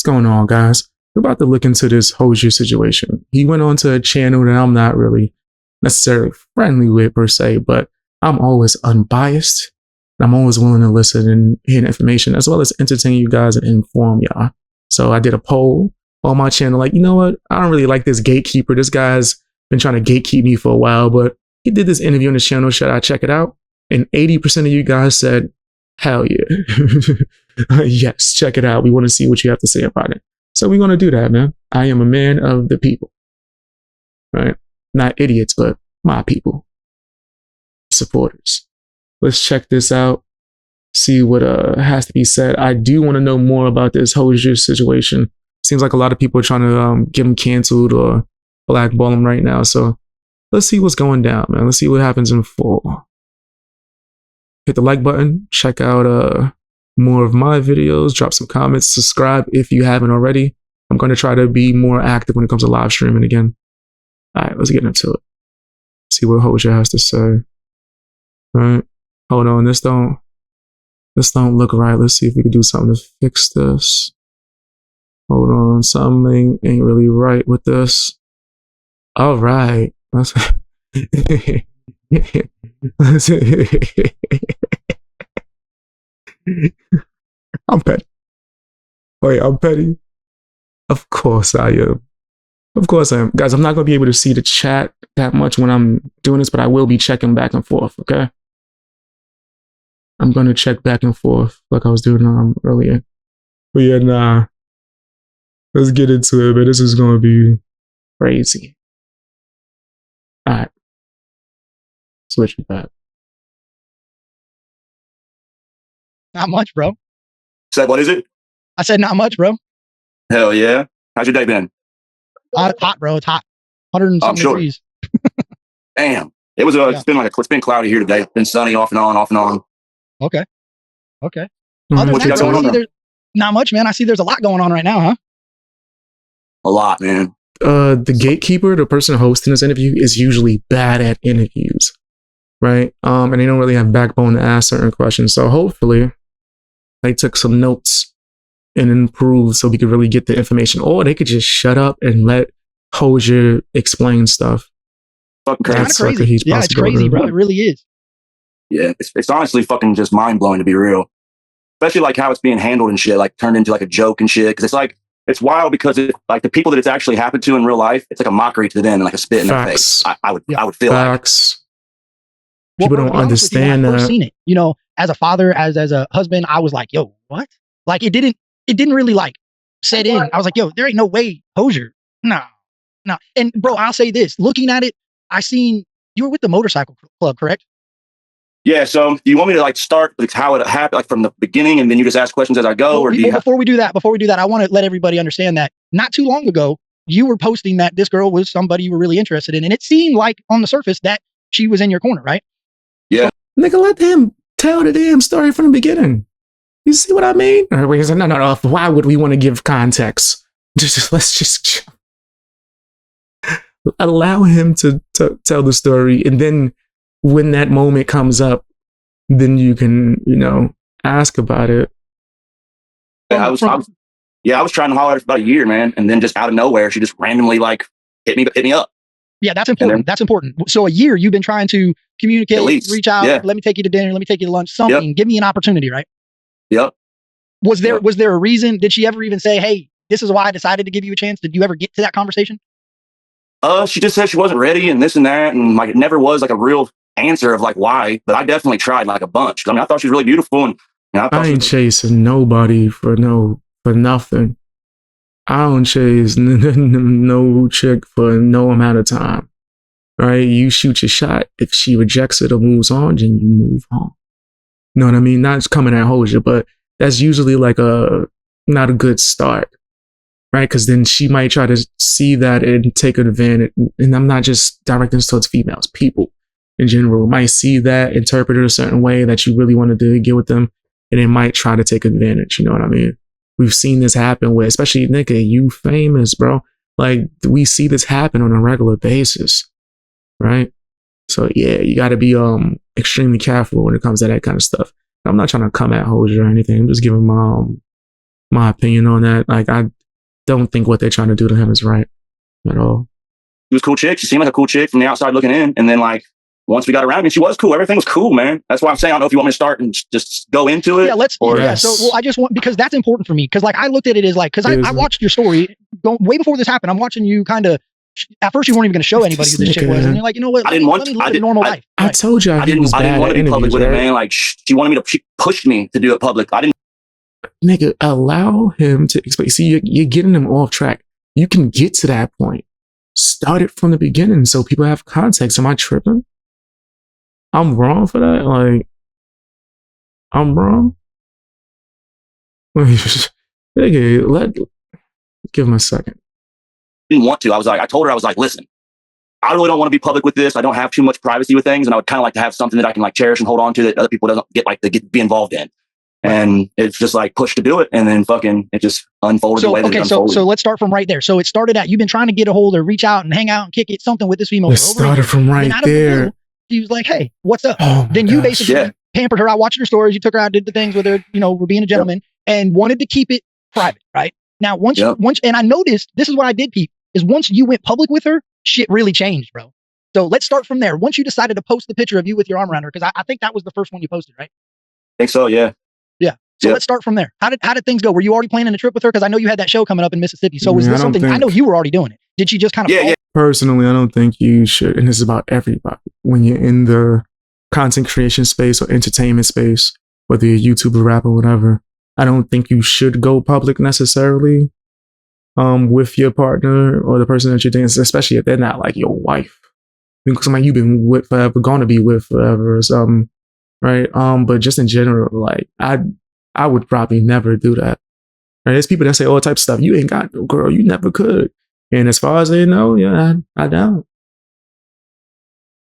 What's going on, guys? We're about to look into this Hosier situation. He went onto a channel that I'm not really necessarily friendly with per se, but I'm always unbiased. And I'm always willing to listen and hear information as well as entertain you guys and inform y'all. So I did a poll on my channel, like, you know what? I don't really like this gatekeeper. This guy's been trying to gatekeep me for a while, but he did this interview on his channel. Should I check it out? And 80% of you guys said, hell yeah. Yes, check it out. We want to see what you have to say about it. So we're going to do that, man. I am a man of the people, right? Not idiots, but my people, supporters. Let's check this out. See what has to be said. I do want to know more about this Hosier situation. Seems like a lot of people are trying to get him canceled or blackball him right now. So let's see what's going down, man. Let's see what happens in full. Hit the like button. Check out more of my videos. Drop some comments. Subscribe if you haven't already. I'm going to try to be more active when it comes to live streaming again. All right, let's get into it. See what Hosier has to say. All right. Hold on. This don't look right. Let's see if we can do something to fix this. Hold on. Something ain't really right with this. All right. I'm petty. Wait, I'm petty? Of course I am. Of course I am. Guys, I'm not going to be able to see the chat that much when I'm doing this, but I will be checking back and forth, okay? I'm going to check back and forth like I was doing earlier. But yeah, nah. Let's get into it, man. This is going to be crazy. All right. Switch it back. Not much, bro. Said, what is it? I said not much, bro. Hell yeah. How's your day been? It's hot, bro. It's hot. 100 and something degrees. Damn. It was it's been cloudy here today. It's been sunny off and on, off and on. Okay. Okay. What you got going on? Not much, man. I see there's a lot going on right now, huh? A lot, man. The gatekeeper, the person hosting this interview, is usually bad at interviews, right? And they don't really have backbone to ask certain questions. So hopefully they took some notes and improved so we could really get the information. Or they could just shut up and let Hosier explain stuff. Fucking crazy. It's crazy. Yeah, it's crazy, bro. It really is. Yeah, it's honestly fucking just mind blowing, to be real. Especially like how it's being handled and shit, like turned into like a joke and shit. Because it's like, it's wild because like the people that it's actually happened to in real life, it's like a mockery to them and like a spit in their face. I would feel Facts. Like people don't understand that. I've seen it. You know, as a father, as a husband, I was like, yo, what? Like it didn't really like set in. I was like, yo, there ain't no way Hosier. No. And bro, I'll say this, looking at it, I seen you were with the motorcycle club, correct? Yeah. So do you want me to like start like how it happened, like from the beginning, and then you just ask questions as I go? Or before we do that, I want to let everybody understand that not too long ago, you were posting that this girl was somebody you were really interested in. And it seemed like on the surface that she was in your corner, right? Yeah. Nigga, let him tell the damn story from the beginning. You see what I mean? No. Why would we want to give context? Let's just allow him to tell the story. And then when that moment comes up, then you can, ask about it. Yeah, I was trying to holler at her for about a year, man. And then just out of nowhere, she just randomly like hit me up. Yeah, that's important. That's important. So a year you've been trying to communicate, reach out, let me take you to dinner, let me take you to lunch, something, give me an opportunity, right? Yep. Was there a reason? Did she ever even say, hey, this is why I decided to give you a chance? Did you ever get to that conversation? She just said she wasn't ready and this and that. And like, it never was like a real answer of like why, but I definitely tried like a bunch. I mean, I thought she was really beautiful. And I ain't chasing nobody for nothing. I don't chase no chick for no amount of time, right? You shoot your shot. If she rejects it or moves on, then you move on. You know what I mean? Not coming at Hosier, but that's usually like not a good start, right? Because then she might try to see that and take advantage. And I'm not just directing this towards females, people in general might see that, interpret it a certain way that you really wanted to get with them, and they might try to take advantage. You know what I mean? We've seen this happen with, especially nigga, you famous, bro. Like we see this happen on a regular basis, right? So yeah, you got to be extremely careful when it comes to that kind of stuff. I'm not trying to come at Hosier or anything. I'm just giving my my opinion on that. Like, I don't think what they're trying to do to him is right at all. She was a cool chick. She seemed like a cool chick from the outside looking in. And then like, once we got around, and she was cool. Everything was cool, man. That's why I'm saying, I don't know if you want me to start and just go into it. Yeah, let's. Or, yeah, so well, I just want, because that's important for me. Because like I looked at it as like, because I watched your story way before this happened. I'm watching you kind of. At first, you weren't even going to show anybody who this shit was, and you're like, you know what? I didn't want. Let me live a normal life. I told you I didn't want to be public with it, man. Like she wanted me to. She pushed me to do it public. I didn't. Nigga, allow him to explain. See, you're getting him off track. You can get to that point. Start it from the beginning so people have context. Am I tripping? I'm wrong for that? Like, I'm wrong? Nigga, give him a second. Didn't want to. I told her, I was like, listen, I really don't want to be public with this. I don't have too much privacy with things. And I would kind of like to have something that I can like cherish and hold on to that other people doesn't get like to be involved in. And it's just like pushed to do it. And then fucking, it just unfolded the way that it unfolded. So let's start from right there. So it started out, you've been trying to get a hold or reach out and hang out and kick it, something with this female. It started from right there. She was like, hey, what's up? Oh then you basically pampered her. I watched her stories. You took her out, did the things with her, you know, we're being a gentleman and wanted to keep it private, right? Now, once, and I noticed, this is what I did, Pete, is once you went public with her, shit really changed, bro. So let's start from there. Once you decided to post the picture of you with your arm around her, because I think that was the first one you posted, right? I think so, yeah. Yeah. So let's start from there. How did things go? Were you already planning a trip with her? Because I know you had that show coming up in Mississippi. So was this something, I know you were already doing it. Did she just kind of Personally, I don't think you should, and this is about everybody. When you're in the content creation space or entertainment space, whether you're a YouTuber, rapper, whatever, I don't think you should go public necessarily with your partner or the person that you're dating, especially if they're not like your wife. Because somebody you've been with forever, gonna be with forever or something, right? But just in general, like I would probably never do that. Right? There's people that say all types of stuff. You ain't got no girl, you never could. And as far as they know, yeah, I don't.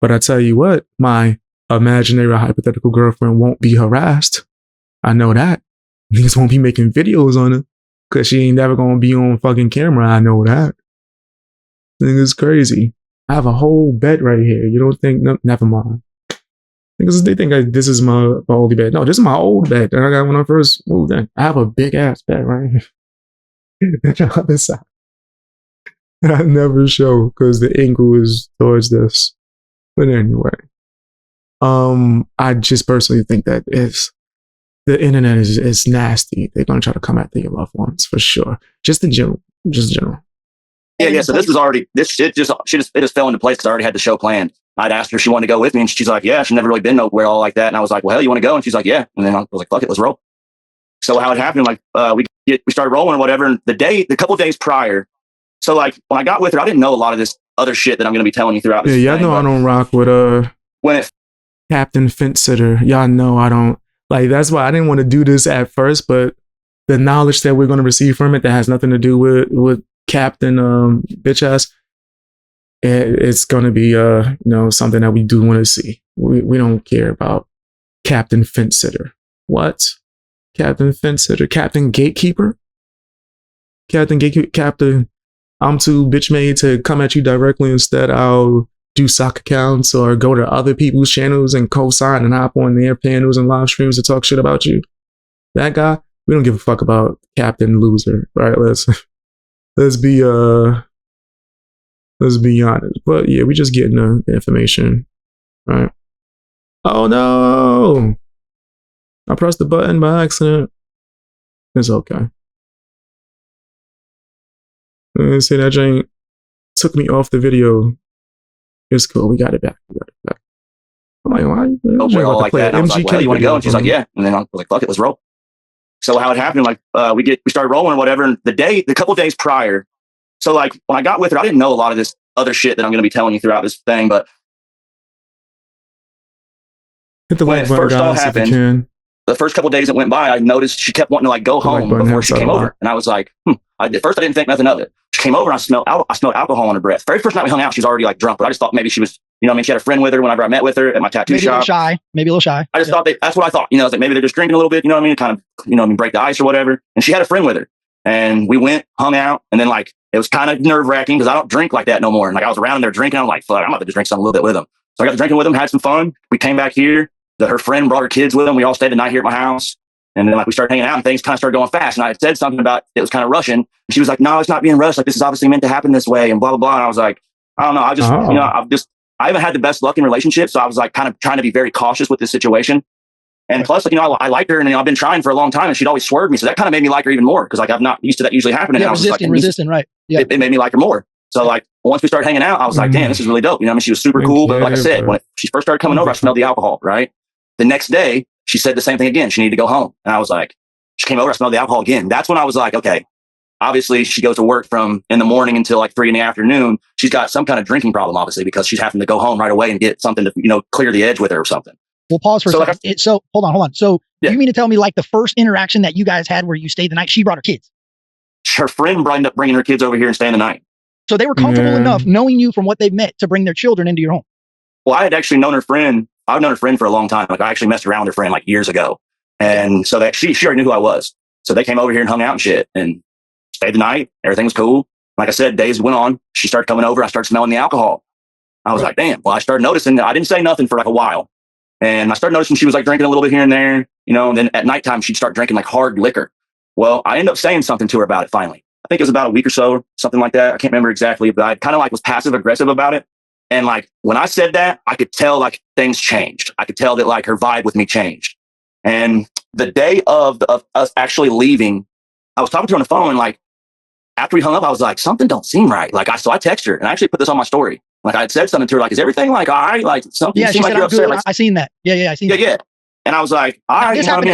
But I tell you what, my imaginary or hypothetical girlfriend won't be harassed. I know that. Niggas won't be making videos on her because she ain't never gonna be on fucking camera. I know that. Niggas crazy. I have a whole bed right here. You don't think? No, never mind. Because they think this is my old bed. No, this is my old bed that I got when I first moved in. I have a big ass bed right here. On the other side. I never show because the angle is towards this. But anyway, I just personally think that if the internet is nasty, they're gonna try to come after your loved ones for sure. Just in general. Yeah. So this was already it just fell into place because I already had the show planned. I'd asked her if she wanted to go with me, and she's like, "Yeah." She's never really been nowhere all like that, and I was like, "Well, hell, you want to go?" And she's like, "Yeah." And then I was like, "Fuck it, let's roll." So how it happened, like we started rolling or whatever, and the couple days prior. So like when I got with her, I didn't know a lot of this other shit that I'm going to be telling you throughout this. Yeah, y'all know I don't rock with Captain Fence Sitter. Y'all know I don't like. That's why I didn't want to do this at first, but the knowledge that we're going to receive from it that has nothing to do with Captain bitch ass, it's going to be something that we do want to see. We don't care about Captain Fence Sitter. What? Captain Fence Sitter? Captain Gatekeeper? Captain I'm too bitch made to come at you directly. Instead, I'll do sock accounts or go to other people's channels and co-sign and hop on their panels and live streams to talk shit about you. That guy, we don't give a fuck about Captain Loser, right? Let's be honest. But yeah, we just getting the information, right? Oh no! I pressed the button by accident. It's okay. See, that Jane took me off the video. It's cool. We got it back. I'm like, why? We're all like that. I was like, well, you want to go? And she's like, yeah. And then I was like, fuck it, let's roll. So how it happened, like we started rolling or whatever. And the couple days prior. So like when I got with her, I didn't know a lot of this other shit that I'm going to be telling you throughout this thing. But hit the like button, first all guys, happened, the first couple days that went by, I noticed she kept wanting to like go home before she came over. And I was like, at first I didn't think nothing of it. She came over and I smelled alcohol on her breath. Very first night we hung out, she was already like drunk, but I just thought maybe she was, she had a friend with her whenever I met with her at my tattoo shop. Maybe a little shy. I just thought that's what I thought. I was like, maybe they're just drinking a little bit, kind of, break the ice or whatever. And she had a friend with her. And we went, hung out, and then like, it was kind of nerve wracking because I don't drink like that no more. And like I was around there drinking. I'm like, fuck, I'm about to just drink something a little bit with them. So I got to drinking with them, had some fun. We came back here. Her friend brought her kids with them. We all stayed the night here at my house. And then like we started hanging out and things kind of started going fast. And I had said something about it was kind of rushing. And she was like, no, it's not being rushed. Like this is obviously meant to happen this way and blah, blah, blah. And I was like, I don't know. I haven't had the best luck in relationships. So I was like kind of trying to be very cautious with this situation. And plus, like, I liked her and I've been trying for a long time and she'd always swerved me. So that kind of made me like her even more because like I'm not used to that usually happening. Yeah, and I was resisting, right. Yeah. It made me like her more. So like once we started hanging out, I was like, damn, this is really dope. She was super cool. But like I said, when she first started coming over, I smelled the alcohol, right? The next day, she said the same thing again. She needed to go home. And I was like, she came over, I smelled the alcohol again. That's when I was like, okay, obviously she goes to work from in the morning until like 3 PM. She's got some kind of drinking problem, obviously, because she's having to go home right away and get something to, clear the edge with her or something. We'll pause for a second. So hold on. So you mean to tell me like the first interaction that you guys had where you stayed the night, she brought her kids? Her friend ended up bringing her kids over here and staying the night. So they were comfortable enough knowing you from what they've met to bring their children into your home. Well, I had actually known her friend. I've known her friend for a long time. Like I actually messed around with her friend like years ago. And so that she already knew who I was. So they came over here and hung out and shit and stayed the night. Everything was cool. Like I said, days went on. She started coming over. I started smelling the alcohol. I was like, damn. Well, I started noticing that I didn't say nothing for like a while. And I started noticing she was like drinking a little bit here and there, and then at nighttime, she'd start drinking like hard liquor. Well, I ended up saying something to her about it finally. I think it was about a week or so, something like that. I can't remember exactly, but I kind of like was passive aggressive about it. And like when I said that, I could tell like things changed. I could tell that like her vibe with me changed. And the day of us actually leaving, I was talking to her on the phone and like after we hung up, I was like, something don't seem right. So I texted her and I actually put this on my story. Like I had said something to her, like, is everything like, all right? Like something seems like you're upset. Like, I seen that. Yeah. I seen that. Yeah. And I was like, all right. This happened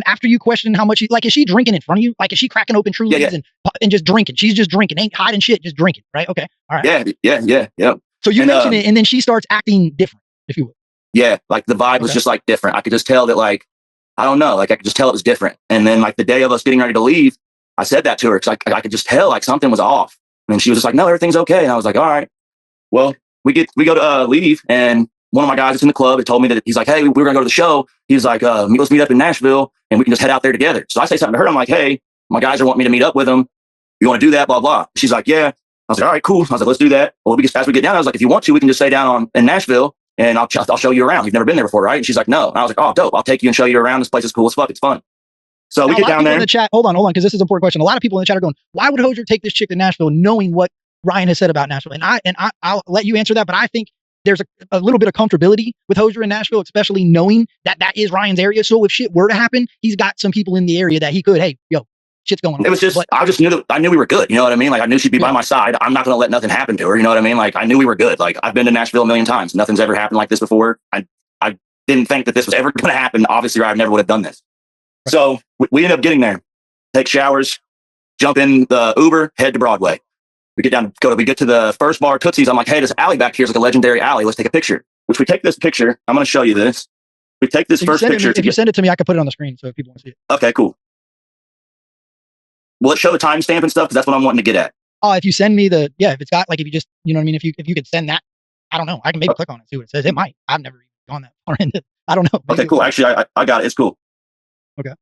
after you questioned how much is she drinking in front of you? Like, is she cracking open Trulies and just drinking? She's just drinking, ain't hiding shit, just drinking, right? Okay. All right. Yeah. So you mentioned it and then she starts acting different, if you will. Yeah. Like the vibe was just like different. I could just tell that like, I don't know, like I could just tell it was different. And then like the day of us getting ready to leave, I said that to her because I could just tell like something was off. And she was just like, no, everything's okay. And I was like, all right. Well, we go to leave, and one of my guys that's in the club had told me that he's like, hey, we're gonna go to the show. He's like, let's meet up in Nashville, and we can just head out there together. So I say something to her. I'm like, hey, my guys are wanting me to meet up with them. You want to do that? Blah blah. She's like, yeah. I was like, all right, cool. I was like, let's do that. Well, as we get down, I was like, if you want to, we can just stay down in Nashville, and I'll show you around. You've never been there before, right? And she's like, no. And I was like, oh, dope. I'll take you and show you around. This place is cool as fuck. It's fun. So we get down there. In the chat, hold on, because this is an important question. A lot of people in the chat are going, why would Hosier take this chick to Nashville, knowing what Ryan has said about Nashville? And I'll let you answer that, but I think there's a little bit of comfortability with Hosier in Nashville, especially knowing that is Ryan's area. So if shit were to happen, he's got some people in the area that he could, hey, yo, shit's going on. It was just, I knew we were good. You know what I mean? Like I knew she'd be by my side. I'm not going to let nothing happen to her. You know what I mean? Like I knew we were good. Like I've been to Nashville a million times. Nothing's ever happened like this before. I didn't think that this was ever going to happen. Obviously, I never would have done this. Right. So we ended up getting there, take showers, jump in the Uber, head to Broadway. We get to the first bar, Tootsie's. I'm like, hey, this alley back here is like a legendary alley. Let's take a picture. Which we take this picture. I'm going to show you this. We take this first picture. If you send it to me, I can put it on the screen so if people want to see it. Okay, cool. Will it show the timestamp and stuff? Because that's what I'm wanting to get at. Oh, if you send me if it's got like, if you just, you know what I mean? If you could send that, I don't know. I can maybe click on it, see what it says. It might. I've never even gone that far into it. I don't know. Okay, cool. Actually, I got it. It's cool. Okay.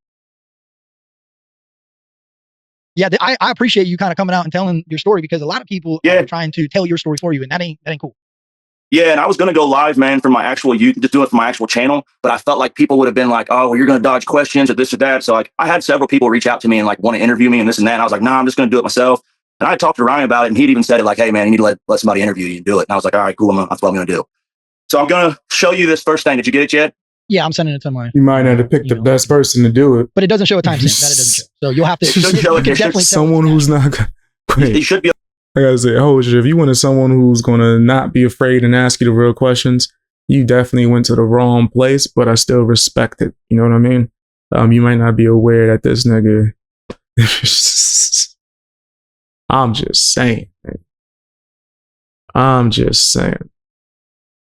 Yeah, I appreciate you kind of coming out and telling your story because a lot of people are trying to tell your story for you, and that ain't cool. Yeah, and I was gonna go live, man, for my actual just do it for my actual channel, but I felt like people would have been like, "Oh, well, you're gonna dodge questions or this or that." So like, I had several people reach out to me and like want to interview me and this and that. And I was like, "Nah, I'm just gonna do it myself." And I talked to Ryan about it, and he'd even said it like, "Hey, man, you need to let somebody interview you and do it." And I was like, "All right, cool. That's what I'm gonna do." So I'm gonna show you this first thing. Did you get it yet? Yeah, I'm sending it to my. You might have to pick the best person to do it, but it doesn't show a timestamp. That it doesn't show. So you'll have to. Definitely someone who's not. He should be. I gotta say, Hosier, if you wanted someone who's gonna not be afraid and ask you the real questions, you definitely went to the wrong place. But I still respect it. You know what I mean? You might not be aware that this nigga. I'm just saying. Man. I'm just saying.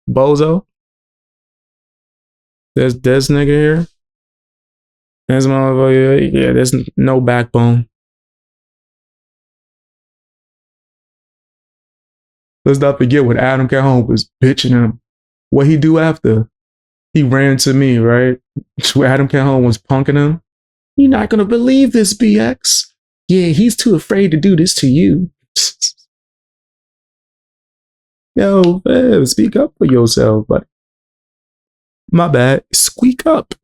Bozo. There's this nigga here. There's motherfucker. Yeah, there's no backbone. Let's not forget when Adam got home was bitching him. What he do after? He ran to me, right? Where Adam came home was punking him. You're not gonna believe this, BX. Yeah, he's too afraid to do this to you. Yo, man, speak up for yourself, buddy. My bad. Squeak up.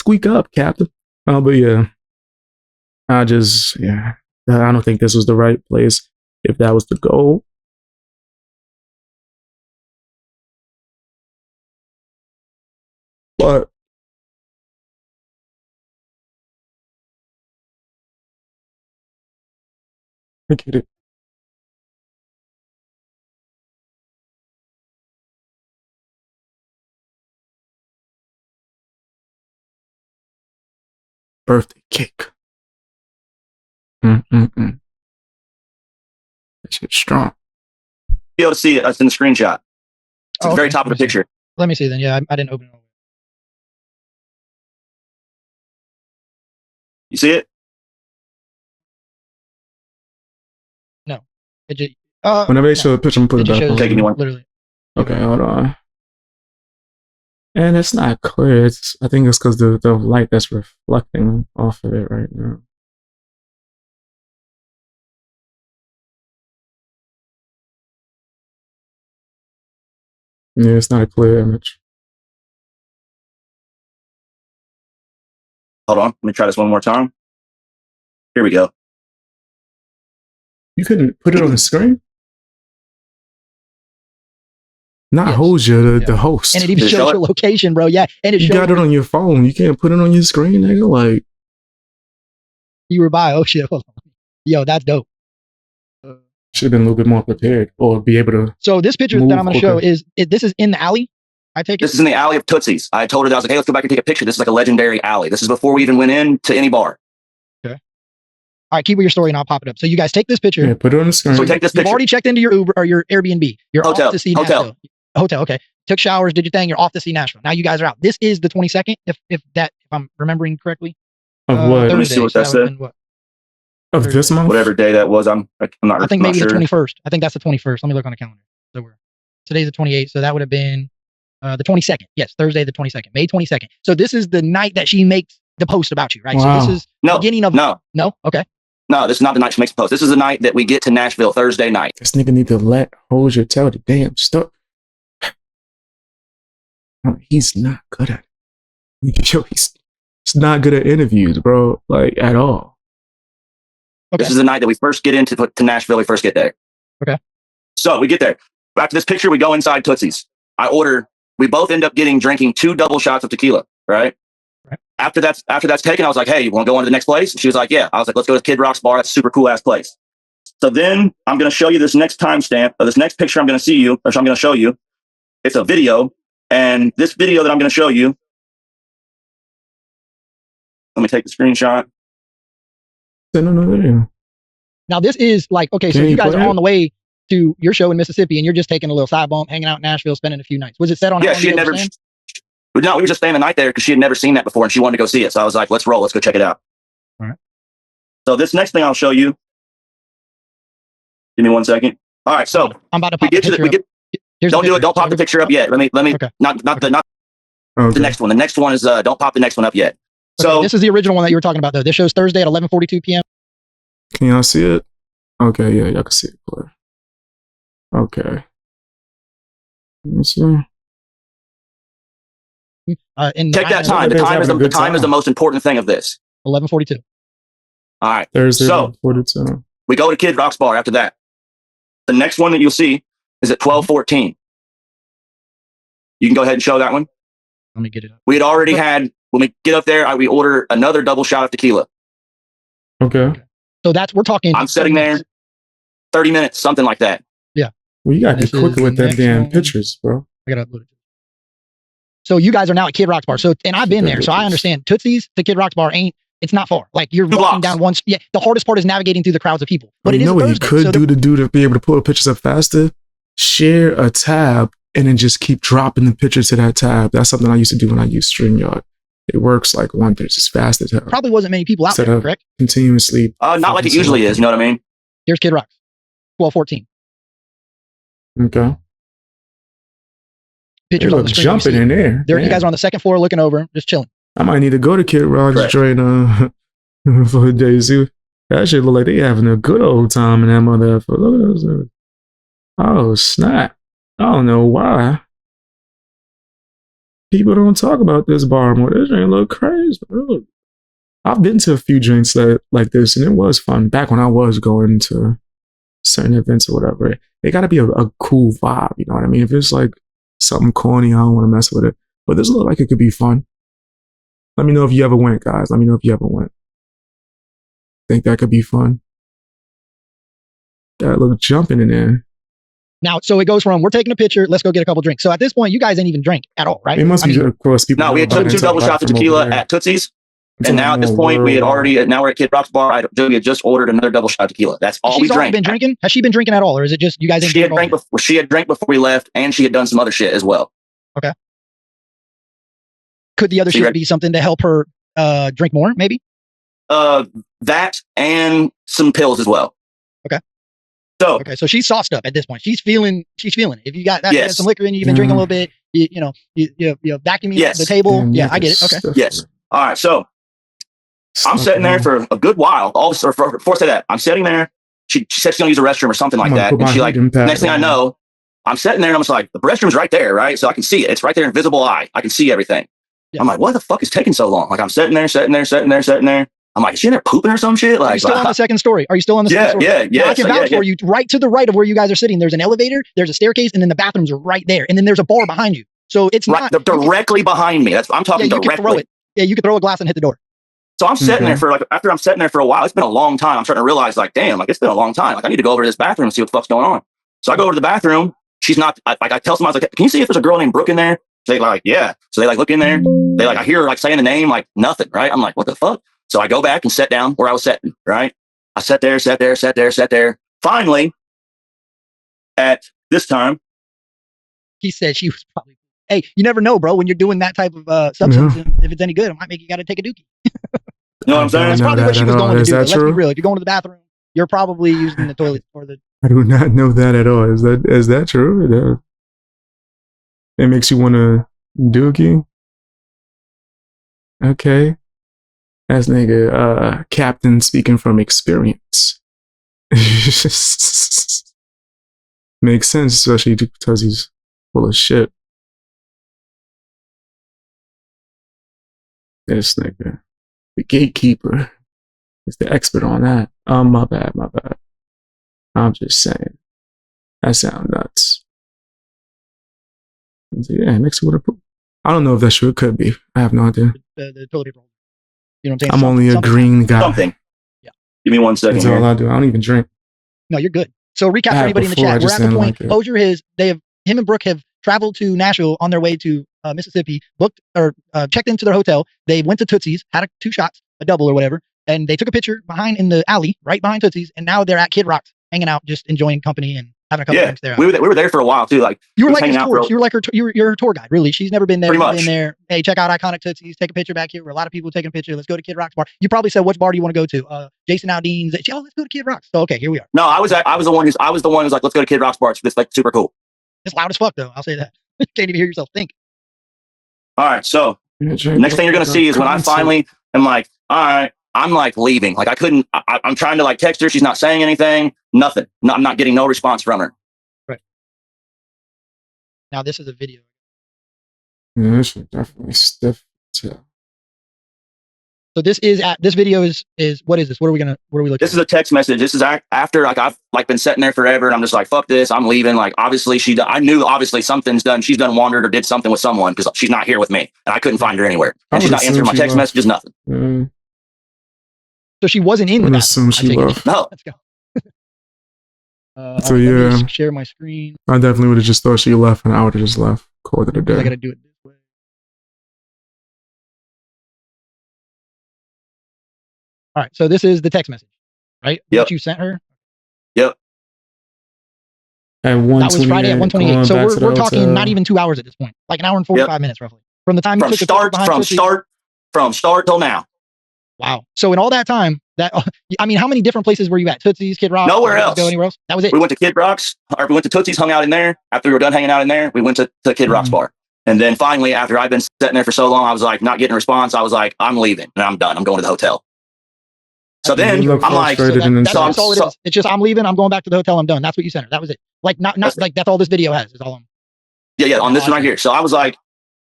squeak up, Captain. But yeah, I don't think this was the right place if that was the goal. But I get it. Birthday cake. That shit's strong. Be able to see it. It's in the screenshot. It's at the very top of the picture. Let me see then. Yeah, I didn't open it. You see it? No. It just, whenever they show a picture, I'm put it back on. Okay, give me one. Literally. Okay, hold on. And it's not clear. I think it's because the light that's reflecting off of it right now. Yeah, it's not a clear image. Hold on. Let me try this one more time. Here we go. You couldn't put it on the screen? Not Hosier, the host. And it even shows your location, bro. Yeah. And it you got it on your phone. You can't put it on your screen, nigga. Like, you were by. Oh, shit. Yo, that's dope. Should have been a little bit more prepared or be able to. So this picture that I'm going to show this is in the alley. I take it. This is in the alley of Tootsie's. I told her, I was like, hey, let's go back and take a picture. This is like a legendary alley. This is before we even went in to any bar. Okay. All right, keep with your story and I'll pop it up. So you guys take this picture. Yeah, put it on the screen. So we take this picture. You've already checked into your Uber or your Airbnb. You're hotel. Off to see Hotel. Nashville. Hotel. Okay. Took showers, did your thing. You're off to see Nashville. Now you guys are out. This is the 22nd, if I'm remembering correctly. Of what? Let me see what that said. Of this month? Whatever day that was. I'm not. I think maybe sure. the 21st. I think that's the 21st. Let me look on the calendar. So today's the 28th. So that would have been the 22nd. Yes, Thursday the 22nd, May 22nd. So this is the night that she makes the post about you, right? Wow. So this is the beginning of no. Okay. No, this is not the night she makes the post. This is the night that we get to Nashville Thursday night. This nigga need to let Hosier tell the damn story. He's not good at it. Yo, he's not good at interviews, bro. Like, at all. Okay. This is the night that we first get into Nashville. We first get there. Okay. So we get there. After this picture, we go inside Tootsie's. I order. We both end up drinking 2 double shots of tequila, right? After that's taken, I was like, hey, you want to go on to the next place? And she was like, yeah. I was like, let's go to Kid Rock's bar. That's a super cool ass place. So then I'm going to show you this next timestamp, or this next picture I'm going to show you. It's a video. And this video that I'm going to show you, let me take the screenshot. Now this is like, okay, so you guys are on the way to your show in Mississippi and you're just taking a little side bump, hanging out in Nashville, spending a few nights. Was it set on? Yeah, she had never. No, we were just staying the night there because she had never seen that before and she wanted to go see it. So I was like, let's roll. Let's go check it out. All right. So this next thing I'll show you. Give me 1 second. All right. So I'm about to pop the picture up. Don't do it. Don't pop the picture up yet. Let me. Okay. Not the next one. The next one is don't pop the next one up yet. Okay, so this is the original one that you were talking about though. This shows Thursday at 11:42 p.m. Can y'all see it? Okay, yeah, y'all can see it clear. Okay. Let me see. Take that time. The time is the most important thing of this. 11:42. All right. Thursday. So 42. We go to Kid Rock's bar after that. The next one that you'll see is at 12:14. You can go ahead and show that one. Let me get it up. We had already had, when we get up there, we order another double shot of tequila. Okay. So we're talking. I'm sitting there 30 minutes, something like that. Yeah. Well, you got to be quicker with them damn pictures, bro. I got to upload it. So you guys are now at Kid Rock's bar. So, and I've been there. So I understand Tootsie's to Kid Rock's bar it's not far. Like you're walking down one. Yeah. The hardest part is navigating through the crowds of people. But it is what you could do to be able to pull pictures up faster? Share a tab and then just keep dropping the pictures to that tab. That's something I used to do when I used StreamYard. It works like wonders. It's fast as hell. Probably wasn't many people out there, correct? Continuously. Not like it usually is. You know what I mean? Here's Kid Rock's. 12:14. Okay. Pictures on the screen. Jumping in there. You guys are on the second floor looking over, just chilling. I might need to go to Kid Rock's joint for a day. See, that shit look like they having a good old time in that motherfucker. Look at those. Oh snap! I don't know why. people don't talk about this bar more. This ain't look crazy. Look. I've been to a few drinks like this, and it was fun. Back when I was going to certain events or whatever, it got to be a cool vibe. You know what I mean? If it's like something corny, I don't want to mess with it. But this looked like it could be fun. Let me know if you ever went, guys. Let me know if you ever went. Think that could be fun? Got a little jumping in there. Now, so it goes from we're taking a picture, let's go get a couple drinks. So at this point, you guys ain't even drink at all, right? It must be, of course, people. No, we had took 2 double shots of tequila at Tootsie's. And now at this point, we had already, now we're at Kid Rock's bar. We had just ordered another double shot of tequila. That's all we drank. Been drinking? Has she been drinking at all? Or is it just you guys ain't drinking? She had drank before we left, and she had done some other shit as well. Okay. Could the other shit be something to help her drink more, maybe? That and some pills as well. Okay. So she's sauced up at this point. She's feeling it. If you got that, yes. Some liquor in you, you've been drinking a little bit, you vacuuming the table. Yeah, I get it. Okay. Yes. All right. So I'm sitting there for a good while. Before I say that, I'm sitting there. She said she's gonna use a restroom or something like that. And she next thing I know, I'm sitting there and I'm just like, the restroom's right there, right? So I can see it. It's right there in visible eye. I can see everything. Yeah. I'm like, what the fuck is taking so long? Like I'm sitting there. I'm like, is she in there pooping or some shit? Like, are you still on the second story? Are you still on the second story? Yeah. I can vouch for you. Right to the right of where you guys are sitting, there's an elevator, there's a staircase, and then the bathrooms are right there. And then there's a bar behind you. So it's right, not directly behind me. I'm talking directly. Can throw it. Yeah, you can throw a glass and hit the door. So I'm sitting there after I'm sitting there for a while, it's been a long time. I'm starting to realize like, damn, like it's been a long time. Like I need to go over to this bathroom and see what the fuck's going on. So I go over to the bathroom. She's not, I tell someone, I was like, can you see if there's a girl named Brooke in there? So they like, yeah. So they like look in there. They like, I hear her like saying the name, like nothing, right? I'm like, what the fuck? So I go back and sat down where I was sitting, right? I sat there. Finally, at this time. He said she was probably, hey, you never know, bro, when you're doing that type of substance, if it's any good, it might make you got to take a dookie. You know what I'm saying? That's probably what she was going to do. Let's be true? real. If you're going to the bathroom, you're probably using the toilet or the... I do not know that at all. Is that true? It makes you want to dookie? Okay. That's nigga, Captain speaking from experience. Makes sense, especially because he's full of shit. This nigga, the gatekeeper, is the expert on that. My bad. I'm just saying. That sounds nuts. Yeah, mix it with a... I don't know if that's true. It could be. I have no idea. The toilet paper. You know what I'm saying? I'm only a green guy. Something. Yeah. Give me 1 second. That's all I do. I don't even drink. No, you're good. So recap for anybody in the chat. We're at the point. Hosier him and Brooke have traveled to Nashville on their way to Mississippi, booked or checked into their hotel. They went to Tootsie's, had 2 shots, a double or whatever, and they took a picture in the alley, right behind Tootsie's, and now they're at Kid Rock's, hanging out, just enjoying company and having a couple drinks there. We were there for a while too. Like you were like his tour. You were like you're her tour guide. Really, she's never been there. Pretty much. Been there. Hey, check out iconic Tootsie's. Take a picture back here. Where a lot of people taking a picture. Let's go to Kid Rock's bar. You probably said, which bar do you want to go to? Jason Aldean's. Let's go to Kid Rock's. So okay, here we are. No, I was the one who's like, let's go to Kid Rock's bar. It's like super cool. It's loud as fuck though. I'll say that. You can't even hear yourself think. All right, so next thing you're gonna see is when I finally am like, all right, I'm like leaving. Like I'm trying to like text her. She's not saying anything. Nothing. I'm not getting no response from her. Right. Now this is a video. Yeah, this is definitely stiff too. So this video is what is this? What are we looking? This is a text message. This is after like I've like been sitting there forever and I'm just like, fuck this. I'm leaving. Like obviously I knew obviously something's done. She's done wandered or did something with someone because she's not here with me and I couldn't find her anywhere. And she's not answering my text messages, nothing. So she wasn't in the bathroom. Assume she left. No. Let's go. So yeah, let me share my screen. I definitely would have just thought she left and I would have just left. Called it a day. I gotta do it this way. All right, so this is the text message, right? Yep. What you sent her? Yep. At 1:28. That was Friday at 1:28. So we're talking not even 2 hours at this point, like an hour and 45 minutes roughly. From the time you from start till now. Wow. So in all that time, how many different places were you at? Tootsie's, Kid Rock? Nowhere else. Go anywhere else? That was it. We went to Kid Rock's, or we went to Tootsie's, hung out in there. After we were done hanging out in there, we went to Kid Rock's bar. And then finally, after I'd been sitting there for so long, I was like, not getting a response. I was like, I'm leaving and I'm done. I'm going to the hotel. So then I'm like, that's all it is. It's just, I'm leaving. I'm going back to the hotel. I'm done. That's what you sent her. That was it. Like, not like that's all this video has. Is all I'm. Yeah. On this one right here. So I was like,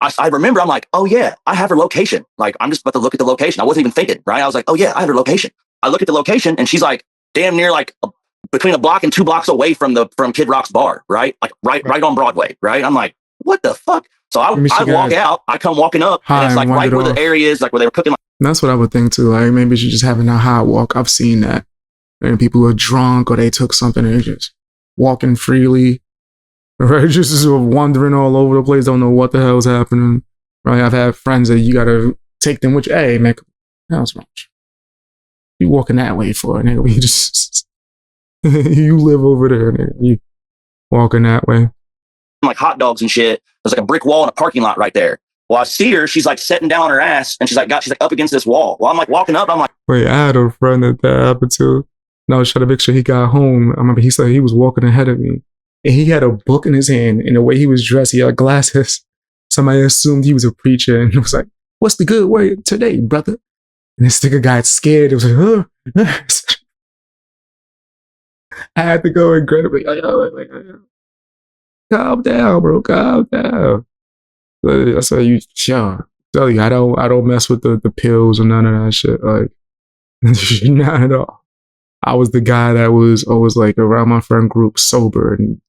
I remember, I'm like, oh yeah, I have her location. Like, I'm just about to look at the location. I wasn't even thinking, right? I was like, oh yeah, I have her location. I look at the location and she's like damn near like between a block and 2 blocks away from Kid Rock's bar, right? Like right on Broadway, right? I'm like, what the fuck? So I walk out, I come walking up, and it's like right where the area is, like where they were cooking. That's what I would think too. Like maybe she's just having a hot walk. I've seen that. And people are drunk or they took something and they're just walking freely. Right? Just sort of wandering all over the place, don't know what the hell's happening. Right? I've had friends that you gotta take them with you. Hey, man, how's wrong? You walking that way for it, nigga. You just you live over there, nigga. You walking that way. Like hot dogs and shit. There's like a brick wall in a parking lot right there. Well, I see her, she's like sitting down on her ass and she's like up against this wall. Well, I'm like walking up, I'm like, wait, I had a friend that happened to. And I was trying to make sure he got home. I remember he said he was walking ahead of me. And he had a book in his hand, and the way he was dressed, he had glasses. Somebody assumed he was a preacher, and it was like, "What's the good way today, brother?" And this nigga got scared. It was like, I had to go and grab him. Like, calm down, bro. Calm down. That's how you, sure. Tell you, I don't mess with the pills or none of that shit. Like, not at all. I was the guy that was always like around my friend group, sober and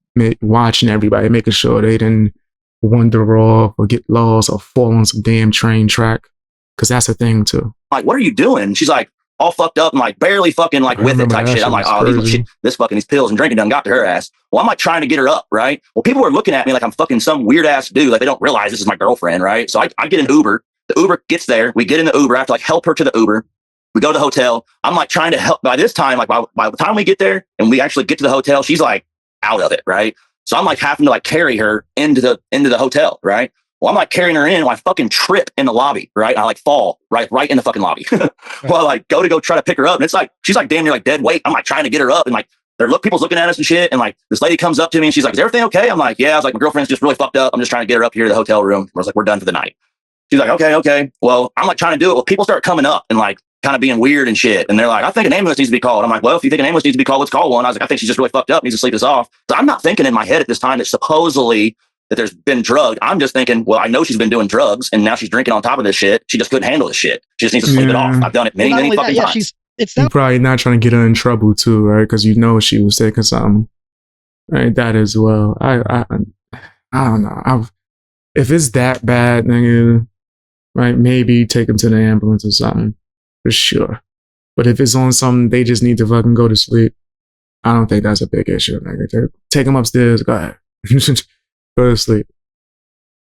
watching everybody, making sure they didn't wander off or get lost or fall on some damn train track. Cause that's a thing too. Like, what are you doing? She's like all fucked up and like barely fucking like with it type shit. I'm like, oh, these pills and drinking done got to her ass. Well, I'm like trying to get her up, right? Well, people are looking at me like I'm fucking some weird ass dude. Like they don't realize this is my girlfriend, right? So I get an Uber. The Uber gets there. We get in the Uber. I have to like help her to the Uber. We go to the hotel. I'm like trying to help. By this time, like by the time we get there and we actually get to the hotel, she's like out of it, right? So I'm like having to like carry her into the hotel, right? Well, I'm like carrying her in and I fucking trip in the lobby, right? I like fall right in the fucking lobby. Well, I like go try to pick her up and it's like, she's like damn near like dead weight. I'm like trying to get her up and like people's looking at us and shit. And like this lady comes up to me and she's like, is everything okay? I'm like, yeah. I was like, my girlfriend's just really fucked up. I'm just trying to get her up here to the hotel room. I was like, we're done for the night. She's like, okay. Well, I'm like trying to do it. Well, people start coming up and like kind of being weird and shit. And they're like, I think an ambulance needs to be called. I'm like, well, if you think an ambulance needs to be called, let's call one. I was like, I think she's just really fucked up, needs to sleep this off. So I'm not thinking in my head at this time that supposedly that there's been drugged. I'm just thinking, well, I know she's been doing drugs and now she's drinking on top of this shit. She just couldn't handle this shit. She just needs to sleep it off. I've done it many fucking times. You're probably not trying to get her in trouble too, right? Because you know she was taking something. Right, that as well. I don't know. If it's that bad, nigga, right, maybe take him to the ambulance or something. For sure. But if it's on something they just need to fucking go to sleep, I don't think that's a big issue, nigga. Take him upstairs, go ahead. Go to sleep.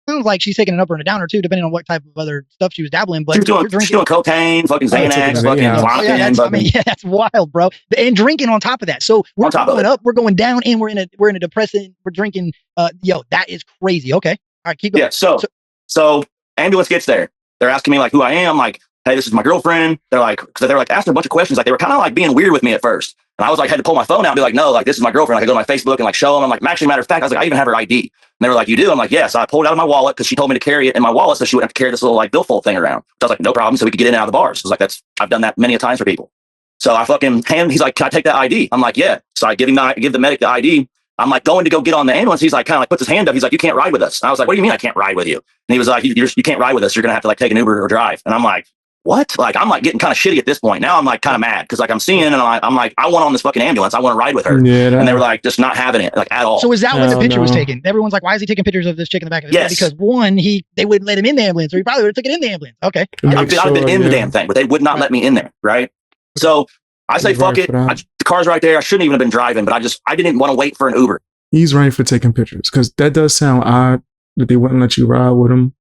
Sounds like she's taking an upper and a downer too, depending on what type of other stuff she was dabbling. But she's doing cocaine, fucking Xanax, fucking Klonopin. That's wild, bro. And drinking on top of that. So we're going up, we're going down, and we're in a depressant. We're drinking. That is crazy. Okay, all right, keep going. Yeah. So ambulance gets there. They're asking me like who I am. Like, hey, this is my girlfriend. They're like asking a bunch of questions. Like they were kind of like being weird with me at first. And I was like, had to pull my phone out and be like, no, like this is my girlfriend. Like I go to my Facebook and like show them. I'm like, actually, matter of fact, I was like, I even have her ID. And they were like, you do? I'm like, yeah. So I pulled it out of my wallet because she told me to carry it in my wallet so she wouldn't have to carry this little like billfold thing around. So I was like, no problem. So we could get in and out of the bars. I was like, I've done that many a times for people. So I fucking he's like, can I take that ID? I'm like, yeah. So I give the medic the ID. I'm like going to go get on the ambulance. He's like kind of like puts his hand up. He's like, you can't ride with us. And I was like, what do you mean I can't ride with you? And he was like, you can't ride with us. You're going to have to like take an Uber or drive. And I'm like, what? Like, I'm like getting kind of shitty at this point. Now I'm like kind of mad because like I'm seeing and I'm like, I want on this fucking ambulance. I want to ride with her. Yeah, and they were like, just not having it like at all. So is that when the picture was taken? Everyone's like, why is he taking pictures of this chick in the back of his head? Because one, they wouldn't let him in the ambulance, or he probably would have took it in the ambulance. Okay. I've been in the damn thing, but they would not let me in there. Right. So I say, fuck it. The car's right there. I shouldn't even have been driving, but I didn't want to wait for an Uber. He's right for taking pictures because that does sound odd that they wouldn't let you ride with him.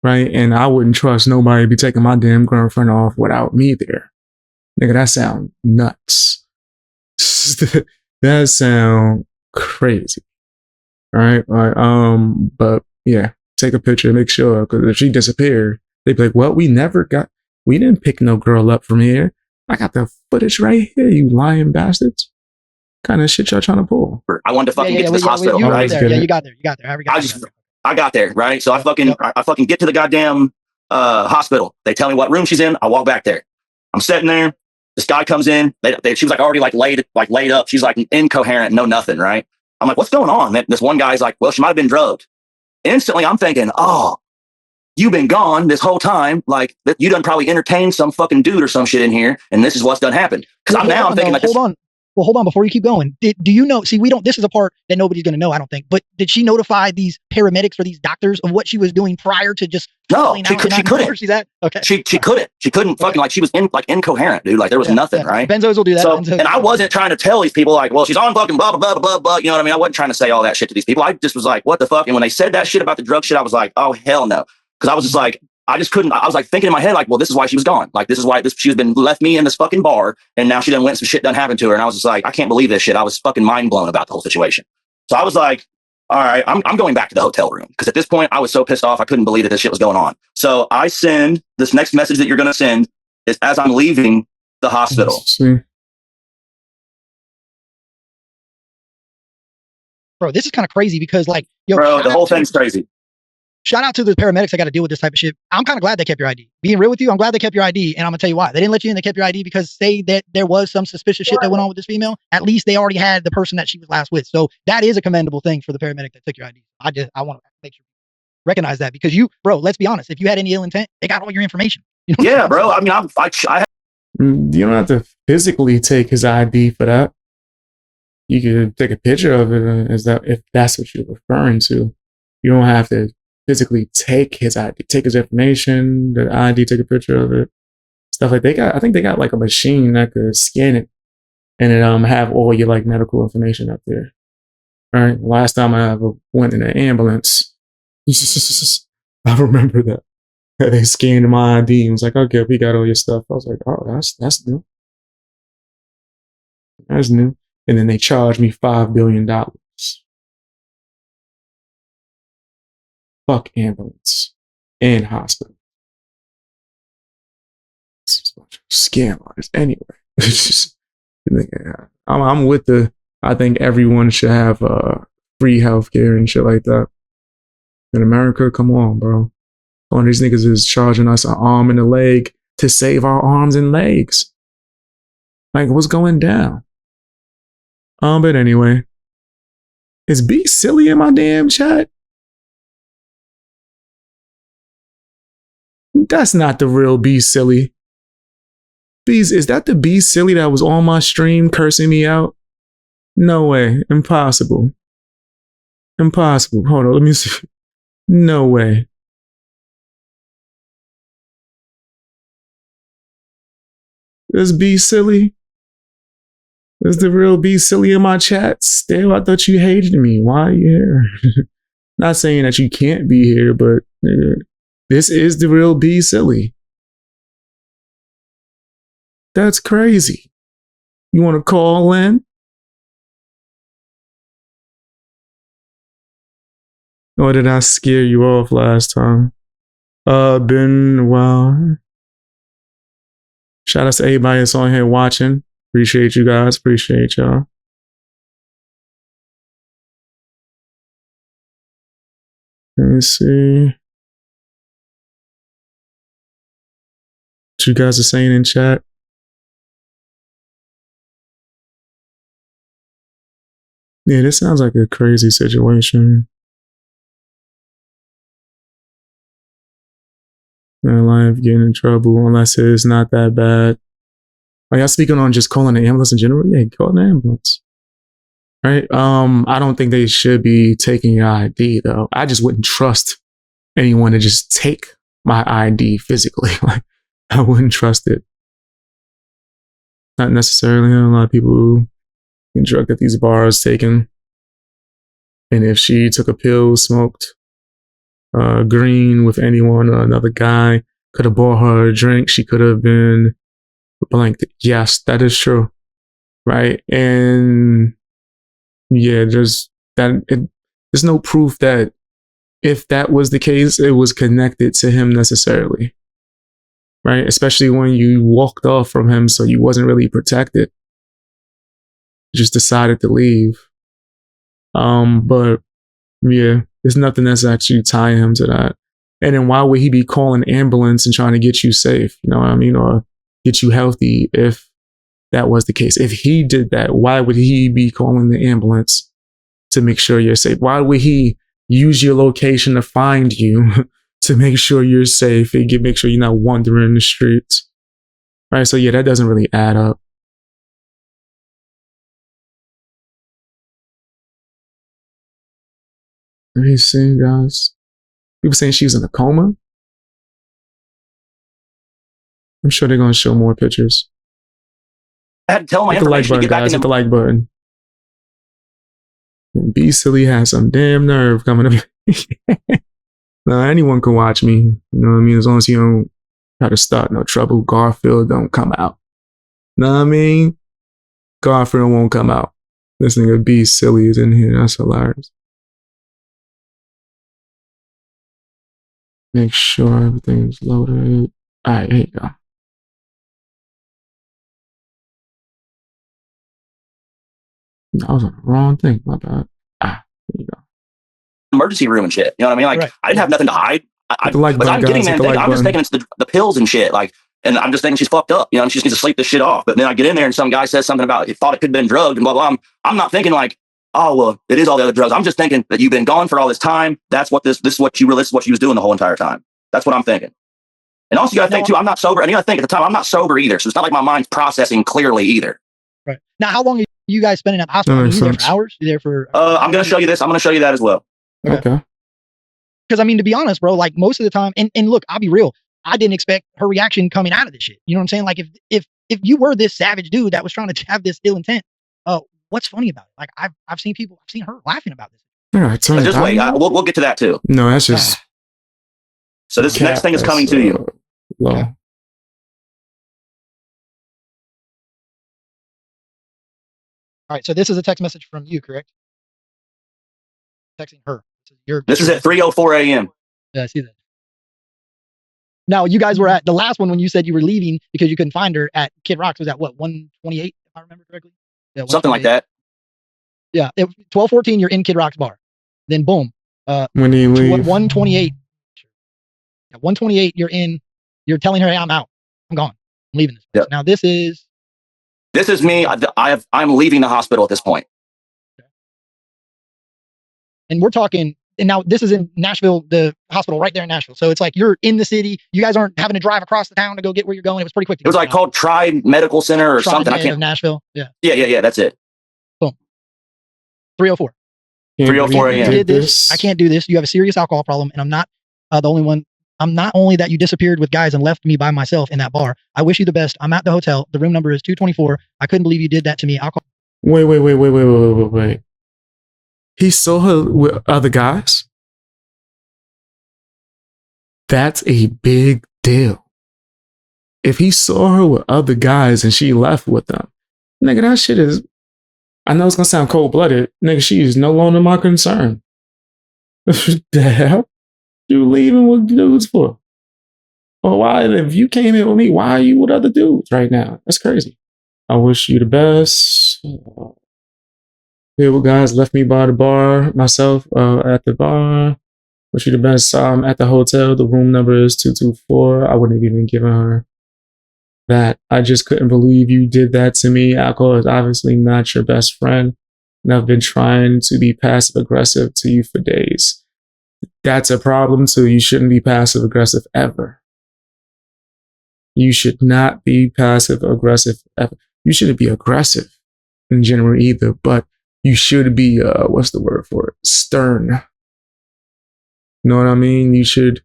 Right. And I wouldn't trust nobody to be taking my damn girlfriend off without me there. Nigga, that sound nuts. That sound crazy. All right. But yeah, take a picture, make sure, because if she disappeared, they'd be like, well, we didn't pick no girl up from here. I got the footage right here, you lying bastards. Kind of shit y'all trying to pull. I wanted to fucking get to this hospital. Right? You got there. I got there, right? So I fucking get to the goddamn hospital. They tell me what room she's in. I walk back there. I'm sitting there. This guy comes in. She was like already laid up. She's like incoherent, no nothing, right? I'm like, what's going on? This one guy's like, well, she might have been drugged. Instantly, I'm thinking, oh, you've been gone this whole time. Like, you done probably entertained some fucking dude or some shit in here, and this is what's done happened. Because I'm thinking like, hold on. Well, hold on before you keep going. Do you know? See, this is a part that nobody's going to know, I don't think. But did she notify these paramedics or these doctors of what she was doing prior to just? No, she couldn't. Where she's at? Okay. She couldn't. She couldn't fucking, like, she was incoherent, dude. Like, there was nothing, right? Benzos will do that. So, and I wasn't trying to tell these people like, well, she's on fucking blah, blah, blah, blah, blah. You know what I mean? I wasn't trying to say all that shit to these people. I just was like, what the fuck? And when they said that shit about the drug shit, I was like, oh, hell no. Because I was just like, I just couldn't. I was like thinking in my head, like, well, this is why she was gone. Like, this is why she's been left me in this fucking bar, and now she done went, some shit done happened to her. And I was just like, I can't believe this shit. I was fucking mind blown about the whole situation. So I was like, all right, I'm going back to the hotel room. Because at this point, I was so pissed off, I couldn't believe that this shit was going on. So I send this next message that you're going to send is as I'm leaving the hospital. Bro, this is kind of crazy because, like, yo, bro, the whole thing's crazy. Shout out to the paramedics that got to deal with this type of shit. I'm kind of glad they kept your ID. Being real with you, I'm glad they kept your ID. And I'm going to tell you why. They didn't let you in, they kept your ID because say that there was some suspicious shit that went on with this female. At least they already had the person that she was last with. So that is a commendable thing for the paramedic that took your ID. I want to make sure you recognize that because bro, let's be honest. If you had any ill intent, they got all your information. You know yeah, bro. I mean, you don't have to physically take his ID for that. You could take a picture of it if that's what you're referring to. You don't have to physically take his ID, take his information, the ID, take a picture of it, stuff like I think they got like a machine that could scan it and it have all your like medical information up there. All right. Last time I ever went in an ambulance, I remember that they scanned my ID and was like, okay, we got all your stuff. I was like, oh, that's new. That's new. And then they charged me $5 billion. Fuck ambulance and hospital. Scam artists. Anyway, I'm with I think everyone should have free healthcare and shit like that. In America, come on, bro. All these niggas is charging us an arm and a leg to save our arms and legs. Like, what's going down? But anyway, is B silly in my damn chat? That's not the real B silly. Is that the B silly that was on my stream cursing me out? No way. Impossible. Impossible. Hold on, let me see. No way. Is B silly? Is the real B silly in my chat? Still, I thought you hated me. Why are you here? Not saying that you can't be here, but this is the real B silly. That's crazy. You want to call in? Or did I scare you off last time? Been well. Shout out to everybody that's on here watching. Appreciate you guys. Appreciate y'all. Let me see what you guys are saying in chat. Yeah, this sounds like a crazy situation. My life getting in trouble unless it's not that bad. Are y'all speaking on just calling an ambulance in general? Yeah, call an ambulance. Right? I don't think they should be taking your ID though. I just wouldn't trust anyone to just take my ID physically. Like, I wouldn't trust it. Not necessarily. A lot of people who get drugged at these bars taken. And if she took a pill, smoked green with anyone, another guy could have bought her a drink, she could have been blanked. Yes, that is true. Right? And yeah, there's no proof that if that was the case, it was connected to him necessarily. Right? Especially when you walked off from him, so you wasn't really protected. You just decided to leave. But yeah, there's nothing that's actually tying him to that. And then why would he be calling ambulance and trying to get you safe? You know what I mean? Or get you healthy if that was the case. If he did that, why would he be calling the ambulance to make sure you're safe? Why would he use your location to find you to make sure you're safe and make sure you're not wandering the streets. Right? So yeah, that doesn't really add up. Let me see, guys. People saying she was in a coma. I'm sure they're going to show more pictures. I had to tell my Hit the like information to button, get back guys. in Hit the the like button. Be silly has some damn nerve coming up. No, anyone can watch me. You know what I mean? As long as you don't try to start no trouble, Garfield don't come out. Know what I mean? Garfield won't come out. This nigga Be Silly is in here. That's hilarious. Make sure everything's loaded. All right, here you go. I was on the wrong thing. My bad. There you go. emergency room and shit. You know what I mean? Like, Right. I didn't have nothing to hide. Hit the like but button, I'm getting, guys. Hit man, the like I'm just button. thinking it's the pills and shit. Like, and I'm just thinking she's fucked up, you know, and she just needs to sleep this shit off. But then I get in there and some guy says something about, he thought it could have been drugged and blah, blah. I'm not thinking like, oh, well, it is all the other drugs. I'm just thinking that you've been gone for all this time. That's what this is what she was doing the whole entire time. That's what I'm thinking. And also you gotta think too, I'm not sober. And you gotta think at the time, I'm not sober either. So it's not like my mind's processing clearly either. Right. Now, how long are you guys spending at the hospital? Are you there for hours? You there for? I'm going to show you this. I'm going to show you that as well. Okay. Because I mean, to be honest, bro, like most of the time, and look, I'll be real. I didn't expect her reaction coming out of this shit. You know what I'm saying? Like if you were this savage dude that was trying to have this ill intent, what's funny about it? Like I've seen her laughing about this. All right, turn Just wait. We'll get to that too. No, that's just. So this next thing is coming to you. Low. Okay. All right, so this is a text message from you, correct? Texting her. This is at 3:04 a.m. Yeah, I see that. Now, you guys were at the last one when you said you were leaving because you couldn't find her at Kid Rock's. Was at what, 128, if I remember correctly? Yeah, Something like that. Yeah, 12:14, you're in Kid Rock's bar. Then boom. When do you leave? 128. Yeah, 128, you're telling her, hey, I'm out. I'm gone. I'm leaving this place. Yep. Now, this is me. I'm leaving the hospital at this point. And we're talking, and now this is in Nashville, the hospital right there in Nashville. So it's like you're in the city. You guys aren't having to drive across the town to go get where you're going. It was pretty quick. It was like called Tri Medical Center or something. I can't. Of Nashville. Yeah. Yeah. That's it. Boom. 3:04. 3:04 a.m. You did this. I can't do this. You have a serious alcohol problem, and I'm not the only one. I'm not only that you disappeared with guys and left me by myself in that bar. I wish you the best. I'm at the hotel. The room number is 224. I couldn't believe you did that to me. I'll call. Wait. He saw her with other guys? That's a big deal. If he saw her with other guys and she left with them, nigga, that shit is, I know it's gonna sound cold-blooded, nigga, she is no longer my concern. The hell? You leaving with dudes for? Or why, if you came in with me, why are you with other dudes right now? That's crazy. I wish you the best. People guys left me by the bar, myself at the bar. Wish you the best. I'm at the hotel. The room number is 224. I wouldn't have even given her that. I just couldn't believe you did that to me. Alcohol is obviously not your best friend. And I've been trying to be passive aggressive to you for days. That's a problem too. You shouldn't be passive aggressive ever. You should not be passive aggressive ever. You shouldn't be aggressive in general either, but you should be, what's the word for it? Stern. You know what I mean? You should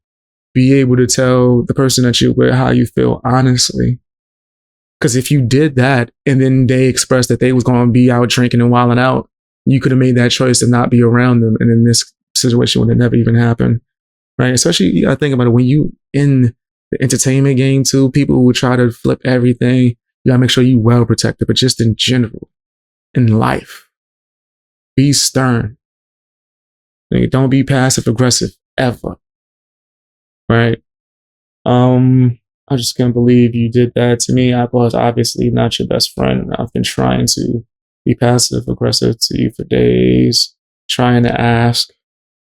be able to tell the person that you're with how you feel honestly. Because if you did that and then they expressed that they was going to be out drinking and wilding out, you could have made that choice to not be around them. And then this situation would have never even happened. Right? Especially, you gotta think about it, when you in the entertainment game too, people will try to flip everything. You gotta make sure you well protected, but just in general, in life, be stern. Don't be passive aggressive ever. Right? I just can't believe you did that to me. I was obviously not your best friend. I've been trying to be passive aggressive to you for days, trying to ask.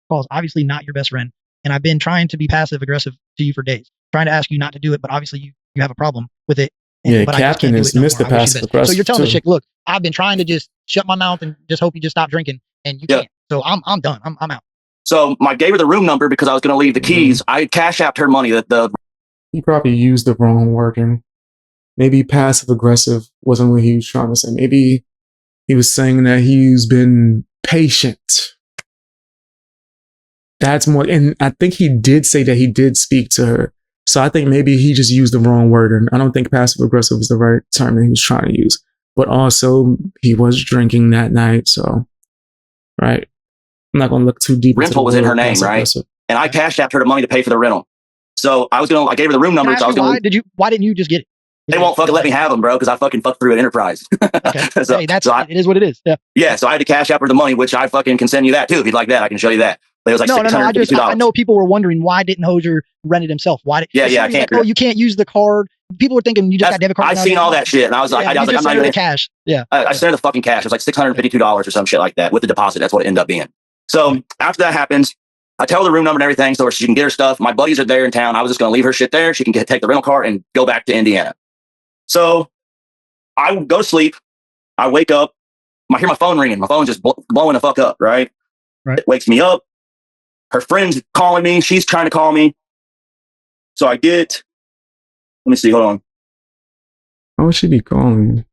Paul's obviously not your best friend, and I've been trying to be passive aggressive to you for days, trying to ask you not to do it, but obviously you have a problem with it. Yeah, but Captain is Mr. Passive Aggressive. So you're telling too. the chick, look, I've been trying to just shut my mouth and just hope you just stop drinking, and you can't. So I'm done. I'm out. So I gave her the room number because I was going to leave the keys. I had cash apped her money. He probably used the wrong wording. Maybe passive aggressive wasn't what he was trying to say. Maybe he was saying that he's been patient. That's more, and I think he did say that he did speak to her. So I think maybe he just used the wrong word. And I don't think passive aggressive was the right term that he was trying to use. But also, he was drinking that night. So, right. I'm not going to look too deep. Rental was in her name, right? And I cashed apped her the money to pay for the rental. So I gave her the room number. Why didn't you just get it? They won't fucking let me have them, bro, because I fucking fucked through at Enterprise. Okay. It is what it is. Yeah. Yeah. So I had to cash app her the money, which I fucking can send you that too. If you'd like that, I can show you that. But it was like $652. I know people were wondering, why didn't Hosier rent it himself? I can't. Like, you can't use the card. People were thinking you just got debit card. I've seen all that shit, and I was like, I'm not even cash. Yeah. I sent her the fucking cash. It was like $652 or some shit like that with the deposit. That's what it ended up being. So after that happens, I tell her the room number and everything so she can get her stuff. My buddies are there in town. I was just going to leave her shit there. She can take the rental car and go back to Indiana. So I go to sleep. I wake up. I hear my phone ringing. My phone's just blowing the fuck up, right? It wakes me up. Her friend's calling me. She's trying to call me. So I let me see. Hold on. How would she be calling you?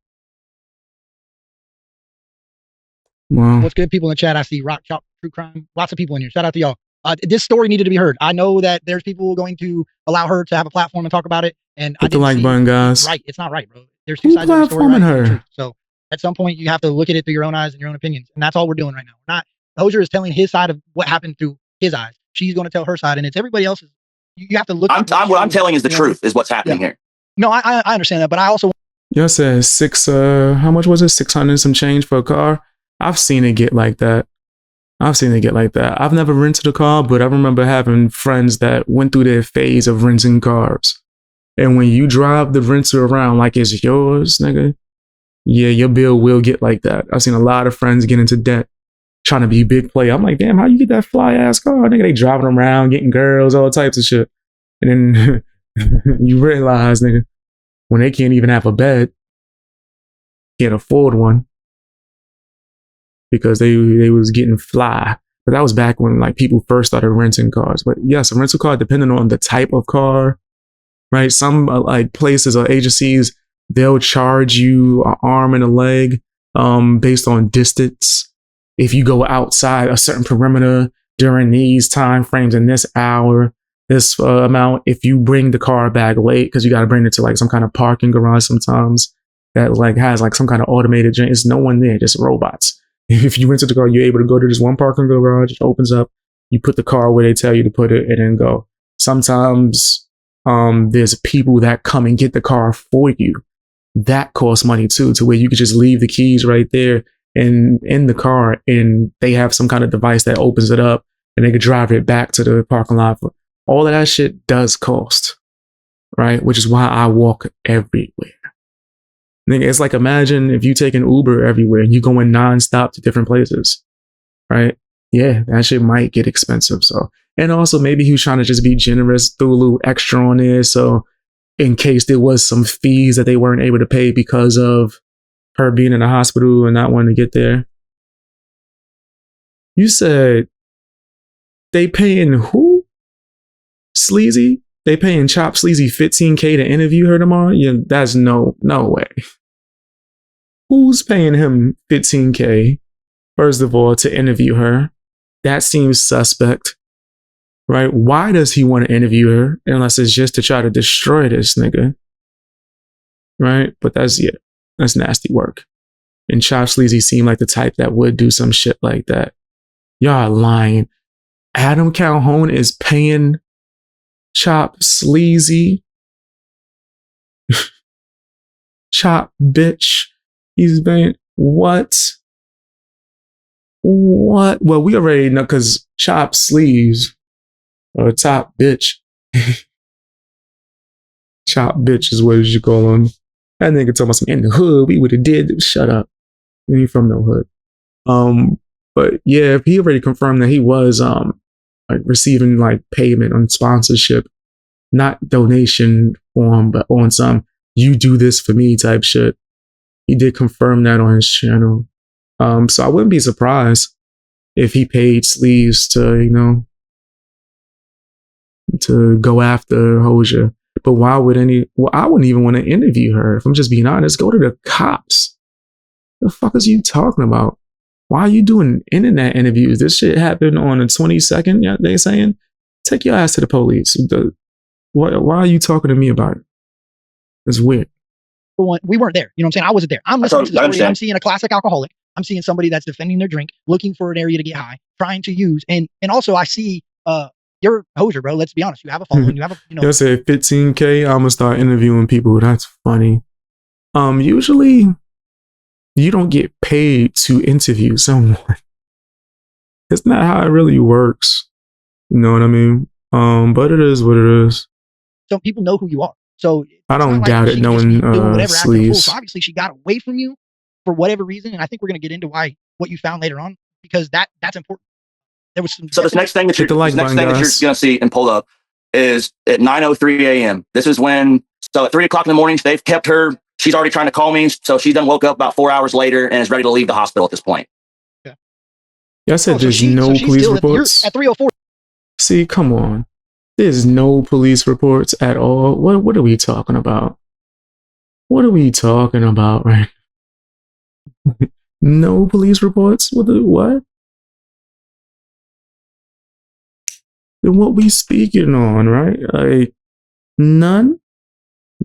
Wow. What's good, people in the chat? I see Rock Chop True Crime. Lots of people in here. Shout out to y'all. This story needed to be heard. I know that there's people going to allow her to have a platform and talk about it. And Hit the like button, guys. Right. It's not right, bro. There's two sides of the story. Right? So at some point, you have to look at it through your own eyes and your own opinions. And that's all we're doing right now. Hosier is telling his side of what happened through his eyes. She's going to tell her side, and it's everybody else's. You have to look. What I'm telling is the truth, is what's happening here. No, I understand that, but I also. Y'all said how much was it? 600 some change for a car. I've seen it get like that. I've never rented a car, but I remember having friends that went through their phase of renting cars. And when you drive the renter around like it's yours, nigga, yeah, your bill will get like that. I've seen a lot of friends get into debt trying to be big play. I'm like, damn, how you get that fly ass car? Nigga, they driving around, getting girls, all types of shit. And then you realize, nigga, when they can't even have a bed, can't afford one because they was getting fly. But that was back when like people first started renting cars. But yes, a rental car, depending on the type of car, right? Some like places or agencies, they'll charge you an arm and a leg based on distance. If you go outside a certain perimeter during these time frames in this hour, this amount, if you bring the car back late, because you got to bring it to like some kind of parking garage sometimes that like has like some kind of automated, it's no one there, just robots. If you rented the car, you're able to go to this one parking garage, it opens up, you put the car where they tell you to put it and then go. Sometimes there's people that come and get the car for you. That costs money too, to where you could just leave the keys right there and in the car, and they have some kind of device that opens it up and they could drive it back to the parking lot. All of that shit does cost, right? Which is why I walk everywhere. It's like, imagine if you take an Uber everywhere and you going nonstop to different places, right? Yeah, that shit might get expensive. So, and also maybe he was trying to just be generous, threw a little extra on there. So in case there was some fees that they weren't able to pay because of her being in the hospital and not wanting to get there. You said they paying who? Sleazy? They paying Chop Sleazy $15K to interview her tomorrow? Yeah, that's no way. Who's paying him $15K, first of all, to interview her? That seems suspect, right? Why does he want to interview her unless it's just to try to destroy this nigga, right? But that's nasty work. And Chop Sleazy seemed like the type that would do some shit like that. Y'all are lying. Adam Calhoun is paying Chop Sleazy. Chop bitch. He's paying what? Well, we already know because Chop Sleeves or Top Bitch. Chop bitch is what you call him. That nigga talking about some in the hood. We would have did. Shut up. He ain't from no hood. But yeah, if he already confirmed that he was like receiving like payment on sponsorship, not donation form, but on some you do this for me type shit. He did confirm that on his channel. So I wouldn't be surprised if he paid sleeves to, you know, to go after Hosier. But why would I wouldn't even want to interview her. If I'm just being honest, go to the cops. The fuck is you talking about? Why are you doing internet interviews? This shit happened on the 22nd, yeah, they saying? Take your ass to the police. Why are you talking to me about it? It's weird. For one, we weren't there. You know what I'm saying? I wasn't there. I'm listening to the story. I'm seeing a classic alcoholic. I'm seeing somebody that's defending their drink, looking for an area to get high, trying to use. And also I see you're Hosier, bro. Let's be honest. You have a following. You have a, you know. I said 15K. I'm gonna start interviewing people. That's funny. Usually you don't get paid to interview someone. It's not how it really works. You know what I mean? But it is what it is. So people know who you are. So I don't doubt it knowing sleeves. So obviously she got away from you for whatever reason. And I think we're gonna get into what you found later on, because that's important. There was some. So this next thing that you're gonna see and pull up is at 9:03 a.m. This is when, so at 3 o'clock in the morning, they've kept her. She's already trying to call me. So she done woke up about 4 hours later and is ready to leave the hospital at this point. Okay. Yeah, I said there's no police reports. At 3:04. See, come on. There's no police reports at all. What are we talking about? What are we talking about, right? No police reports? What? Then what we speaking on, right? Like, none?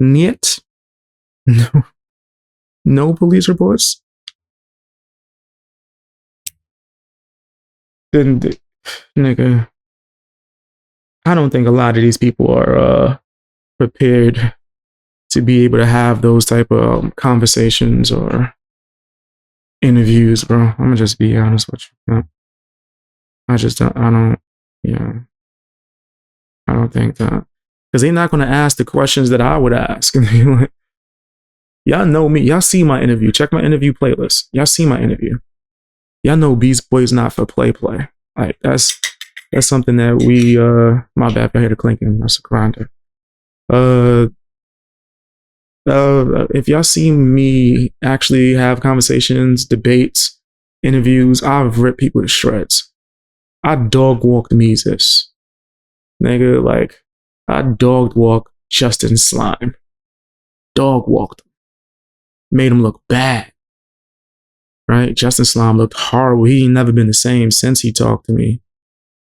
Niet? No police reports? Then, nigga, I don't think a lot of these people are prepared to be able to have those type of conversations or interviews, bro. I'm gonna just be honest with you. I don't think that, because they're not gonna ask the questions that I would ask. Y'all know me. Y'all see my interview. Check my interview playlist. Y'all see my interview. Y'all know Beast Boy's not for play. Like that's something that we my bad if I hear the clinking. That's a grinder. If y'all see me actually have conversations, debates, interviews, I've ripped people to shreds. I dog walked Mises. Nigga, like, I dog walked Justin Slime. Dog walked him. Made him look bad. Right? Justin Slime looked horrible. He ain't never been the same since he talked to me.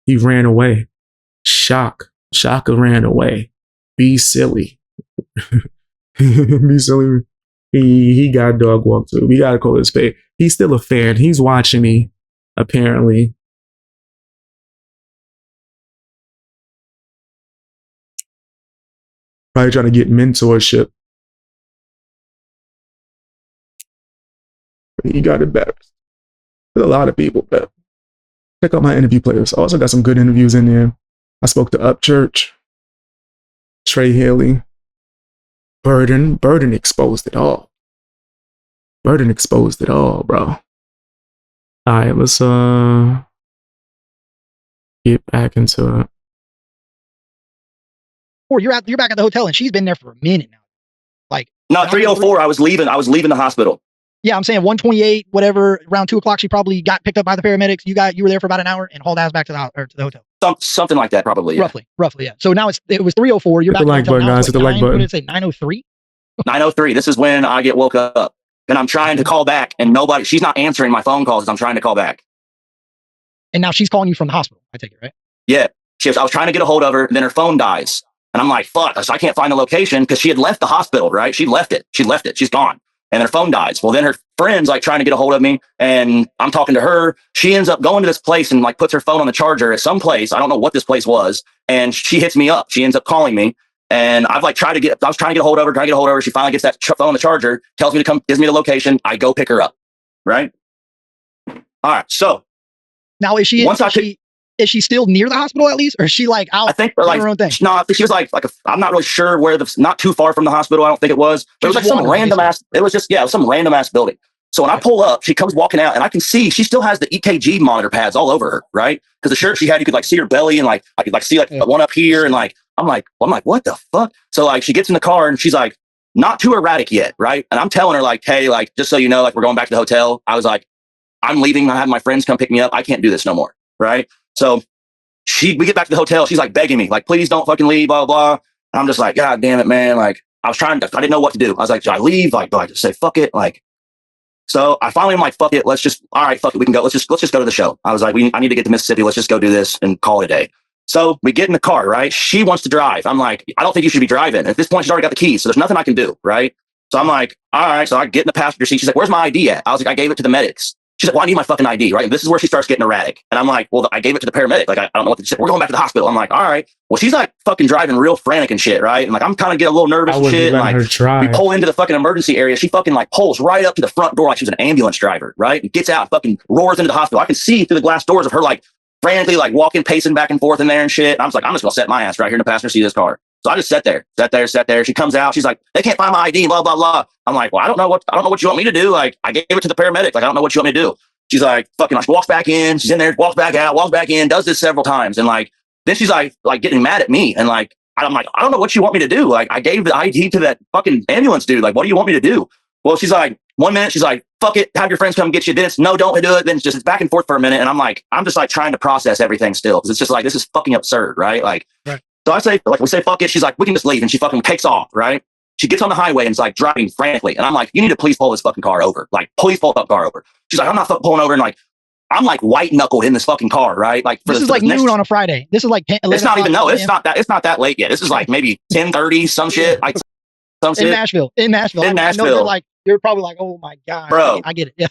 He ran away. Shaka ran away. Be silly. Be silly. He got dog walked too. We gotta call this spade. He's still a fan. He's watching me, apparently. Probably trying to get mentorship. He got embarrassed. There's a lot of people, but check out my interview playlist. I also got some good interviews in there. I spoke to Upchurch, Trey Haley, Burden exposed it all. Burden exposed it all, bro. All right, let's get back into it. Or you're back at the hotel and she's been there for a minute now. Like, no, 3:04. I was leaving the hospital. Yeah, I'm saying 1:28, whatever. Around 2 o'clock, she probably got picked up by the paramedics. You were there for about an hour and hauled ass back to the hotel. Something like that, probably. Yeah. Roughly, yeah. So now it was 3:04. You're back. Hit the like button, guys. Hit the like button. What did it say? 9:03. 9:03. This is when I get woke up, and I'm trying to call back, and she's not answering my phone calls as I'm trying to call back. And now she's calling you from the hospital. I take it, right? Yeah. I was trying to get a hold of her, and then her phone dies. And I'm like, fuck, so I can't find the location because she had left the hospital, right? She left it. She's gone. And her phone dies. Well, then her friend's like trying to get a hold of me and I'm talking to her. She ends up going to this place and like puts her phone on the charger at some place. I don't know what this place was. And she hits me up. She ends up calling me. And I was trying to get a hold of her. She finally gets that phone on the charger, tells me to come, gives me the location. I go pick her up. Right. All right. So now is she still near the hospital at least? Or is she like out? I think like her own thing? No, I think she was like I'm not really sure where not too far from the hospital. I don't think it was. But it was like some random ass. It was some random ass building. So when I pull up, she comes walking out and I can see she still has the EKG monitor pads all over her, right? Because the shirt she had, you could like see her belly and like I could like see like one up here and like I'm like, what the fuck? So like she gets in the car and she's like, not too erratic yet, right? And I'm telling her like, hey, like just so you know, like we're going back to the hotel. I was like, I'm leaving. I have my friends come pick me up. I can't do this no more. Right. So we get back to the hotel. She's like begging me, like, please don't fucking leave, blah, blah. And I'm just like, God damn it, man. Like, I didn't know what to do. I was like, should I leave? Like, do I just say, fuck it? Like, so I finally am like, fuck it. All right, fuck it. We can go. Let's just go to the show. I was like, I need to get to Mississippi. Let's just go do this and call it a day. So we get in the car, right? She wants to drive. I'm like, I don't think you should be driving. At this point, she's already got the keys. So there's nothing I can do, right? So I'm like, all right. So I get in the passenger seat. She's like, where's my ID at? I was like, I gave it to the medics. She's like, well, I need my fucking ID, right? And this is where she starts getting erratic. And I'm like, well, I gave it to the paramedic. Like, I don't know what to say. We're going back to the hospital. I'm like, all right. Well, she's like fucking driving real frantic and shit, right? And like, I'm kind of getting a little nervous and shit. And like, we pull into the fucking emergency area. She fucking like pulls right up to the front door like she was an ambulance driver, right? And gets out, fucking roars into the hospital. I can see through the glass doors of her like frantically like walking, pacing back and forth in there and shit. And I was like, I'm just gonna set my ass right here in the passenger seat of this car. So I just sat there. She comes out. She's like, they can't find my ID, blah, blah, blah. I'm like, well, I don't know what you want me to do. Like, I gave it to the paramedic. Like, I don't know what you want me to do. She's like, fucking, she walks back in. She's in there, walks back out, walks back in, does this several times. And like, then she's like getting mad at me. And like, I'm like, I don't know what you want me to do. Like, I gave the ID to that fucking ambulance dude. Like, what do you want me to do? Well, she's like, 1 minute, she's like, fuck it, have your friends come get you. Then it's, no, don't do it. Then it's back and forth for a minute. And I'm just like trying to process everything still. Cause it's just like, this is fucking absurd. Right. Like, right. So we say, fuck it. She's like, we can just leave. And she fucking takes off. Right. She gets on the highway and is like driving frantically. And I'm like, you need to please pull this fucking car over. Like, please pull that car over. She's like, I'm not pulling over. And like, I'm like white knuckled in this fucking car. Right. Like, this is like noon on a Friday. This is like, it's not even, no, it's not that late yet. This is like maybe 10:30, some shit. Like, some shit. In Nashville. I know you're probably like, oh my God. Bro. I get it. Yeah.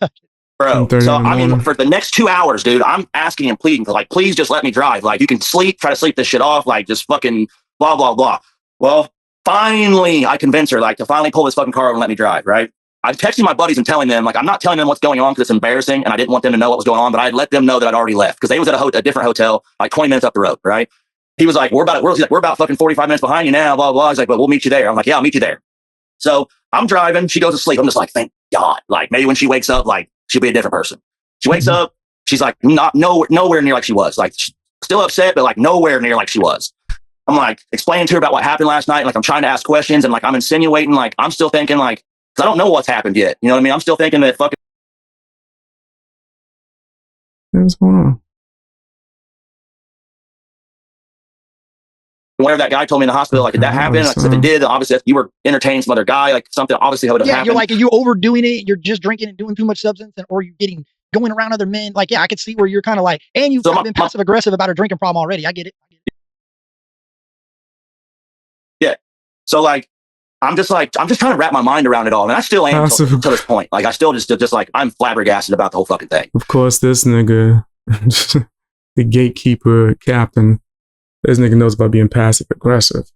Bro, so I mean, for the next 2 hours, dude, I'm asking and pleading for like, please just let me drive. Like, you can try to sleep this shit off. Like, just fucking blah, blah, blah. Well, finally, I convince her like to finally pull this fucking car over and let me drive. Right. I'm texting my buddies and telling them, like, I'm not telling them what's going on because it's embarrassing and I didn't want them to know what was going on, but I'd let them know that I'd already left because they was at a different hotel, like 20 minutes up the road. Right. He was like, we're about fucking 45 minutes behind you now, blah, blah. He's like, but we'll meet you there. I'm like, yeah, I'll meet you there. So I'm driving. She goes to sleep. I'm just like, thank God. Like, maybe when she wakes up, like, she'll be a different person. She wakes up. She's like, nowhere near like she was. Like, still upset, but like nowhere near like she was. I'm like explaining to her about what happened last night. Like, I'm trying to ask questions and like I'm insinuating, like, I'm still thinking like, because I don't know what's happened yet. You know what I mean? I'm still thinking that fucking. What's going on? Whenever that guy told me in the hospital, like, did that happen? Like, if it did, obviously you were entertaining some other guy, like something obviously would have happened. You're like, are you overdoing it? You're just drinking and doing too much substance, or you going around other men? Like, yeah, I could see where you're kind of like, and you've been passive aggressive about a drinking problem already. I get it. Yeah. So like, I'm just trying to wrap my mind around it all, and I still am to this point. Like, I still just like, I'm flabbergasted about the whole fucking thing. Of course, this nigga, the gatekeeper captain. This nigga knows about being passive aggressive.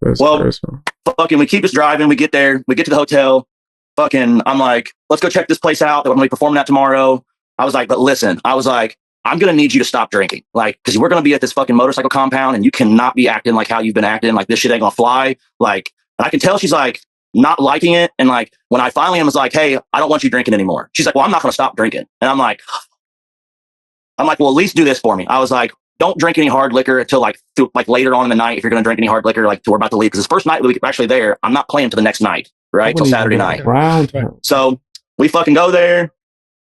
Fucking, we keep us driving. We get there. We get to the hotel. Fucking, I'm like, let's go check this place out. I'm going to be performing that tomorrow. I was like, but listen, I'm going to need you to stop drinking. Like, because we're going to be at this fucking motorcycle compound and you cannot be acting like how you've been acting. Like, this shit ain't going to fly. Like, and I can tell she's like not liking it. And like, when I finally was like, hey, I don't want you drinking anymore. She's like, well, I'm not going to stop drinking. And I'm like, well, at least do this for me. I was like, don't drink any hard liquor until like later on in the night. If you're going to drink any hard liquor, like till we're about to leave, because this first night we were actually there, I'm not playing till the next night, right? Till Saturday night. Right. So we fucking go there.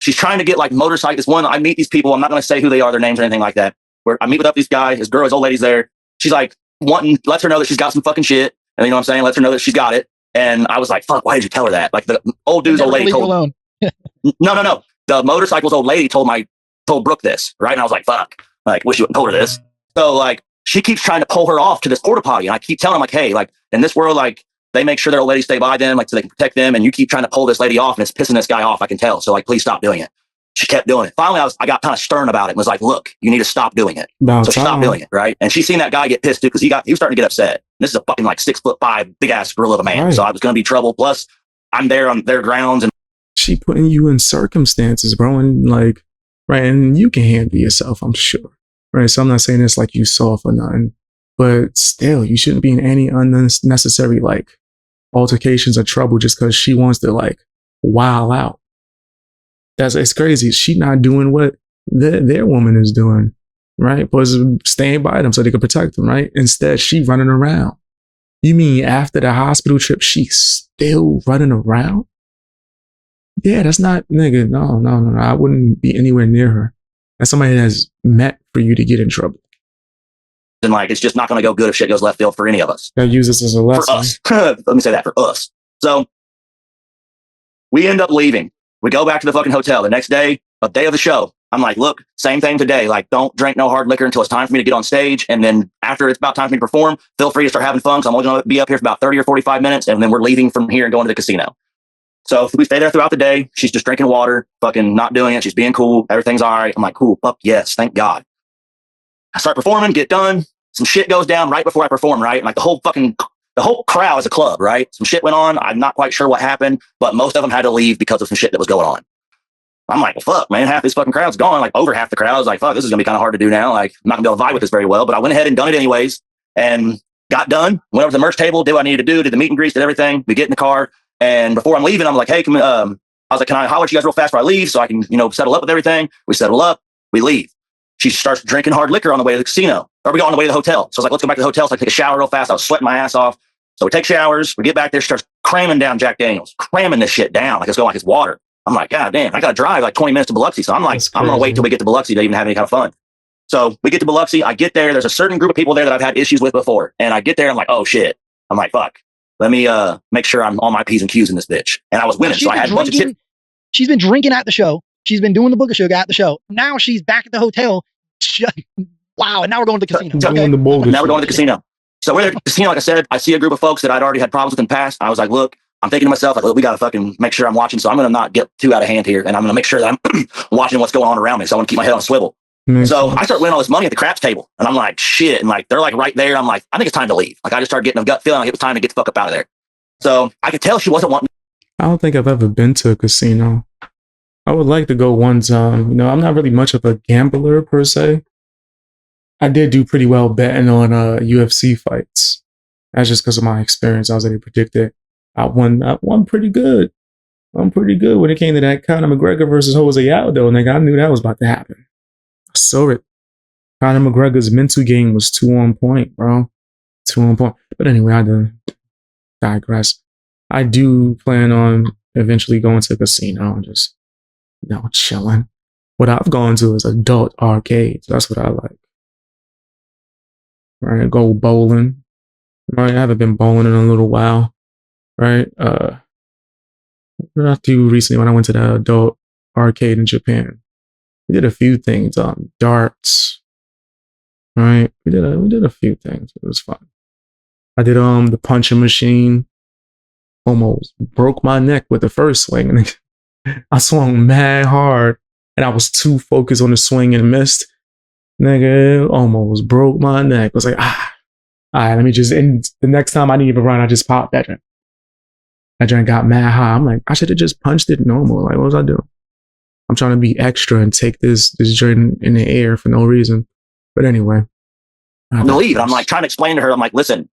She's trying to get like motorcycles. I meet these people. I'm not going to say who they are, their names or anything like that. Where I meet with these guys, his old lady's there. She's like lets her know that she's got some fucking shit. And you know what I'm saying? Lets her know that she's got it. And I was like, fuck, why did you tell her that? Like, the old dude's old lady told alone. No. The motorcycle's old lady told Brooke this, right? And I was like, fuck. Like, wish you wouldn't told her this. So like, she keeps trying to pull her off to this porta potty. And I keep telling her like, hey, like in this world, like they make sure their old ladies stay by them, like so they can protect them. And you keep trying to pull this lady off and it's pissing this guy off. I can tell. So like, please stop doing it. She kept doing it. Finally, I got kind of stern about it and was like, look, you need to stop doing it. So she stopped doing it. Right. And she seen that guy get pissed too, because he was starting to get upset. And this is a fucking like 6'5" big ass gorilla of a man. Right. So I was going to be trouble. Plus I'm there on their grounds. And she putting you in circumstances, bro. And like, right. And you can handle yourself, I'm sure. Right. So I'm not saying it's like you soft or nothing, but still, you shouldn't be in any unnecessary like altercations or trouble just because she wants to like wow out. It's crazy. She not doing what their woman is doing, right? Was staying by them so they could protect them, right? Instead, she running around. You mean after the hospital trip, she's still running around? Yeah, that's not, nigga. No. I wouldn't be anywhere near her. That's somebody that's meant for you to get in trouble. And like, it's just not going to go good if shit goes left field for any of us. Gotta use this as a For lesson. us. Let me say that, for us. So we end up leaving. We go back to the fucking hotel the next day, a day of the show. I'm like, look, same thing today. Like, don't drink no hard liquor until it's time for me to get on stage. And then after it's about time for me to perform, feel free to start having fun. Cause I'm only going to be up here for about 30 or 45 minutes. And then we're leaving from here and going to the casino. So we stay there throughout the day. She's just drinking water, fucking not doing it. She's being cool. Everything's all right. I'm like, cool. Fuck yes. Thank God. I start performing, get done. Some shit goes down right before I perform, right? Like the whole crowd is a club, right? Some shit went on. I'm not quite sure what happened, but most of them had to leave because of some shit that was going on. I'm like, well, fuck, man, half this fucking crowd's gone. Like over half the crowd. I was like, fuck, this is going to be kind of hard to do now. Like, I'm not going to be able to vibe with this very well, but I went ahead and done it anyways and got done. Went over to the merch table, did what I needed to do, did the meet and greets, did everything. We get in the car. And before I'm leaving, I'm like, hey, I was like, can I holler at you guys real fast before I leave so I can, settle up with everything? We settle up, we leave. She starts drinking hard liquor on the way to the casino, or we go on the way to the hotel. So I was like, let's go back to the hotel. So I take a shower real fast. I was sweating my ass off. So we take showers. We get back there. She starts cramming down Jack Daniels, cramming this shit down like it's going like it's water. I'm like, God damn, I got to drive like 20 minutes to Biloxi. So I'm like, I'm going to wait till we get to Biloxi to even have any kind of fun. So we get to Biloxi. I get there. There's a certain group of people there that I've had issues with before. And I get there. I'm like, oh shit. I'm like, fuck. Let me make sure I'm on my P's and Q's in this bitch. And I was winning. So I had a bunch of shit. She's been drinking at the show. She's been doing the Book of Sugar at the show. Now she's back at the hotel. Wow. And now we're going to the casino. Okay? Now we're going to the casino. So we're there at the casino. Like I said, I see a group of folks that I'd already had problems with in the past. I was like, look, I'm thinking to myself, like, look, we got to fucking make sure I'm watching. So I'm going to not get too out of hand here. And I'm going to make sure that I'm watching what's going on around me. So I want to keep my head on a swivel. So I start winning all this money at the craps table. And I'm like, shit. And like, they're like right there. I'm like, I think it's time to leave. Like I just started getting a gut feeling like it was time to get the fuck up out of there. So I could tell she wasn't wanting. I don't think I've ever been to a casino. I would like to go one time. I'm not really much of a gambler per se. I did do pretty well betting on UFC fights. That's just because of my experience. I was able to predict it. I won pretty good. I'm pretty good when it came to that Conor McGregor versus Hosier Aldo. Nigga, I knew that was about to happen. I saw it. Conor McGregor's mental game was too on point, bro. Too on point. But anyway, I digress. I do plan on eventually going to a casino and just, chilling. What I've gone to is adult arcades. That's what I like. Right? Go bowling. Right? I haven't been bowling in a little while. Right? What did I do recently when I went to the adult arcade in Japan? We did a few things. Darts. Right? We did a few things. It was fun. I did the punching machine. Almost broke my neck with the first swing. And I swung mad hard and I was too focused on the swing and missed. Nigga, it almost broke my neck. I was like, all right, let me just, and the next time I need to run, I just popped that drink. That drink got mad high. I'm like, I should have just punched it normal. Like, what was I doing? I'm trying to be extra and take this drink in the air for no reason. But anyway. I'm gonna leave. I'm like trying to explain to her, I'm like, listen,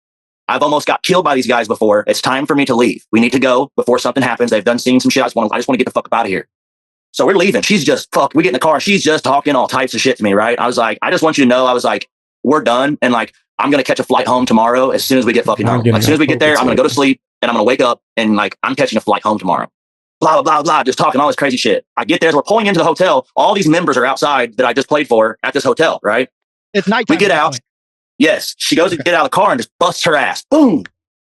I've almost got killed by these guys before. It's time for me to leave. We need to go before something happens. They've done seeing some shit. I just want to get the fuck up out of here. So we're leaving. She's just, we get in the car. She's just talking all types of shit to me, right? I was like, I just want you to know, I was like, we're done. And like, I'm going to catch a flight home tomorrow as soon as we get fucking home. Like, as soon as we get there, I'm going to go to sleep and I'm going to wake up and like, I'm catching a flight home tomorrow. Blah, blah, blah, blah. Just talking all this crazy shit. I get there as we're pulling into the hotel. All these members are outside that I just played for at this hotel, right? It's nighttime. We get out. Yes. She goes to get out of the car and just busts her ass. Boom.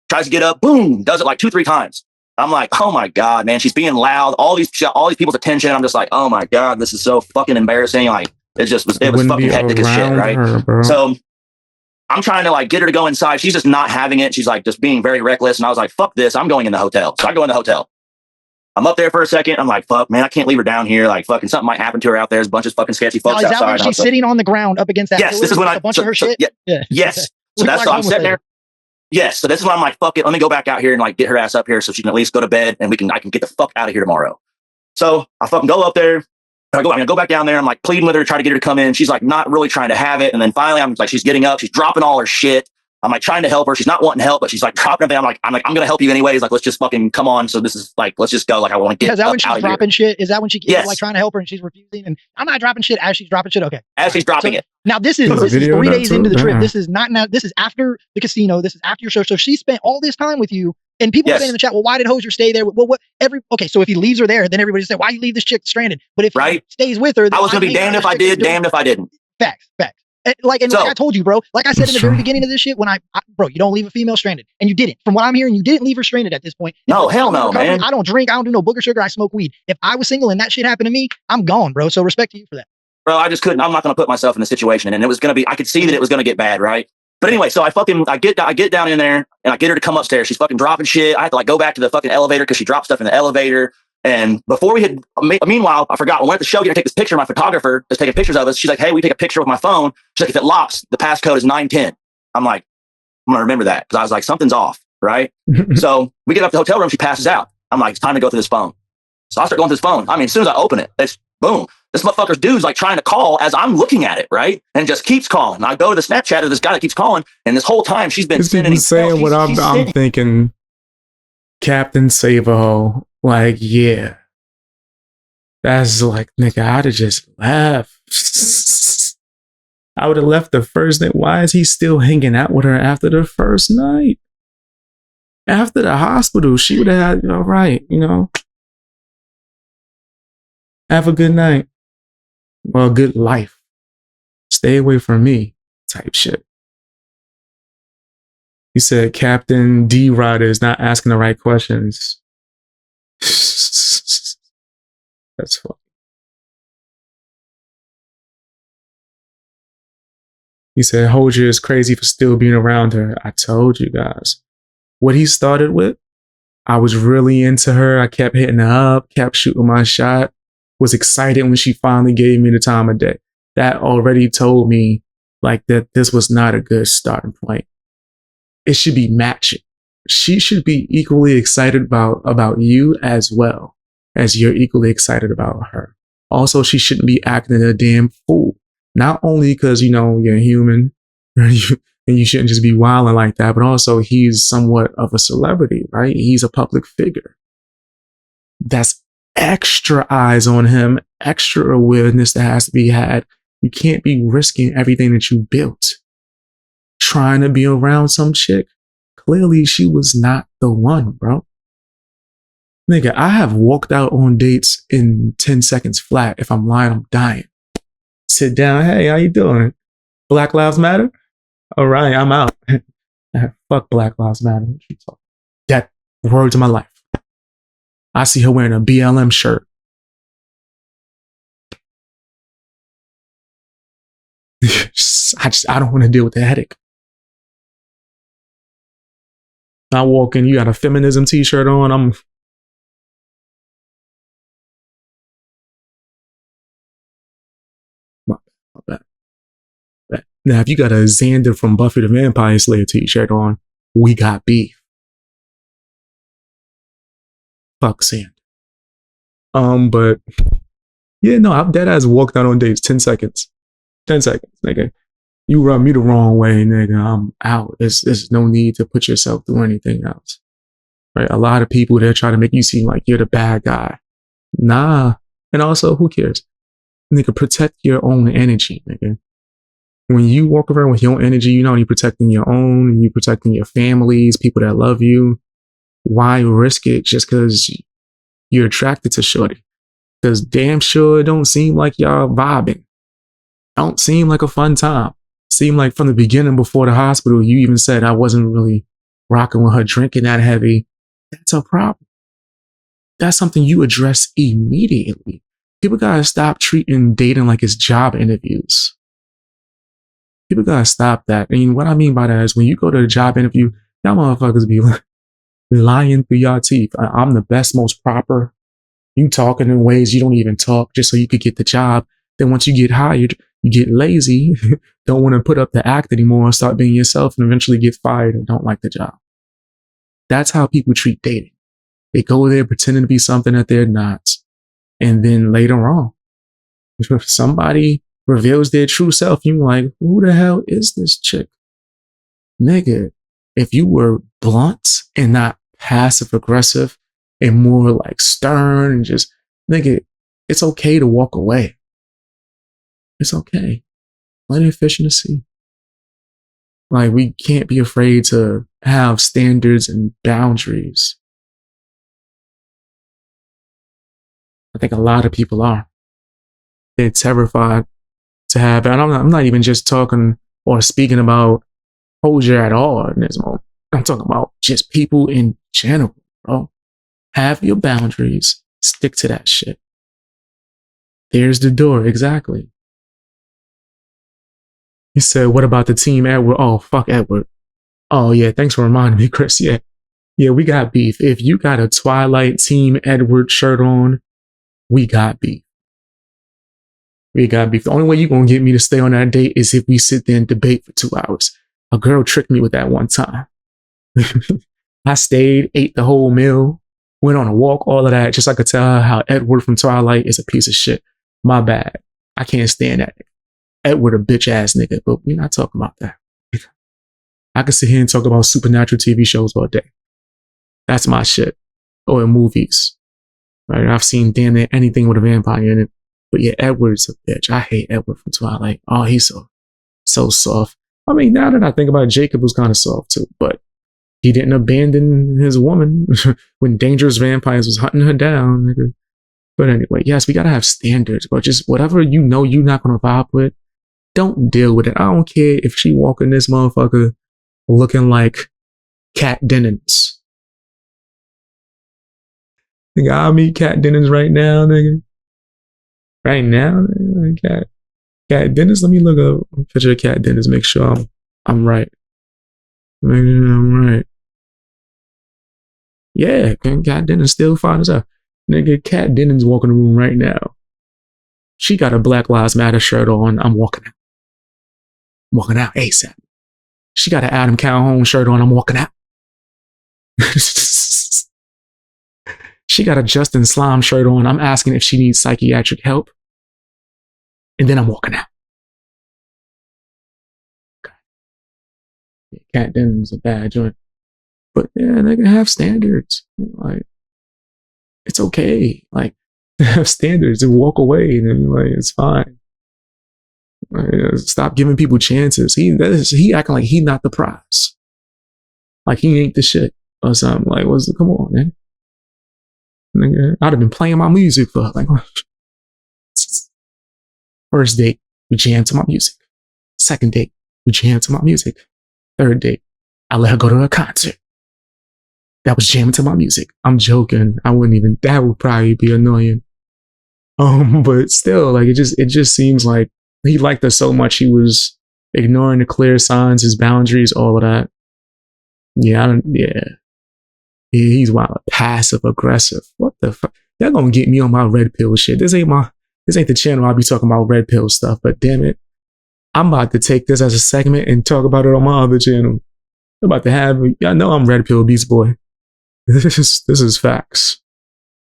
Tries to get up. Boom. Does it like 2-3 times. I'm like, oh my God, man. She's being loud. All these people's attention. I'm just like, oh my God, this is so fucking embarrassing. Like, it was fucking hectic as shit, right? Her, so I'm trying to like get her to go inside. She's just not having it. She's like just being very reckless. And I was like, fuck this. I'm going in the hotel. So I go in the hotel. I'm up there for a second. I'm like, fuck, man, I can't leave her down here. Like, fucking something might happen to her out there. There's a bunch of fucking sketchy folks now, is that outside. when she's sitting on the ground up against that? Yes, this is when a bunch of her shit. Yeah. Yes. So that's so I'm sitting there. Yes. So this is when I'm like, fuck it. Let me go back out here and like get her ass up here so she can at least go to bed and I can get the fuck out of here tomorrow. So I fucking go up there. I'm gonna go back down there. I'm like pleading with her, try to get her to come in. She's like not really trying to have it. And then finally I'm like, she's getting up. She's dropping all her shit. I'm like trying to help her. She's not wanting help, but she's like dropping everything. I'm like, I'm going to help you anyways. Like, let's just fucking come on. So this is like, let's just go. Like, I want to get Is that when she's out of dropping here. shit? Is that when she Yes. like trying to help her and she's refusing? And I'm not dropping shit as she's dropping shit. Okay. As she's dropping it. Now this is There's a this is video 3 of that days too? into the trip. Damn. This is not now. This is after the casino. This is after your show. So she spent all this time with you. And people Yes. saying in the chat, well, why did Hosier stay there? Well, okay, so if he leaves her there, then everybody say, why you leave this chick stranded? But if Right. he stays with her, then I was going to be hang out damned with if I this chick did, damned if I didn't. Facts. And like I told you, bro, like I said in the Sure. very beginning of this shit, when bro, you don't leave a female stranded. And you didn't. From what I'm hearing, you didn't leave her stranded at this point. No, But hell I'm in no, recovery. man. I don't drink. I don't do no booger sugar. I smoke weed. If I was single and that shit happened to me, I'm gone, bro. So respect to you for that. Bro, I just couldn't. I'm not going to put myself in the situation. And it was going to be, I could see that it was going to get bad, right? But anyway, so I get down in there and I get her to come upstairs. She's fucking dropping shit. I have to like go back to the fucking elevator because she dropped stuff in the elevator. And before we had, meanwhile, I forgot, when we're at the show, to take this picture. My photographer is taking pictures of us. She's like, hey, we take a picture with my phone. She's like, if it locks, the passcode is 910. I'm like, I'm going to remember that. Because I was like, something's off, right? So we get up to the hotel room. She passes out. I'm like, it's time to go through this phone. So I start going through this phone. I mean, as soon as I open it, it's boom. This motherfucker's dude's like trying to call as I'm looking at it, right? And just keeps calling. I go to the Snapchat of this guy that keeps calling. And this whole time she's been These people sending saying what I'm thinking. Captain Save-A-Ho. Like, yeah. That's like, nigga, I'd have just left. I would have left the first night. Why is he still hanging out with her after the first night? After the hospital, she would have had, all right, you know. Have a good night. Well, good life. Stay away from me, type shit. He said Captain D Rider is not asking the right questions. That's funny. He said Hosier is crazy for still being around her. I told you guys. What he started with, I was really into her. I kept hitting her up, kept shooting my shot. Was excited when she finally gave me the time of day. That already told me like that this was not a good starting point. It should be matching. She should be equally excited about you as well as you're equally excited about her. Also, she shouldn't be acting a damn fool. Not only because, you know, you're human and you shouldn't just be wilding like that, but also he's somewhat of a celebrity, right? He's a public figure. That's extra eyes on him, extra awareness that has to be had. You can't be risking everything that you built trying to be around some chick. Clearly, she was not the one, bro. Nigga, I have walked out on dates in 10 seconds flat. If I'm lying, I'm dying. Sit down. Hey, how you doing? Black Lives Matter? All right, I'm out. Fuck Black Lives Matter. That words of my life. I see her wearing a BLM shirt. I don't want to deal with the headache. I walk in, you got a feminism t-shirt on. My bad. Now, if you got a Xander from Buffy the Vampire Slayer t-shirt on, we got beef. Fuck Xander. But yeah, no, I've dead ass walked out on dates 10 seconds. 10 seconds, nigga. You rub me the wrong way, nigga, I'm out. There's no need to put yourself through anything else. Right? A lot of people, they're trying to make you seem like you're the bad guy. Nah. And also, who cares? Nigga, protect your own energy, nigga. When you walk around with your own energy, you're not only protecting your own, you're protecting your families, people that love you. Why risk it just because you're attracted to shorty? Because damn sure it don't seem like y'all vibing. Don't seem like a fun time. Seemed like from the beginning before the hospital, you even said I wasn't really rocking with her drinking that heavy. That's a problem. That's something you address immediately. People gotta stop treating dating like it's job interviews. People gotta stop that. And what I mean by that is when you go to a job interview, y'all motherfuckers be lying through your teeth. I'm the best, most proper. You talking in ways you don't even talk just so you could get the job. Then once you get hired, you get lazy, don't want to put up the act anymore, start being yourself, and eventually get fired and don't like the job. That's how people treat dating. They go there pretending to be something that they're not. And then later on, if somebody reveals their true self, you're like, who the hell is this chick? nigga, if you were blunt and not passive aggressive and more like stern and just, nigga, it's okay to walk away. It's okay. Plenty of fish in the sea. Like, we can't be afraid to have standards and boundaries. I think a lot of people are. They're terrified to have, and I'm not even just talking or speaking about Hosier at all in this moment. I'm talking about just people in general, bro. Have your boundaries. Stick to that shit. There's the door, exactly. He said, what about the team Edward? Oh, fuck Edward. Oh, yeah, thanks for reminding me, Chris. Yeah, we got beef. If you got a Twilight Team Edward shirt on, we got beef. We got beef. The only way you're going to get me to stay on that date is if we sit there and debate for 2 hours. A girl tricked me with that one time. I stayed, ate the whole meal, went on a walk, all of that, just so I could tell her how Edward from Twilight is a piece of shit. My bad. I can't stand that. Edward a bitch ass nigga, but we're not talking about that. I could sit here and talk about supernatural TV shows all day. That's my shit. Or in movies. Right? I've seen damn near anything with a vampire in it. But yeah, Edward's a bitch. I hate Edward from Twilight. Oh, he's so soft. I mean, now that I think about it, Jacob was kind of soft too, but he didn't abandon his woman when dangerous vampires was hunting her down. But anyway, yes, we gotta have standards, but just whatever you know you're not gonna vibe with, don't deal with it. I don't care if she walking this motherfucker looking like Kat Dennings. Nigga, I'll meet Kat Dennings right now, nigga. Right now, nigga. Kat Dennings, let me look up a picture of Kat Dennings, make sure I'm right. Make sure I'm right. Yeah, Kat Dennings still fine as hell. Nigga, Kat Dennings walking the room right now. She got a Black Lives Matter shirt on. I'm walking out. I'm walking out ASAP. She got an Adam Calhoun shirt on. I'm walking out. She got a Justin Slime shirt on. I'm asking if she needs psychiatric help. And then I'm walking out. Okay. Yeah, Kat Dennings is a bad joint. But yeah, they can have standards. Like, it's okay. Like, have standards and walk away, and then like it's fine. Like, stop giving people chances. He acting like he not the prize. Like he ain't the shit or something. Like, come on, man. Nigga, I'd have been playing my music for like first date, we jam to my music. Second date, we jam to my music. Third date, I let her go to a concert. That was jamming to my music. I'm joking. I wouldn't even, that would probably be annoying. But still, like, it just seems like he liked her so much he was ignoring the clear signs, his boundaries, all of that. Yeah, he's wild, passive aggressive. What the fuck? Y'all gonna get me on my red pill shit. This ain't the channel I'll be talking about red pill stuff, but damn it. I'm about to take this as a segment and talk about it on my other channel. I'm about to have, y'all know I'm red pill beast boy. This is facts.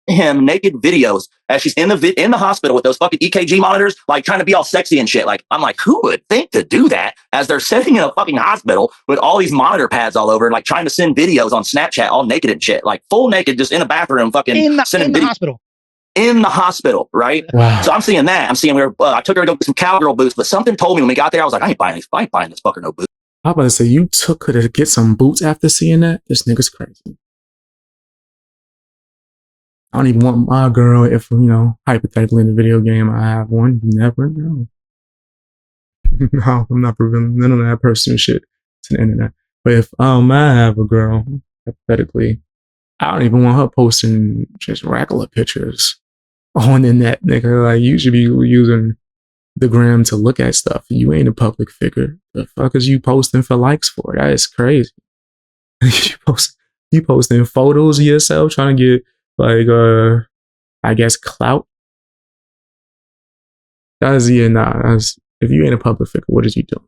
Him naked videos as she's in the hospital with those fucking EKG monitors, like trying to be all sexy and shit. Like, I'm like, who would think to do that as they're sitting in a fucking hospital with all these monitor pads all over and like trying to send videos on Snapchat all naked and shit, like full naked, just in a bathroom, fucking in the hospital. In the hospital, right? Wow. So I'm seeing that. I'm seeing I took her to go get some cowgirl boots, but something told me when we got there, I was like, I ain't buying this fucker no boots. I was about to say, you took her to get some boots after seeing that? This nigga's crazy. I don't even want my girl, if, hypothetically in the video game I have one. You never know. No, I'm not revealing none of that personal shit to the internet. But if I have a girl, hypothetically, I don't even want her posting just regular pictures on the net, nigga. Like, you should be using the gram to look at stuff. You ain't a public figure. The fuck is you posting for likes for? That is crazy. you posting photos of yourself trying to get, like, I guess clout. If you ain't a public figure, what is you doing?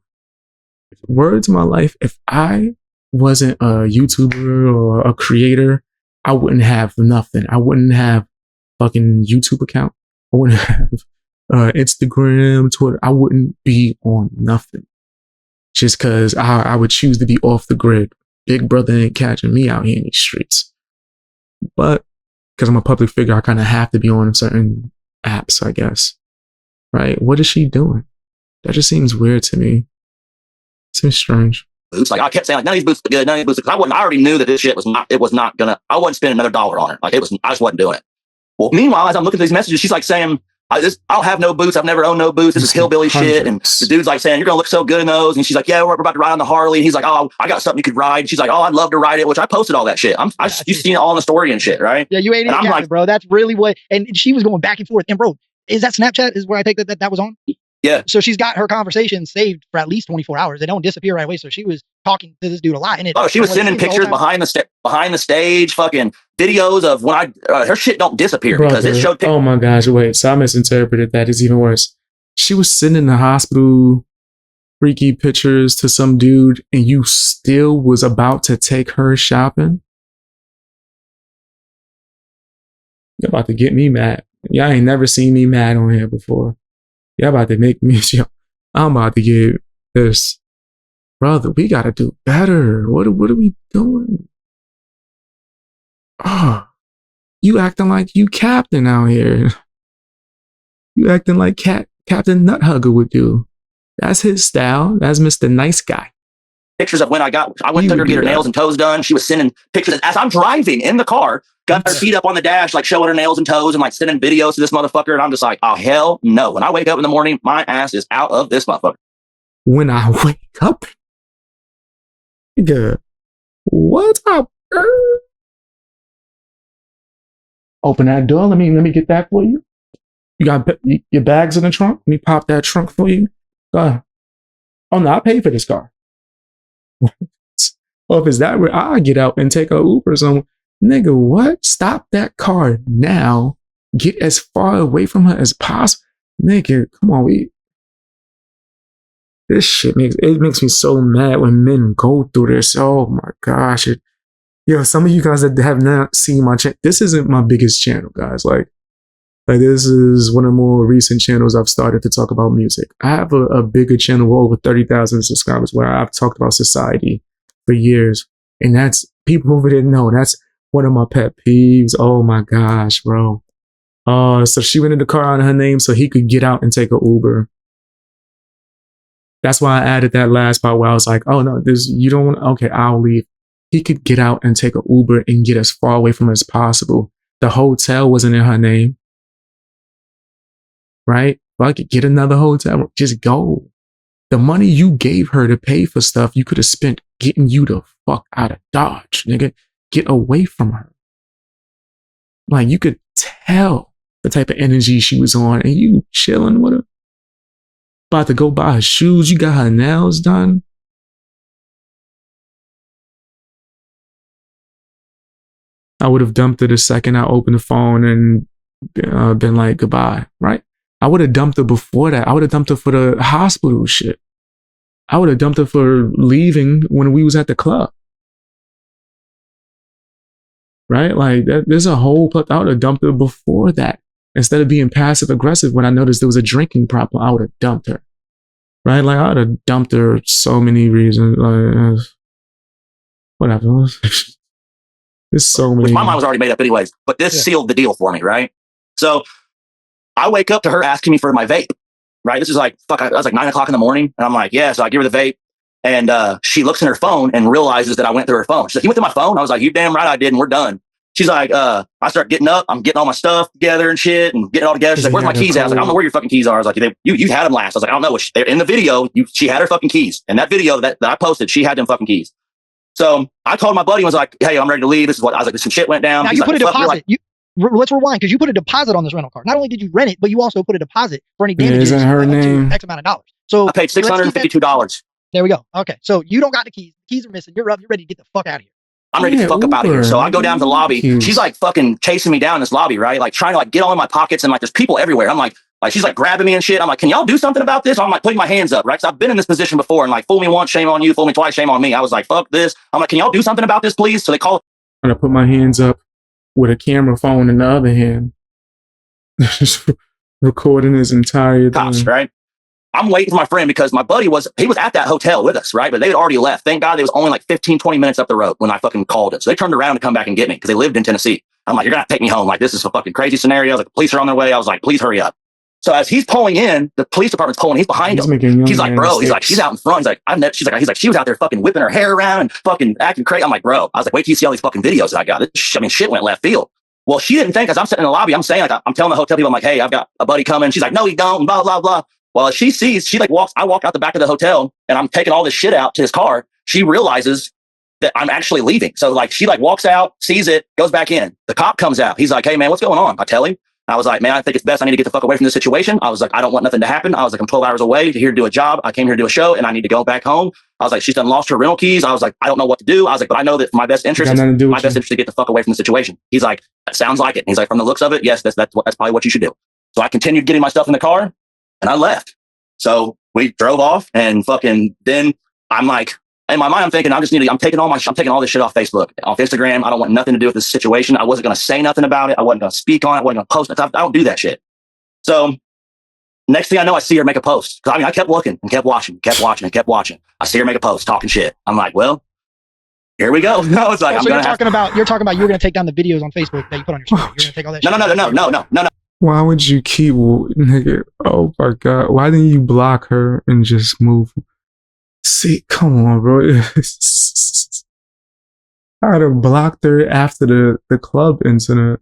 Word to my life, if I wasn't a YouTuber or a creator, I wouldn't have nothing. I wouldn't have fucking YouTube account. I wouldn't have Instagram, Twitter. I wouldn't be on nothing. just because I would choose to be off the grid. Big brother ain't catching me out here in these streets. But because I'm a public figure, I kind of have to be on certain apps, I guess. Right? What is she doing? That just seems weird to me. Seems strange. Boots. Like I kept saying, like, none of these boots are good, none of these boots. I already knew that this shit was not gonna, I wasn't spending another dollar on it. Like I just wasn't doing it. Well, meanwhile, as I'm looking at these messages, she's like saying, I don't have no boots. I've never owned no boots. This is hillbilly shit. And the dude's like saying, you're going to look so good in those. And she's like, yeah, we're about to ride on the Harley. And he's like, oh, I got something you could ride. And she's like, oh, I'd love to ride it, which I posted all that shit. You've seen it all in the story and shit, right? Yeah, you ain't in like, bro. That's really what, and she was going back and forth. And bro, is that Snapchat is where I take that was on? Yeah. So she's got her conversation saved for at least 24 hours. They don't disappear right away. So she was talking to this dude a lot. And she was sending pictures behind the stage, fucking videos of when her shit don't disappear. Brother, because it showed. Oh my gosh, wait. So I misinterpreted that. It's even worse. She was sending the hospital freaky pictures to some dude and you still was about to take her shopping? You're about to get me mad. Y'all ain't never seen me mad on here before. Y'all about to make me, I'm about to get this. Brother, we gotta do better. What are we doing? Oh, you acting like you captain out here. You acting like Captain Nuthugger would do. That's his style. That's Mr. Nice Guy. Pictures of when I went to her to get her nails and toes done. She was sending pictures as I'm driving in the car, got her feet up on the dash, like showing her nails and toes and like sending videos to this motherfucker. And I'm just like, oh, hell no. When I wake up in the morning, my ass is out of this motherfucker. When I wake up, nigga, what's up, girl? Open that door. Let me get that for you. You got your bags in the trunk? Let me pop that trunk for you. Go ahead. Oh no, I paid for this car. Well, if it's that way, I'll get out and take a Uber. So, nigga, what? Stop that car now. Get as far away from her as possible. Nigga, come on. This shit makes me so mad when men go through this. Oh my gosh. Some of you guys that have not seen my channel, this isn't my biggest channel, guys. Like this is one of the more recent channels I've started to talk about music. I have a bigger channel with over 30,000 subscribers where I've talked about society for years. And that's, people who didn't know, that's one of my pet peeves. Oh my gosh, bro. So she rented the car on her name so he could get out and take an Uber. That's why I added that last part where I was like, oh no, you don't want, okay, I'll leave. He could get out and take an Uber and get as far away from her as possible. The hotel wasn't in her name. Right? If I could get another hotel, just go. The money you gave her to pay for stuff, you could have spent getting you the fuck out of Dodge, nigga. Get away from her. Like, you could tell the type of energy she was on, and you chilling with her. About to go buy her shoes, you got her nails done. I would have dumped her the second I opened the phone and been like, goodbye, right? I would have dumped her before that. I would have dumped her for the hospital shit. I would have dumped her for leaving when we was at the club. Right? Like, there's a whole, I would have dumped her before that. Instead of being passive aggressive when I noticed there was a drinking problem, I would have dumped her. Right? Like, I would have dumped her so many reasons. Like, whatever. There's so many. Which my mind was already made up anyways, but this sealed the deal for me, right? So I wake up to her asking me for my vape, right? This is like, I was like 9 o'clock in the morning. And I'm like, yeah. So I give her the vape. And she looks in her phone and realizes that I went through her phone. She's like, you went through my phone? I was like, you damn right I did. And we're done. She's like, I start getting up. I'm getting all my stuff together and shit and getting it all together. She's like, where's my keys at? I was like, I don't know where your fucking keys are. I was like, you had them last. I was like, I don't know. They're in the video. She had her fucking keys. And that video that I posted, she had them fucking keys. So I called my buddy and was like, hey, I'm ready to leave. This is what I was like, some shit went down. Now He's you put like, a deposit. Let's rewind, because you put a deposit on this rental car. Not only did you rent it, but you also put a deposit for any damages. Isn't her name? X amount of dollars. So I paid $652. There we go. Okay. So you don't got the keys. The keys are missing. You're up. You're ready to get the fuck out of here. I'm ready to fuck up out of here. So I go down to the lobby. She's like fucking chasing me down this lobby, right? Like trying to like get all in my pockets and like there's people everywhere. I'm like she's like grabbing me and shit. I'm like, can y'all do something about this? I'm like putting my hands up, right? Cause I've been in this position before and like, fool me once, shame on you. Fool me twice, shame on me. I was like, fuck this. I'm like, can y'all do something about this, please? So they call. I'm gonna put my hands up with a camera phone in the other hand. Just recording his entire cops, thing. right? I'm waiting for my friend because my buddy was at that hotel with us, right? But they had already left. Thank God, they was only like 15, 20 minutes up the road when I fucking called it. So they turned around to come back and get me because they lived in Tennessee. I'm like, you're gonna have to take me home. Like, this is a fucking crazy scenario. I was like, the police are on their way. I was like, please hurry up. So as he's pulling in, the police department's pulling. He's behind him. He's like, bro. He's like, she's out in front. He's like, he's like, she was out there fucking whipping her hair around and fucking acting crazy. I'm like, bro. I was like, wait till you see all these fucking videos that I got. Shit went left field. Well, she didn't think, as I'm sitting in the lobby, I'm saying, like, I'm telling the hotel people, I'm like, hey, I've got a buddy coming. She's like, no, you don't. Blah blah blah. Well, she sees, I walk out the back of the hotel and I'm taking all this shit out to his car. She realizes that I'm actually leaving. So like, she like walks out, sees it, goes back in. The cop comes out. He's like, hey man, what's going on? I tell him. I was like, man, I think it's best I need to get the fuck away from this situation. I was like, I don't want nothing to happen. I was like, I'm 12 hours away to here to do a job. I came here to do a show and I need to go back home. I was like, she's done lost her rental keys. I was like, I don't know what to do. I was like, but I know that for my best interest, to get the fuck away from the situation. He's like, that sounds like it. And he's like, from the looks of it, yes, that's probably what you should do. So I continued getting my stuff in the car and I left. So we drove off and fucking then I'm like, in my mind, I'm thinking, I'm taking all this shit off Facebook, off Instagram. I don't want nothing to do with this situation. I wasn't going to say nothing about it. I wasn't going to speak on it. I wasn't going to post it. I don't do that shit. So next thing I know, I see her make a post. Cause I kept looking and kept watching. I see her make a post talking shit. I'm like, well, here we go. No, it's like, so you're talking about you were going to take down the videos on Facebook that you put on your story. You're going to take all that shit. No. Why would you keep, nigga? Oh my God. Why didn't you block her and just move? See, come on, bro. I'd have blocked her after the club incident.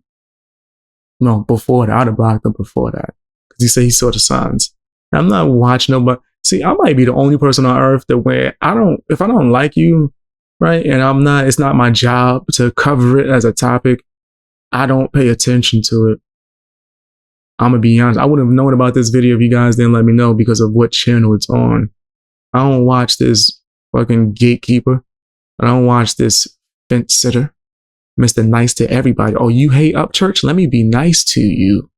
No, before that. I'd have blocked her before that. Because he said he saw the signs. And I'm not watching nobody. See, I might be the only person on earth that if I don't like you, right, and it's not my job to cover it as a topic, I don't pay attention to it. I'm going to be honest. I wouldn't have known about this video if you guys didn't let me know because of what channel it's on. I don't watch this fucking gatekeeper. I don't watch this fence sitter, Mr. Nice to everybody. Oh, you hate Upchurch? Let me be nice to you.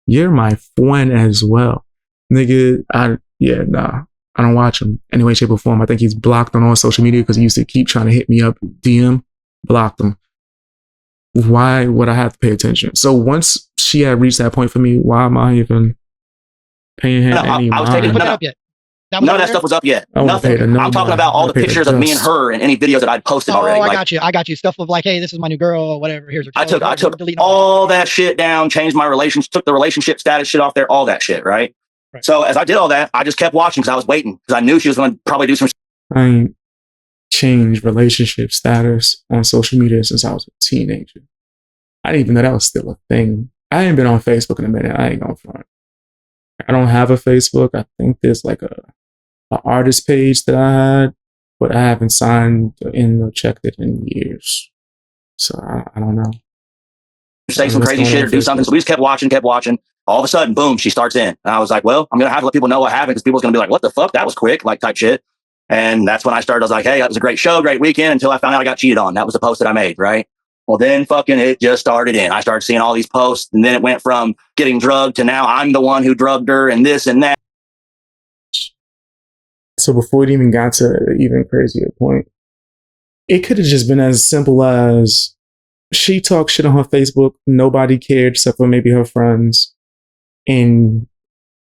You're my friend as well. Nigga, I don't watch him any way, shape, or form. I think he's blocked on all social media because he used to keep trying to hit me up, DM, blocked him. Why would I have to pay attention? So once she had reached that point for me, why am I even paying her any mind? I was taking up yet. None of that stuff was up yet. Nothing. I'm talking about all the pictures of me and her and any videos that I'd posted already. I got you. Stuff of like, hey, this is my new girl or whatever. Here's her. I took all that shit down, changed my relationship, took the relationship status shit off there, all that shit, right? So as I did all that, I just kept watching because I was waiting because I knew she was going to probably do some. I ain't changed relationship status on social media since I was a teenager. I didn't even know that was still a thing. I ain't been on Facebook in a minute. I ain't gonna front. I don't have a Facebook. I think there's like a artist page that I had, but I haven't signed in or checked it in years. So I don't know. Say some crazy shit or do something. So we just kept watching. All of a sudden, boom, she starts in. And I was like, well, I'm going to have to let people know what happened because people's going to be like, what the fuck? That was quick, like type shit. And that's when I started. I was like, hey, that was a great show, great weekend until I found out I got cheated on. That was the post that I made, right? Well, then fucking it just started in. I started seeing all these posts and then it went from getting drugged to now I'm the one who drugged her and this and that. So before it even got to an even crazier point, it could have just been as simple as she talked shit on her Facebook. Nobody cared except for maybe her friends. And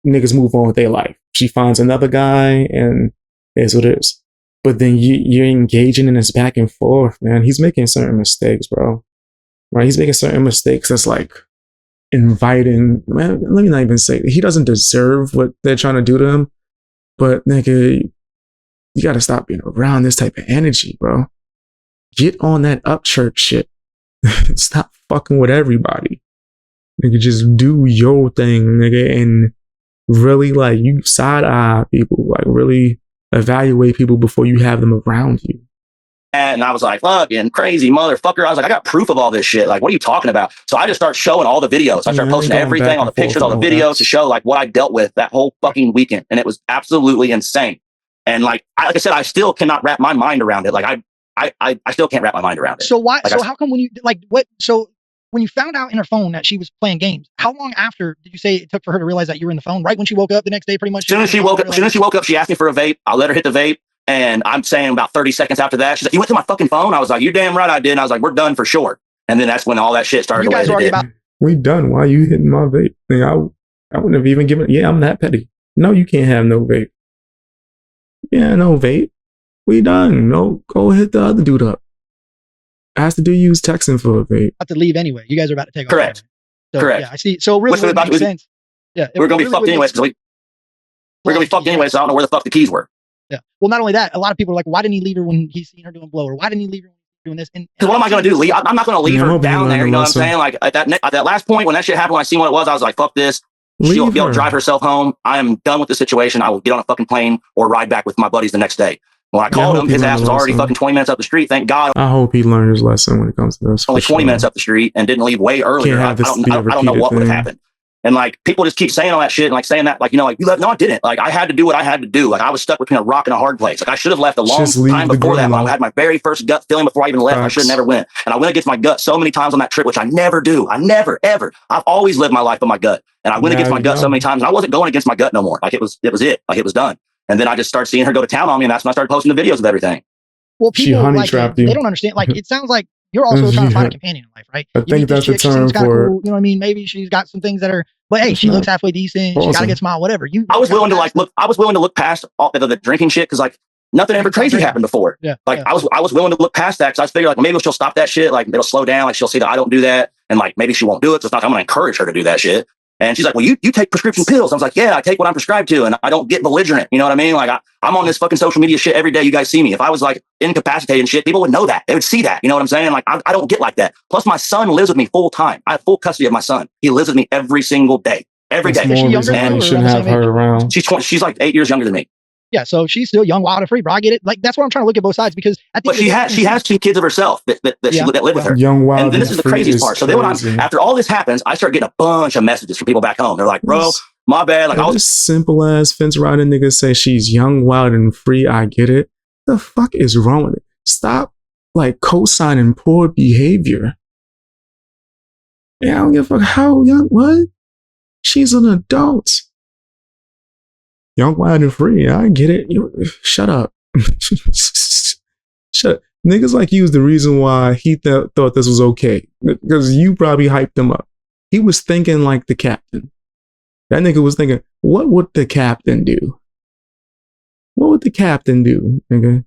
niggas move on with their life. She finds another guy and it's what it is. But then you're engaging in this back and forth, man. He's making certain mistakes, bro. Right? He's making certain mistakes that's like inviting, man, let me not even say he doesn't deserve what they're trying to do to him. But nigga, you gotta stop being around this type of energy, bro. Get on that Upchurch shit. Stop fucking with everybody. Nigga, just do your thing, nigga, and really like you side eye people, like really evaluate people before you have them around you. And I was like, fucking crazy motherfucker. I was like, I got proof of all this shit. Like, what are you talking about? So I just start showing all the videos. I start posting everything, all the pictures, all the videos to show like what I dealt with that whole fucking weekend. And it was absolutely insane. And like I said, I still cannot wrap my mind around it. Like I still can't wrap my mind around it. So why? Like so how come when you like what? So when you found out in her phone that she was playing games, how long after did you say it took for her to realize that you were in the phone? Right when she woke up the next day, pretty much. As soon as she woke up, she asked me for a vape. I let her hit the vape. And I'm saying about 30 seconds after that, she's like, you went to my fucking phone? I was like, you're damn right I did. And I was like, we're done for sure. And then that's when all that shit started. You guys already about. We done. Why are you hitting my vape? I wouldn't have even given. Yeah, I'm that petty. No, you can't have no vape. Yeah, no vape. We done. No, go hit the other dude up. Has to do use texting for a vape. About to leave anyway. You guys are about to take off. Correct. So, Correct. Yeah, I see. So really, it makes sense. Yeah, we're gonna be fucked anyways. We're gonna be fucked anyways. So I don't know where the fuck the keys were. Yeah. Well, not only that, a lot of people are like, why didn't he leave her when he's seen her doing blow? Or why didn't he leave her when he's doing this? And what am I gonna do? Leave? I'm not gonna leave her down there. You know what I'm saying? Like at that last point when that shit happened, when I seen what it was, I was like, fuck this. She'll be able to drive herself home. I am done with the situation. I will get on a fucking plane or ride back with my buddies the next day. When I called him, his ass was already fucking 20 minutes up the street. Thank God. I hope he learned his lesson when it comes to this. Only 20 minutes up the street and didn't leave way earlier. I don't know what would have happened. And like people just keep saying all that shit and like saying that like, you know, like you left. No, I didn't. Like I had to do what I had to do. Like I was stuck between a rock and a hard place. Like I should have left a long time before that. When I had my very first gut feeling before I even left. I should have never went. And I went against my gut so many times on that trip, which I never do. I never, ever. I've always lived my life by my gut. And I went against my gut so many times and I wasn't going against my gut no more. Like it was it. Like it was done. And then I just started seeing her go to town on me. And that's when I started posting the videos of everything. Well, people like they don't understand. Like it sounds like you're also trying to find a companion in life, right? I think that's the term for cool, you know what I mean? Maybe she's got some things that are, but hey, she looks halfway decent. Awesome. She got a good smile, whatever. I was willing to look past all the drinking shit because like nothing ever crazy happened before. Yeah. Like I was willing to look past that because I figured like maybe she'll stop that shit. Like it'll slow down. Like she'll see that I don't do that, and like maybe she won't do it. So it's not like I'm gonna encourage her to do that shit. And she's like, well, you take prescription pills. I was like, yeah, I take what I'm prescribed to. And I don't get belligerent. You know what I mean? Like I'm on this fucking social media shit every day. You guys see me. If I was like incapacitated and shit, people would know that. They would see that. You know what I'm saying? Like I don't get like that. Plus my son lives with me full time. I have full custody of my son. He lives with me every single day. Every day. More reason why you shouldn't have her around. She's like 8 years younger than me. Yeah, so she's still young, wild, and free, bro. I get it. Like that's what I'm trying to look at both sides because at the she has 2 kids of herself that live with her. Young, wild, and this is the craziest part. So then after all this happens, I start getting a bunch of messages from people back home. They're like, "Bro, my bad." Like this simple ass fence riding nigga say she's young, wild, and free. I get it. The fuck is wrong with it? Stop like co-signing poor behavior. Yeah, I don't give a fuck how young. What? She's an adult. Young, wild, and free. I get it. Shut up. Shut up. Niggas like you is the reason why he thought this was okay. Because you probably hyped him up. He was thinking like the captain. That nigga was thinking, what would the captain do? What would the captain do, nigga? I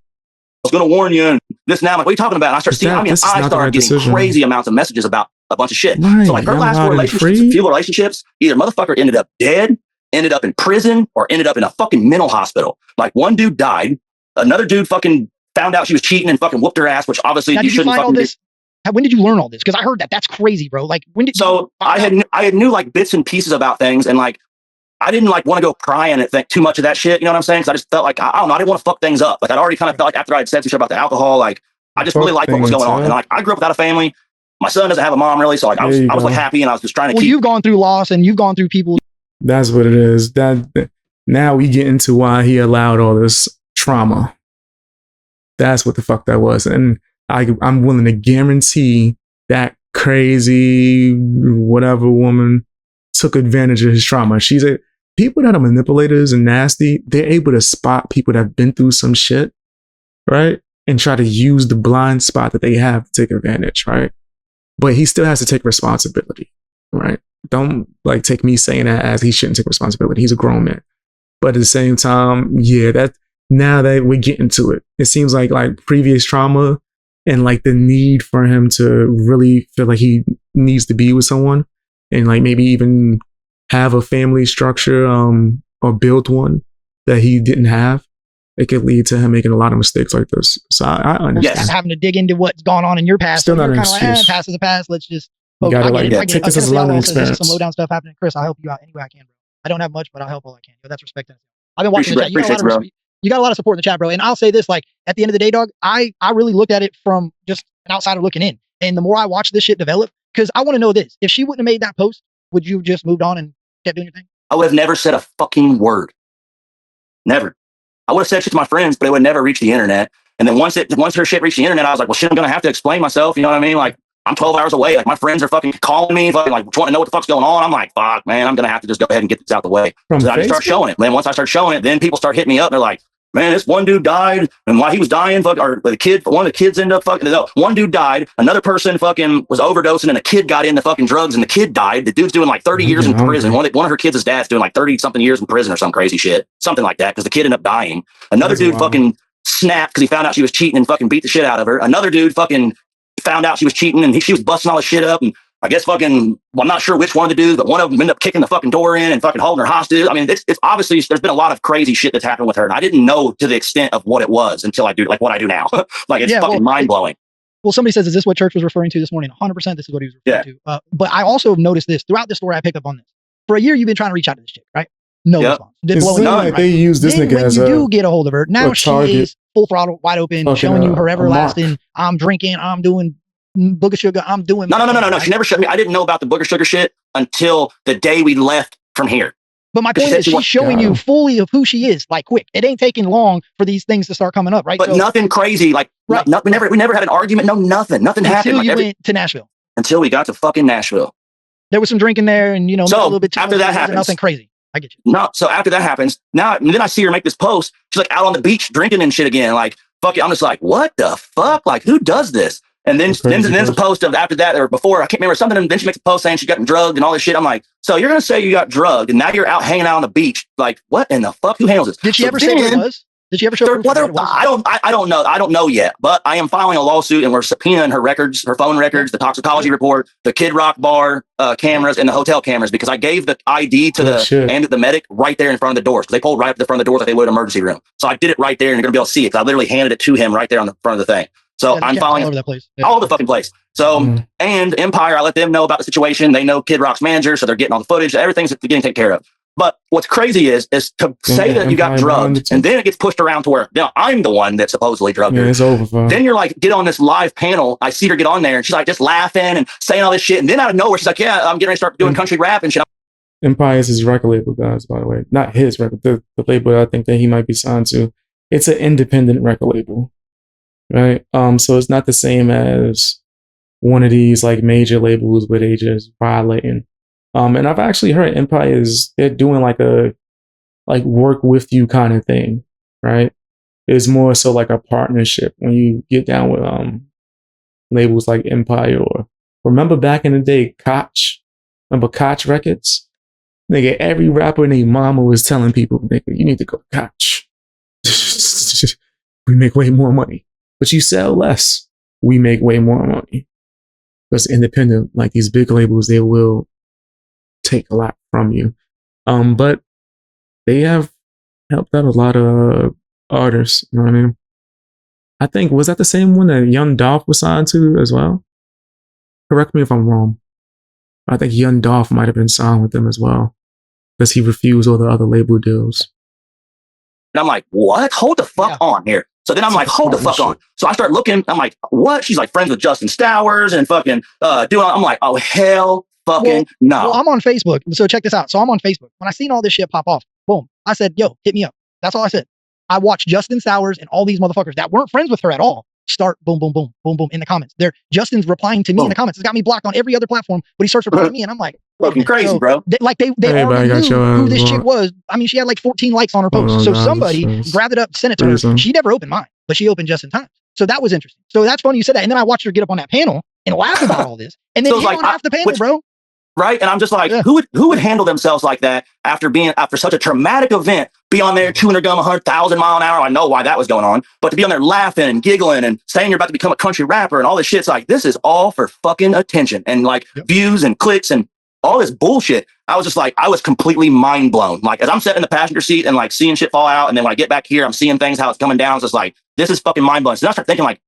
was going to warn you. And this now, like, what are you talking about? And I started getting crazy amounts of messages about a bunch of shit. Right. So like her last few relationships, either motherfucker ended up dead, ended up in prison, or ended up in a fucking mental hospital. Like one dude died, another dude fucking found out she was cheating and fucking whooped her ass, which obviously you shouldn't fucking do. When did you learn all this? Because I heard that's crazy, bro. Like when did I had knew like bits and pieces about things, and like I didn't like want to go prying and think too much of that shit. You know what I'm saying? Because I just felt like I don't know, I didn't want to fuck things up. Like I'd already kind of felt like after I had said some shit about the alcohol, like I just really liked what was going on. And like I grew up without a family. My son doesn't have a mom really, so like I was like happy, and I was just trying to keep. You've gone through loss, and you've gone through people. That's what it is. That now we get into why he allowed all this trauma. That's what the fuck that was, and I'm willing to guarantee that crazy whatever woman took advantage of his trauma. People that are manipulators and nasty. They're able to spot people that have been through some shit, right, and try to use the blind spot that they have to take advantage, right. But he still has to take responsibility, right? Don't like take me saying that as he shouldn't take responsibility. He's a grown man. But at the same time, yeah, now that we're getting to it, it seems like previous trauma and like the need for him to really feel like he needs to be with someone and like maybe even have a family structure or build one that he didn't have. It could lead to him making a lot of mistakes like this. So I understand. Yes. Having to dig into what's gone on in your past. Still not an excuse. Like, past is a past. Let's just. Take this as a learning experience. Some low down stuff happening. Chris, I'll help you out any way I can, bro. I don't have much, but I'll help all I can. That's respect. I've been watching the chat. You got a lot of support in the chat, bro. And I'll say this, like at the end of the day, dog, I really looked at it from just an outsider looking in. And the more I watch this shit develop, because I want to know this. If she wouldn't have made that post, would you have just moved on and kept doing your thing? I would have never said a fucking word. Never. I would have said shit to my friends, but it would never reach the internet. And then once her shit reached the internet, I was like, well, shit, I'm going to have to explain myself. You know what I mean? Like, I'm 12 hours away. Like, my friends are fucking calling me, fucking like wanting to know what the fuck's going on. I'm like, fuck, man, I'm going to have to just go ahead and get this out the way. So I just start showing it. Then once I start showing it, then people start hitting me up. They're like, man, this one dude died, and while he was dying, one of the kids ended up fucking. No, one dude died, another person fucking was overdosing, and a kid got into fucking drugs, and the kid died. The dude's doing like 30 years in prison. One of her kids' dad's doing like 30 something years in prison or some crazy shit, something like that, because the kid ended up dying. Another dude fucking snapped because he found out she was cheating and fucking beat the shit out of her. Another dude fucking found out she was cheating, and she was busting all this shit up, and I guess fucking, well, I'm not sure which one to do, but one of them ended up kicking the fucking door in and fucking holding her hostage. I mean, it's obviously, there's been a lot of crazy shit that's happened with her. And I didn't know to the extent of what it was until I do, like what I do now. Like, it's fucking mind blowing. Well, somebody says, is this what Church was referring to this morning? 100% this is what he was referring to. But I also have noticed this throughout the story. I picked up on this. For a year, you've been trying to reach out to this chick, right? No response. They use this nigga as when you do get a hold of her, now she is full throttle, wide open, showing you her everlasting, I'm drinking, I'm doing booger sugar, I'm doing no. She never showed me. I didn't know about the booger sugar shit until the day we left from here. But my point is, she's showing you fully of who she is, like quick. It ain't taking long for these things to start coming up, right? But nothing crazy, like we never had an argument. No, nothing happened. Until you went to Nashville. Until we got to fucking Nashville. There was some drinking there, and a little bit. After that happens, nothing crazy. I get you. No, so after that happens, then I see her make this post. She's like out on the beach drinking and shit again. Like, fuck it. I'm just like, what the fuck? Like, who does this? And then there's a post of after that or before, I can't remember something. And then she makes a post saying she got drugged and all this shit. I'm like, so you're going to say you got drugged and now you're out hanging out on the beach. Like, what in the fuck? Who handles this? Did she ever say what it was? Did she ever show I don't know. I don't know yet, but I am filing a lawsuit and we're subpoenaing her records, her phone records, the toxicology report, the Kid Rock bar cameras and the hotel cameras, because I gave the ID to the medic right there in front of the doors. They pulled right up the front of the doors like they would an emergency room. So I did it right there and you're going to be able to see it because I literally handed it to him right there on the front of the thing. So I'm filing all over that place. All over the fucking place. So, and Empire, I let them know about the situation. They know Kid Rock's manager, so they're getting all the footage. Everything's getting taken care of. But what's crazy is to say that you got drugged and then it gets pushed around to where now I'm the one that supposedly drugged her. It's over. Then you're like, get on this live panel. I see her get on there and she's like just laughing and saying all this shit. And then out of nowhere, she's like, yeah, I'm getting ready to start doing country rap and shit. Empire is his record label, guys, by the way. Not his record, the label I think that he might be signed to. It's an independent record label. Right. So it's not the same as one of these like major labels where they just violating. And I've actually heard Empire they're doing like a work with you kind of thing, right? It's more so like a partnership when you get down with labels like Empire or remember back in the day, Koch. Remember Koch Records? Nigga, every rapper named Mama was telling people, nigga, you need to go to Koch. We make way more money. But you sell less. We make way more money. Because independent, like these big labels, they will take a lot from you. But they have helped out a lot of artists. You know what I mean? I think, was that the same one that Young Dolph was signed to as well? Correct me if I'm wrong. I think Young Dolph might have been signed with them as well. Because he refused all the other label deals. And I'm like, what? Hold the fuck on here. So then I'm like, hold the fuck on. So I start looking. I'm like, what? She's like friends with Justin Stowers and fucking doing. I'm like, oh hell, fucking no. Well, I'm on Facebook. So check this out. So I'm on Facebook. When I seen all this shit pop off, boom, I said, yo, hit me up. That's all I said. I watched Justin Stowers and all these motherfuckers that weren't friends with her at all start boom, boom, boom, boom, boom in the comments. Justin's replying to me in the comments. It's got me blocked on every other platform, but he starts replying to me, and I'm like, fucking crazy, bro. They already knew who this chick was. I mean, she had like 14 likes on her post. So somebody grabbed it up, sent it to her. She never opened mine, but she opened Justin Time. So that was interesting. So that's funny you said that. And then I watched her get up on that panel and laugh about all this, and then hit on half the panel, bro. Right. And I'm just like, who would handle themselves like that after such a traumatic event, be on there chewing their gum 100,000 mile an hour? I know why that was going on, but to be on there laughing and giggling and saying you're about to become a country rapper and all this shit, it's like, this is all for fucking attention and like views and clicks and all this bullshit. I was just like, I was completely mind blown. Like as I'm sitting in the passenger seat and like seeing shit fall out. And then when I get back here, I'm seeing things, how it's coming down. It's just like, this is fucking mind blowing. So then I start thinking like,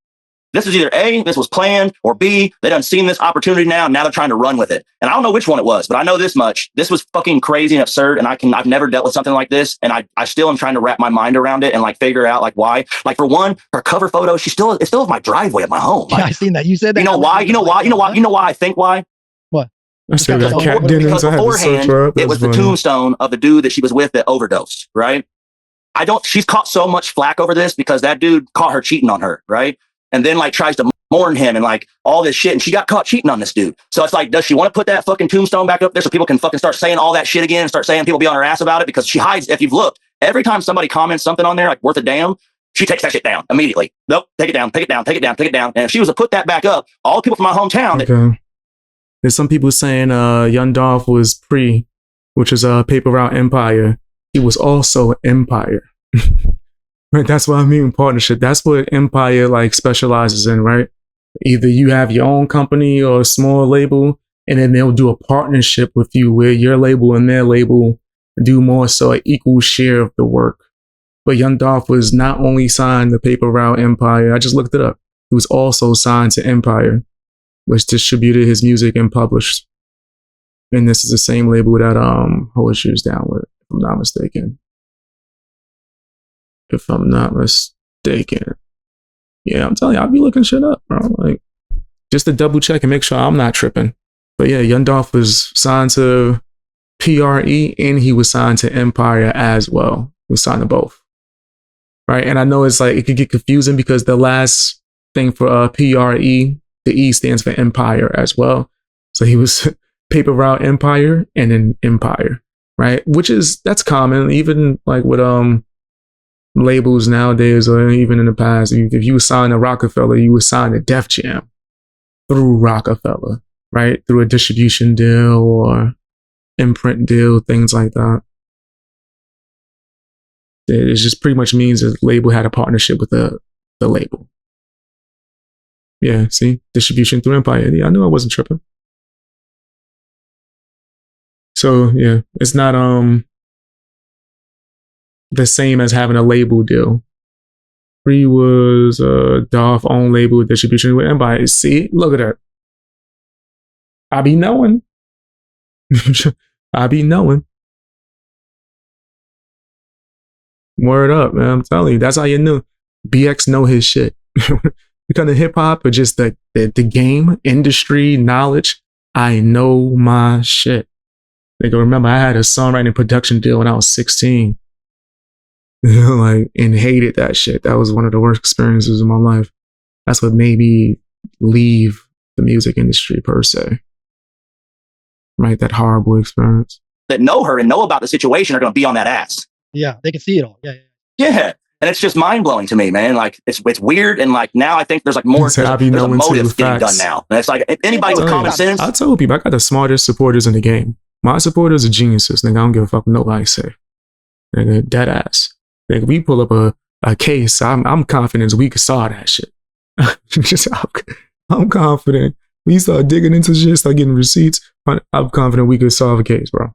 this is either A, this was planned, or B, they done seen this opportunity now, and now they're trying to run with it. And I don't know which one it was, but I know this much. This was fucking crazy and absurd, and I've never dealt with something like this, and I still am trying to wrap my mind around it and like figure out like why. Like for one, her cover photo, it's still in my driveway at my home. Like, yeah, I seen that. You said that. You know why? You know why I think why? What? Because beforehand, it was the tombstone of the dude that she was with that overdosed, right? She's caught so much flack over this because that dude caught her cheating on her, right? And then like tries to mourn him and like all this shit. And she got caught cheating on this dude. So it's like, does she want to put that fucking tombstone back up there so people can fucking start saying all that shit again and start saying people be on her ass about it? Because she hides, if you've looked, every time somebody comments something on there like worth a damn, she takes that shit down immediately. Nope, take it down, take it down, take it down, take it down. And if she was to put that back up, all the people from my hometown. Okay. There's some people saying Young Dolph was pre, which is Paper Route Empire. He was also Empire. Right? That's what I mean partnership. That's what Empire like specializes in, right? Either you have your own company or a small label, and then they'll do a partnership with you where your label and their label do more so an equal share of the work. But Young Dolph was not only signed to Paper Route Empire, I just looked it up. He was also signed to Empire, which distributed his music and published. And this is the same label that Hosier's down with, if I'm not mistaken. If I'm not mistaken. Yeah, I'm telling you, I'll be looking shit up, bro. Like, just to double check and make sure I'm not tripping. But yeah, Young Dolph was signed to PRE and he was signed to Empire as well. He was signed to both. Right? And I know it's like, it could get confusing because the last thing for PRE, the E stands for Empire as well. So he was Paper Route Empire and then Empire, right? That's common, even like with labels nowadays or even in the past. If you were signed to Rockefeller, you were signed to Def Jam through Rockefeller, right? Through a distribution deal or imprint deal, things like that. It just pretty much means the label had a partnership with the label. Yeah, see? Distribution through Empire. Yeah, I knew I wasn't tripping. So, yeah, it's not the same as having a label deal. Free was Dolph own label distribution with Empire. See? Look at that. I be knowing. I be knowing. Word up, man. I'm telling you, that's how you knew. BX know his shit. Because of hip hop or just the game, industry, knowledge, I know my shit. Nigga, remember, I had a songwriting production deal when I was 16. Like, and hated that shit. That was one of the worst experiences of my life. That's what made me leave the music industry per se. Right? That horrible experience. That know her and know about the situation are going to be on that ass. Yeah, they can see it all. Yeah. Yeah. And it's just mind blowing to me, man. Like it's weird. And like now I think there's like more, there's a motive getting done now. And it's like anybody with common sense. I tell people I got the smartest supporters in the game. My supporters are geniuses. Nigga, I don't give a fuck what nobody say. Nigga, dead ass. Nigga, we pull up a case. I'm confident we could solve that shit. I'm confident. We start digging into shit, start getting receipts. I'm confident we could solve a case, bro.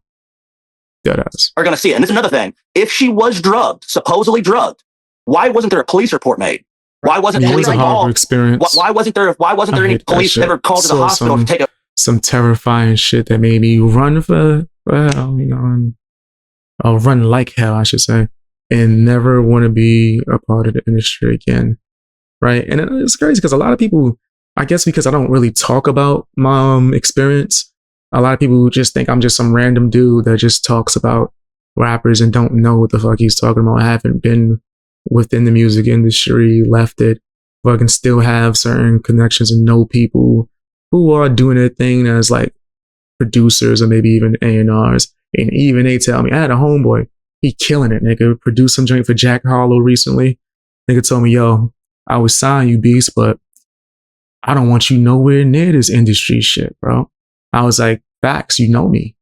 Deadass. Are going to see it. And this is another thing. If she was drugged, supposedly drugged, why wasn't there a police report made? Why wasn't there a horrible experience? Why wasn't there any police ever called to the hospital to take some terrifying shit that made me run for run like hell, I should say, and never want to be a part of the industry again. Right? And it's crazy because a lot of people, I guess because I don't really talk about my experience, a lot of people just think I'm just some random dude that just talks about rappers and don't know what the fuck he's talking about. I haven't been within the music industry, left it, but I can still have certain connections and know people who are doing their thing as like producers or maybe even A&Rs. And even they tell me, I had a homeboy, he killing it, nigga. Produced some joint for Jack Harlow recently. Nigga told me, yo, I would sign you, Beast, but I don't want you nowhere near this industry shit, bro. I was like, facts, you know me.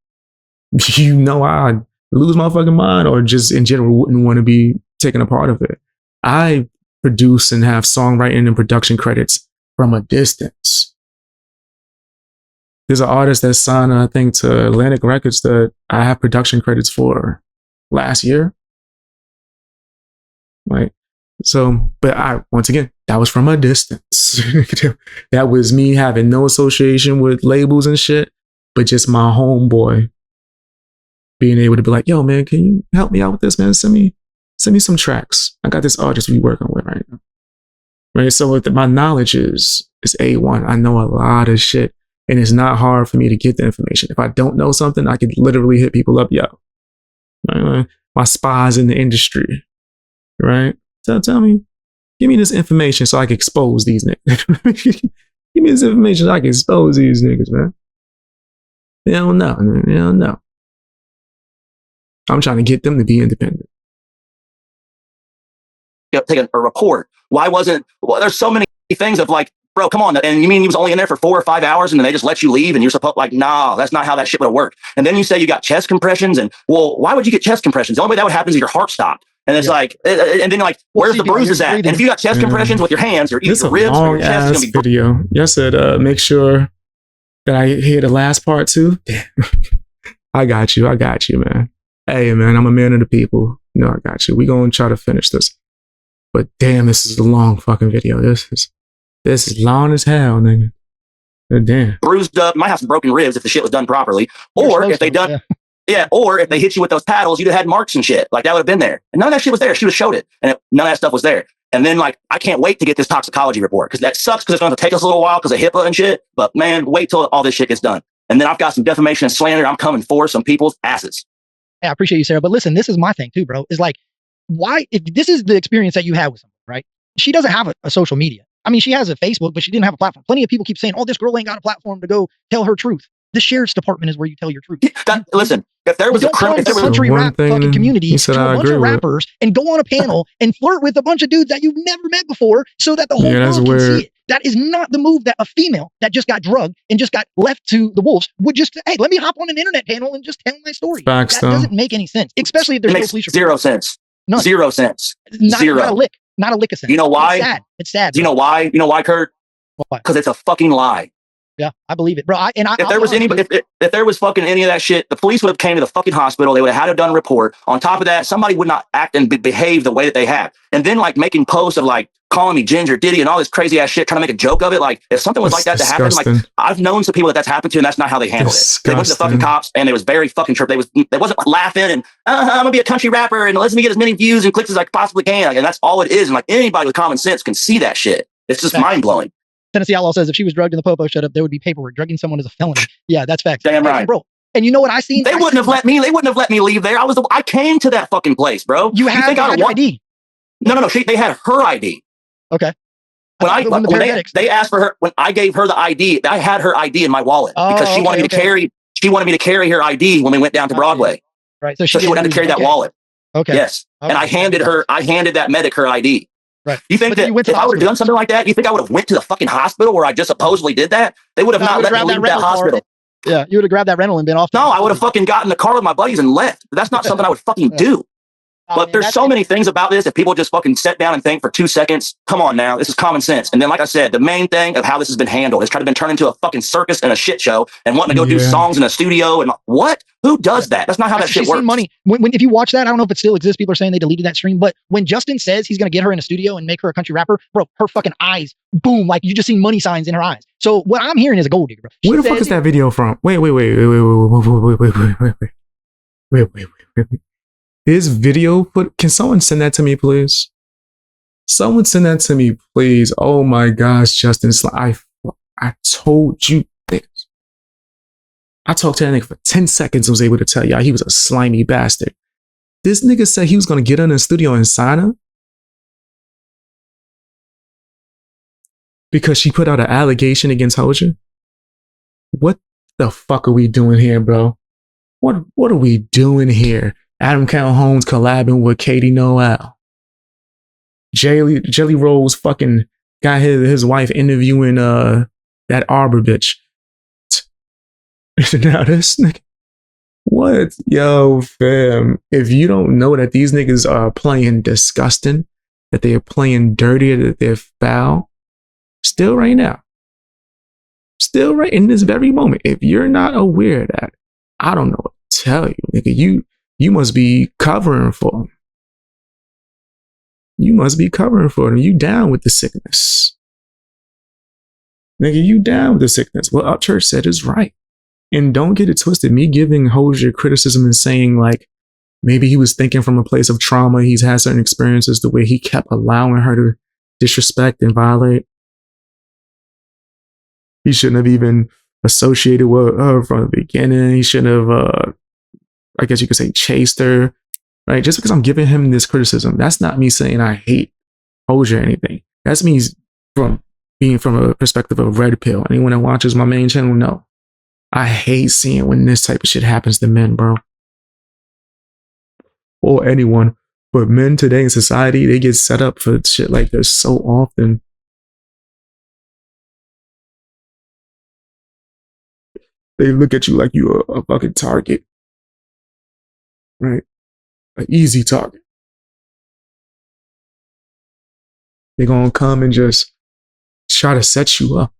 You know I'd lose my fucking mind or just in general wouldn't want to be taken a part of it. I produce and have songwriting and production credits from a distance. There's an artist that signed, I think, to Atlantic Records that I have production credits for last year. Like, so, but once again, that was from a distance. That was me having no association with labels and shit, but just my homeboy being able to be like, yo, man, can you help me out with this, man? Send me some tracks. I got this artist we working with right now. Right. So my knowledge is A1. I know a lot of shit and it's not hard for me to get the information. If I don't know something, I could literally hit people up. Yo, right? My spies in the industry, right? So tell me, give me this information so I can expose these niggas. Give me this information so I can expose these niggas, man. They don't know. I'm trying to get them to be independent. a report? Why wasn't, well, there's so many things of like, bro, come on. And you mean he was only in there for 4 or 5 hours and then they just let you leave and you're supposed like, nah, that's not how that shit would have worked. And then you say you got chest compressions and, well, why would you get chest compressions? The only way that would happen is your heart stopped. And it's like, and then like, where's the bruises at? And if you got chest compressions with your hands or your ribs or your chest, it's gonna be video. Yes, said, make sure that I hear the last part too. Damn. I got you, man. Hey, man, I'm a man of the people. You know, I got you. We gonna try to finish this. But damn, this is a long fucking video. This is long as hell, nigga. Damn. Bruised up, might have some broken ribs if the shit was done properly. Or if they done, or if they hit you with those paddles, you'd have had marks and shit. Like that would have been there. And none of that shit was there. She would have showed it. And none of that stuff was there. And then like, I can't wait to get this toxicology report because that sucks because it's going to take us a little while because of HIPAA and shit. But man, wait till all this shit gets done. And then I've got some defamation and slander. I'm coming for some people's asses. Hey, I appreciate you, Sarah. But listen, this is my thing too, bro. Is like, why, if this is the experience that you have with someone, right? She doesn't have a social media. I mean, she has a Facebook, but she didn't have a platform. Plenty of people keep saying, oh, this girl ain't got a platform to go tell her truth. The sheriff's department is where you tell your truth. Listen, if there was a country rap fucking community to a bunch of rappers and go on a panel and flirt with a bunch of dudes that you've never met before so that the whole world can see it. That is not the move that a female that just got drugged and just got left to the wolves would just, hey, let me hop on an internet panel and just tell my story. That doesn't make any sense, especially if there's no police report. Zero sense. None. 0 cents. Zero. Not a lick of sense. You know why? It's sad. You know why? You know why, Kurt? Because it's a fucking lie. Yeah, I believe it, bro. If there was fucking any of that shit, the police would have came to the fucking hospital. They would have had a done report. On top of that, somebody would not act and behave the way that they have. And then like making posts of like calling me Ginger, Diddy, and all this crazy ass shit, trying to make a joke of it. Like if something was like that to happen, like I've known some people that's happened to, and that's not how they handled it. They went to the fucking cops, and they was very fucking tripped. They wasn't laughing and I'm gonna be a country rapper and let me get as many views and clicks as I possibly can. Like, and that's all it is. And like anybody with common sense can see that shit. It's just mind blowing. Tennessee Outlaw says if she was drugged and the popo shut up, there would be paperwork. Drugging someone is a felony. Yeah, that's fact. Damn right, bro. And you know what I seen? They wouldn't have let me leave there. I came to that fucking place, bro. You had your ID. No. They had her ID. Okay. When they asked for her, when I gave her the ID, I had her ID in my wallet because she wanted me to carry. She wanted me to carry her ID when we went down to Broadway. Right. So she would have to carry that wallet. Okay. Yes. And I handed that medic her ID. Right. You think that if I would have done something like that, you think I would have went to the fucking hospital where I just supposedly did that? They would have not let me leave that hospital. Yeah, you would have grabbed that rental and been off. No, I would have fucking gotten in the car with my buddies and left. But that's not something I would fucking do. But there's so many things about this. If people just fucking sit down and think for 2 seconds, come on now, this is common sense. And then, like I said, the main thing of how this has been handled is trying to been turned into a fucking circus and a shit show and wanting to go do songs in a studio and what? Who does that? That's not how that shit works. Money. When if you watch that, I don't know if it still exists. People are saying they deleted that stream, but when Justin says he's going to get her in a studio and make her a country rapper, bro, her fucking eyes, boom, like you just seen money signs in her eyes. So what I'm hearing is a gold digger, bro. Where the fuck is that video from? Wait. This video, can someone send that to me, please? Someone send that to me, please. Oh my gosh, Justin. I told you this. I talked to that nigga for 10 seconds and was able to tell y'all he was a slimy bastard. This nigga said he was going to get her in the studio and sign her because she put out an allegation against Hosier. What the fuck are we doing here, bro? What are we doing here? Adam Calhoun's collabing with Katie Noel. Jelly Rolls fucking got his wife interviewing that Arbor bitch. Now this nigga, what? Yo, fam, if you don't know that these niggas are playing disgusting, that they're playing dirty, that they're foul, still right now, still right in this very moment, if you're not aware of that, I don't know what to tell you, nigga. You must be covering for them. You must be covering for them. You down with the sickness. Nigga, you down with the sickness. What Upchurch said is right. And don't get it twisted. Me giving Hosier criticism and saying like, maybe he was thinking from a place of trauma. He's had certain experiences the way he kept allowing her to disrespect and violate. He shouldn't have even associated with her from the beginning. He shouldn't have, I guess you could say, chased her, right? Just because I'm giving him this criticism, that's not me saying I hate Hosier or anything. That's me from being from a perspective of red pill. Anyone that watches my main channel know. I hate seeing when this type of shit happens to men, bro. Or anyone. But men today in society, they get set up for shit like this so often. They look at you like you're a fucking target. Right? An easy target. They're gonna come and just try to set you up.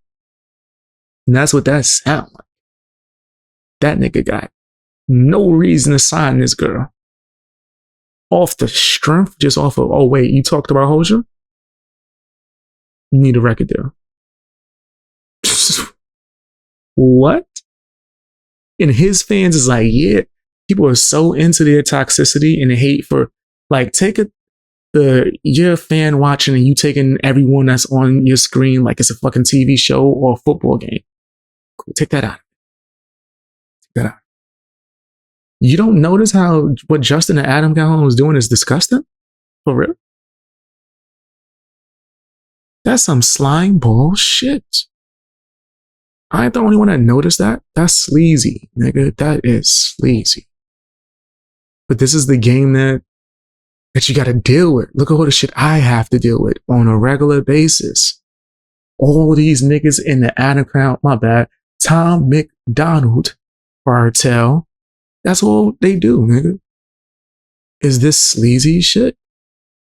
And that's what that sound like. That nigga got no reason to sign this girl. Off the strength, just off of, oh wait, you talked about Hosier? You need a record deal. What? And his fans is like, yeah, people are so into their toxicity and hate for, like, you're a fan watching and you taking everyone that's on your screen like it's a fucking TV show or a football game. Cool, take that out. Take that out. You don't notice how what Justin and Adam Calhoun was doing is disgusting? For real? That's some slime bullshit. I ain't the only one that noticed that. That's sleazy, nigga. That is sleazy. But this is the game that you gotta deal with. Look at all the shit I have to deal with on a regular basis. All these niggas in the Adam Calhoun, my bad, Tom McDonald cartel. That's all they do, nigga. Is this sleazy shit?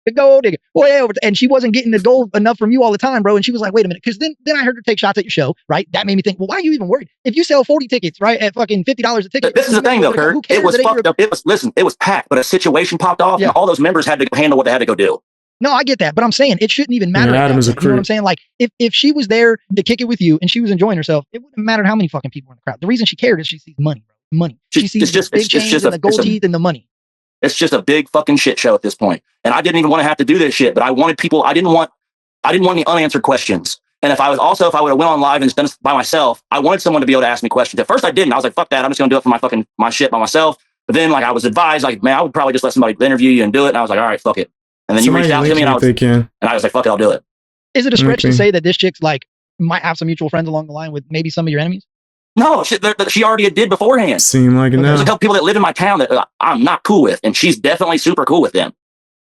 The gold digger. Boy, yeah, and she wasn't getting the gold enough from you all the time, bro. And she was like, wait a minute. Because then I heard her take shots at your show, right? That made me think, well, why are you even worried? If you sell 40 tickets, right, at fucking $50 a ticket. This is the thing, though, Kurt. It was fucked up. It was packed, but a situation popped off, and all those members had to handle what they had to go do. No, I get that, but I'm saying it shouldn't even matter. Yeah, Adam is a creep. You know what I'm saying? Like, if she was there to kick it with you and she was enjoying herself, it wouldn't matter how many fucking people were in the crowd. The reason she cared is she sees money, bro. Money. She sees the big chains and the gold teeth and the money. It's just a big fucking shit show at this point. And I didn't even want to have to do this shit, but I wanted people, I didn't want any unanswered questions. And if I would have went on live and done this by myself, I wanted someone to be able to ask me questions. At first I didn't. I was like, fuck that. I'm just going to do it for my shit by myself. But then like I was advised, like, man, I would probably just let somebody interview you and do it. And I was like, all right, fuck it. And then you reached out to me and I was like, fuck it, I'll do it. Is it a stretch to say that this chick's like might have some mutual friends along the line with maybe some of your enemies? No, she already did beforehand. Seem like it now. There's a couple people that live in my town that I'm not cool with, and she's definitely super cool with them.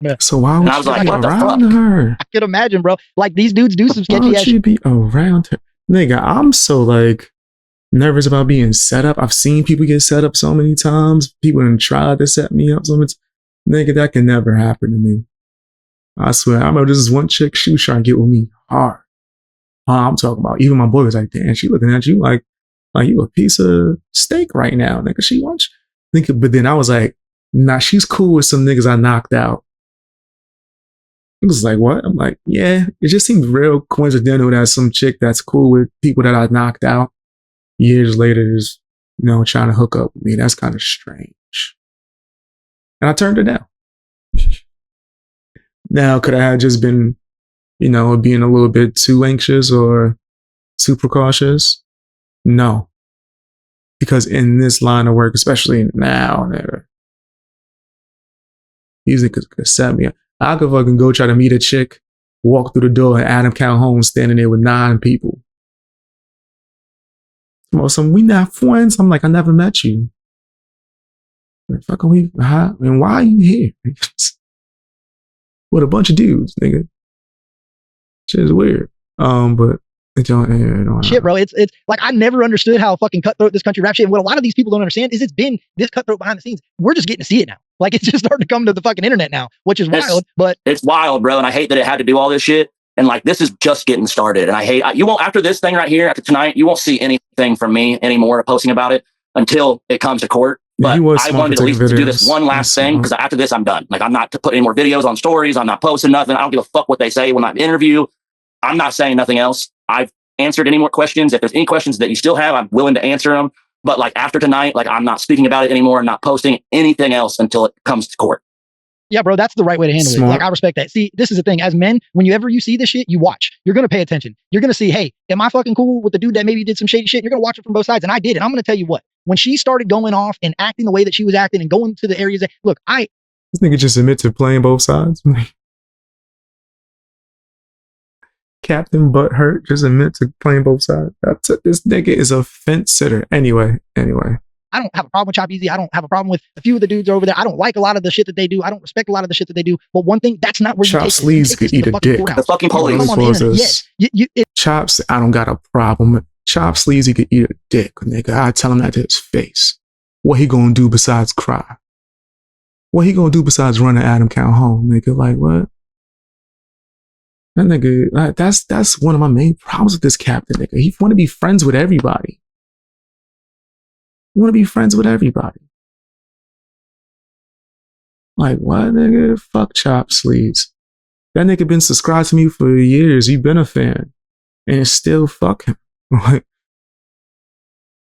Yeah. So why would she be around her? I could imagine, bro. Like these dudes do some sketchy ass. Why would she be around her? Nigga, I'm so like nervous about being set up. I've seen people get set up so many times. People have tried to set me up so much. Nigga, that can never happen to me. I swear. I remember this one chick, she was trying to get with me hard. I'm talking about, even my boy was like, damn, she looking at you like you a piece of steak right now, nigga. She wants you. But then I was like, nah, she's cool with some niggas I knocked out. It was like, what? I'm like, yeah, it just seems real coincidental that some chick that's cool with people that I knocked out years later is, trying to hook up with me. That's kind of strange. And I turned her down. Now, could I have just been, being a little bit too anxious or too precautious? No. Because in this line of work, especially now, these niggas could set me up. I could fucking go try to meet a chick, walk through the door, and Adam Calhoun standing there with 9 people. We not friends. I'm like, I never met you. Like, fucking we, and why are you here? With a bunch of dudes, nigga. Shit is weird. But it don't shit, bro. It's like I never understood how fucking cutthroat this country rap shit. And what a lot of these people don't understand is it's been this cutthroat behind the scenes. We're just getting to see it now. Like it's just starting to come to the fucking internet now, which is wild. But it's wild, bro. And I hate that it had to do all this shit. And like this is just getting started. And you won't after this thing right here, after tonight, you won't see anything from me anymore posting about it until it comes to court. But I wanted at least to do this one last thing because after this, I'm done. Like I'm not to put any more videos on stories. I'm not posting nothing. I don't give a fuck what they say when I interview. I'm not saying nothing else. I've answered any more questions. If there's any questions that you still have, I'm willing to answer them. But like after tonight, like I'm not speaking about it anymore. I'm not posting anything else until it comes to court. Yeah, bro, that's the right way to handle it. Like I respect that. See, this is the thing. As men, whenever you see this shit, you watch. You're gonna pay attention. You're gonna see, hey, am I fucking cool with the dude that maybe did some shady shit? You're gonna watch it from both sides. And I did. And I'm gonna tell you what. When she started going off and acting the way that she was acting and going to the areas that look, this nigga just admit to playing both sides. Captain Butthurt just admit to playing both sides. This nigga is a fence sitter. Anyway. I don't have a problem with Chop Easy. I don't have a problem with a few of the dudes over there. I don't like a lot of the shit that they do. I don't respect a lot of the shit that they do. But one thing, that's not where you Chop take Sleaze could eat a dick. The fucking police. Come on the internet. Yes. Chops, I don't got a problem. Chop Sleazy could eat a dick, nigga. I tell him that to his face. What he gonna do besides cry? What he gonna do besides run an Adam count home, nigga? Like, what? That nigga, like, that's one of my main problems with this captain, nigga. He want to be friends with everybody. He want to be friends with everybody. Like, what, nigga? Fuck Chop Sleaze. That nigga been subscribed to me for years. He been a fan. And still fuck him. I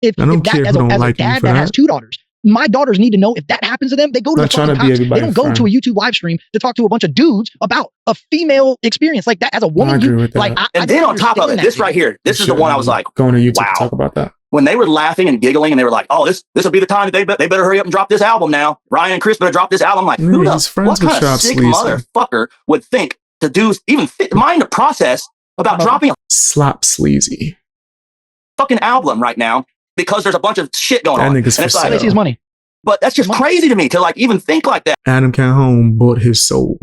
don't care who don't like me for that. As a dad that has 2 daughters, my daughters need to know if that happens to them, they go to the fucking cops. They don't go to a YouTube live stream to talk to a bunch of dudes about a female experience like that. As a woman, and then on top of it, this right here, this is the one I was like, going to YouTube to talk about that. When they were laughing and giggling and they were like, oh, this will be the time that they better hurry up and drop this album now. Ryan and Chris better drop this album. I'm like, who the what kind of sick motherfucker would think to do even mind the process about dropping a Slop Sleazy fucking album right now because there's a bunch of shit going on. And it's like, his money. But that's just crazy to me to like even think like that. Adam Calhoun bought his soul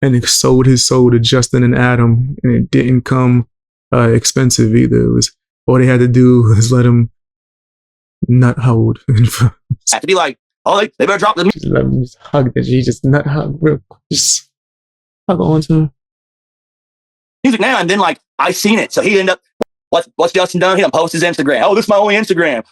and he sold his soul to Justin and Adam, and it didn't come expensive either. It was all they had to do was let him nut hold. Have to be like, oh, they better drop the music. Let him just hug that. He just nut hug real quick. Just hug on to him. Music now, and then like I seen it, so he ended up. What's Justin done? He done post his Instagram. Oh, this is my only Instagram.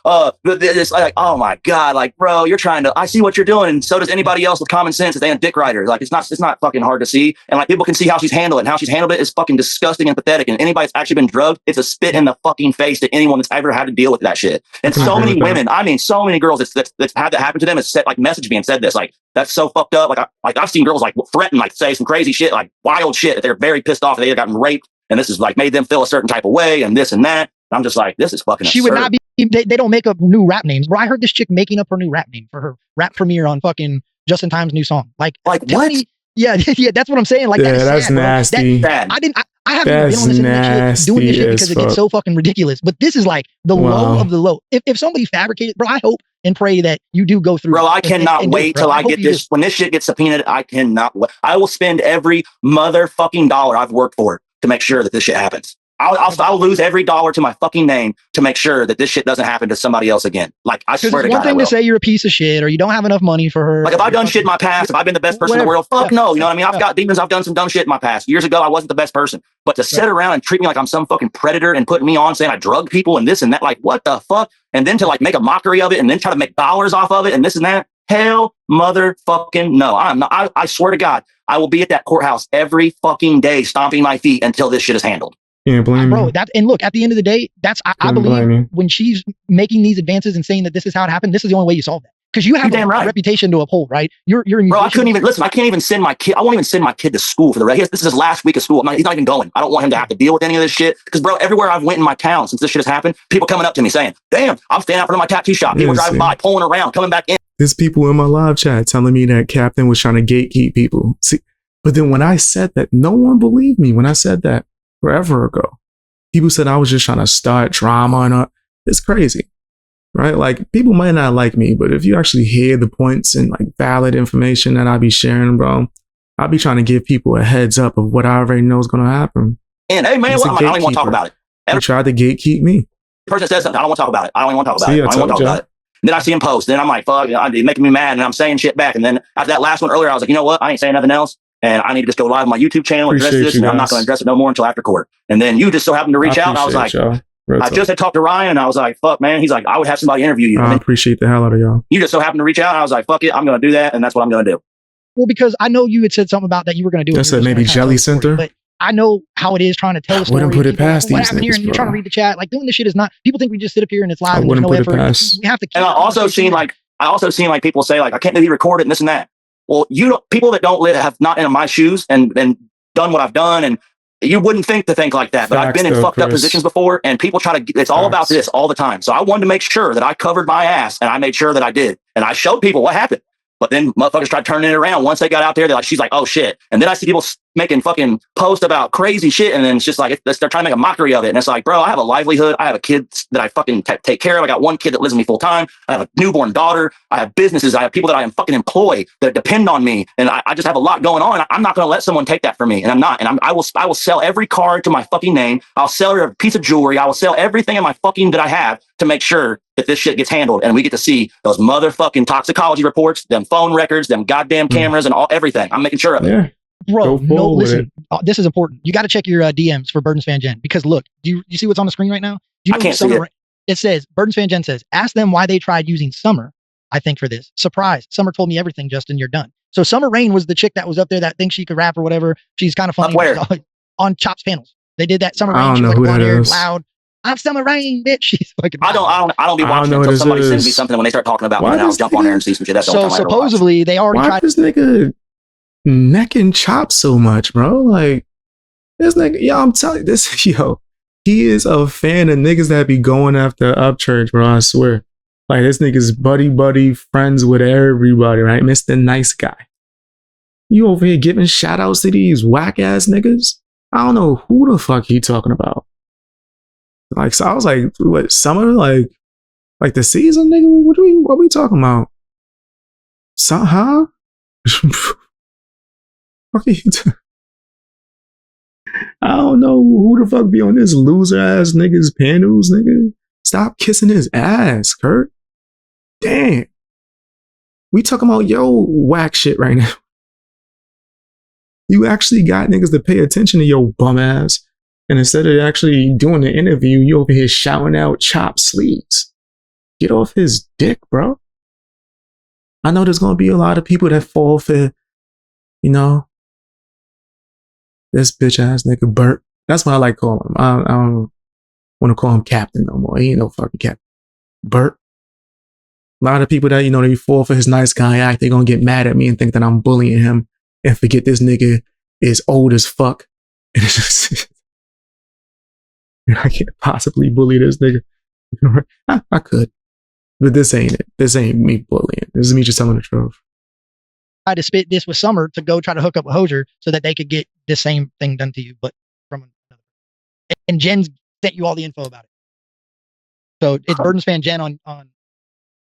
It's like, oh my god, like bro, you're trying to. I see what you're doing, and so does anybody else with common sense. If they ain't dick writer, like it's not fucking hard to see, and like people can see how she's handled it. And how she's handled it is fucking disgusting and pathetic. And anybody that's actually been drugged, it's a spit in the fucking face to anyone that's ever had to deal with that shit. And so many women, I mean, so many girls that's had that happen to them has said, like, messaged me and said this, like, that's so fucked up. Like I've seen girls like threaten, like say some crazy shit, like wild shit that they're very pissed off. They had gotten raped, and this is like made them feel a certain type of way, and this and that. I'm just like, this is fucking absurd. She would not be, they don't make up new rap names. Bro, I heard this chick making up her new rap name for her rap premiere on fucking Justin Time's new song. Like what? Yeah, that's what I'm saying. Like, yeah, that's sad, nasty. I haven't even been on this internet shit doing this shit because it gets so fucking ridiculous. But this is like the low of the low. If somebody fabricated, bro, I hope and pray that you do go through. Bro, I cannot wait till I get this. When this shit gets subpoenaed, I cannot wait. I will spend every motherfucking dollar I've worked for to make sure that this shit happens. I'll lose every dollar to my fucking name to make sure that this shit doesn't happen to somebody else again. Like, I swear to God, one thing to say you're a piece of shit or you don't have enough money for her. Like, if I've done shit in my past, if I've been the best person in the world, fuck no. You know what I mean? I've got demons. I've done some dumb shit in my past. Years ago, I wasn't the best person. But to sit around and treat me like I'm some fucking predator and putting me on saying I drug people and this and that, like, what the fuck? And then to like make a mockery of it and then try to make dollars off of it and this and that. Hell motherfucking no. I'm not. I swear to God, I will be at that courthouse every fucking day stomping my feet until this shit is handled. Yeah, blame bro. me. And look, at the end of the day, I believe when she's making these advances and saying that this is how it happened, this is the only way you solve that. Because you have a reputation to uphold, right? You're a musician. Bro, I couldn't even listen. I can't even send my kid. I won't even send my kid to school for the rest. This is his last week of school. He's not even going. I don't want him to have to deal with any of this shit. Because, bro, everywhere I've went in my town since this shit has happened, people coming up to me saying, "Damn, I'm standing out front of my tattoo shop." People driving by, pulling around, coming back in. There's people in my live chat telling me that Captain was trying to gatekeep people. See, but then when I said that, no one believed me. When I said that forever ago. People said I was just trying to start drama and it's crazy, right? Like, people might not like me, but if you actually hear the points and like valid information that I be sharing, bro, I'll be trying to give people a heads up of what I already know is going to happen. And hey, man, I don't even want to talk about it. They tried to gatekeep me. The person says something, I don't want to talk about it. I don't even want to talk about it. I don't want to talk about it. And then I see him post. Then I'm like, fuck, you're making me mad. And I'm saying shit back. And then after that last one earlier, I was like, you know what? I ain't saying nothing else. And I need to just go live on my YouTube channel and address this. And I'm not going to address it no more until after court. And then you just so happened to reach out. And I was like, I just had talked to Ryan. And I was like, fuck, man. He's like, I would have somebody interview you. I appreciate the hell out of y'all. You just so happened to reach out. And I was like, fuck it. I'm going to do that. And that's what I'm going to do. Well, because I know you had said something about that you were going to do. I said maybe Jelly Center. But I know how it is trying to tell a story. I wouldn't put it past these niggas, here, and you're trying to read the chat. Like, doing this shit is not, people think we just sit up here and it's live. I and wouldn't no put it past. We have to keep and I also seen like people say like, I can't believe he recorded and this and that. Well, people that don't live have not in my shoes and done what I've done, and you wouldn't think to think like that. But I've been in fucked up positions before, and people try to. It's all about this all the time. So I wanted to make sure that I covered my ass, and I made sure that I did, and I showed people what happened. But then motherfuckers tried turning it around. Once they got out there, they're like, she's like, oh shit. And then I see people making fucking posts about crazy shit, and then it's just like they're trying to make a mockery of it. And it's like, bro, I have a livelihood. I have a kid that I fucking take care of. I got one kid that lives with me full time. I have a newborn daughter. I have businesses. I have people that I am fucking employ that depend on me, and I just have a lot going on. I'm not going to let someone take that from me, and I'm not. And I will sell every card to my fucking name. I'll sell a piece of jewelry. I will sell everything in my fucking that I have to make sure that this shit gets handled, and we get to see those motherfucking toxicology reports, them phone records, them goddamn cameras, and everything. I'm making sure of it. Yeah. Bro, no, listen, this is important. You got to check your DMs for Burden's Fan Jen, because look, do you see what's on the screen right now? Do you know I can't see it. It says, Burden's Fan Jen says, ask them why they tried using Summer, I think, for this. Surprise. Summer told me everything, Justin, you're done. So Summer Rain was the chick that was up there that thinks she could rap or whatever. She's kind of funny. Up where? On Chops panels. They did that. Summer I Rain. don't She know was who like that blonde-haired, is. loud. I'm Summer Rain, bitch. She's fucking I don't be watching it until somebody sends me something. When they start talking about me, then I'll jump on there and see some shit. That's so supposedly they already tried. This nigga neck and chop so much, bro? Like, this nigga, yo, I'm telling you, this, yo, he is a fan of niggas that be going after Upchurch, bro. I swear. Like, this nigga's buddy, friends with everybody, right? Mr. Nice Guy. You over here giving shout outs to these whack ass niggas? I don't know who the fuck he talking about. Like, so I was like, what, summer? Like the season, nigga? What we talking about? Huh? What are you doing? I don't know who the fuck be on this loser ass nigga's panels, nigga. Stop kissing his ass, Kurt. Damn. We talking about yo whack shit right now. You actually got niggas to pay attention to your bum ass. And instead of actually doing the interview, you over here shouting out Chop sleeves. Get off his dick, bro. I know there's going to be a lot of people that fall for, you know, this bitch ass nigga Bert. That's what I like calling him. I don't want to call him Captain no more. He ain't no fucking Captain. Bert. A lot of people that, you know, they fall for his nice guy act, they're going to get mad at me and think that I'm bullying him and forget this nigga is old as fuck. And it's just, I can't possibly bully this nigga. I could. But this ain't it. This ain't me bullying. This is me just telling the truth. I had to spit this with Summer to go try to hook up with Hosier so that they could get the same thing done to you, but from another. And Jen's sent you all the info about it. So it's Burden's Fan Jen on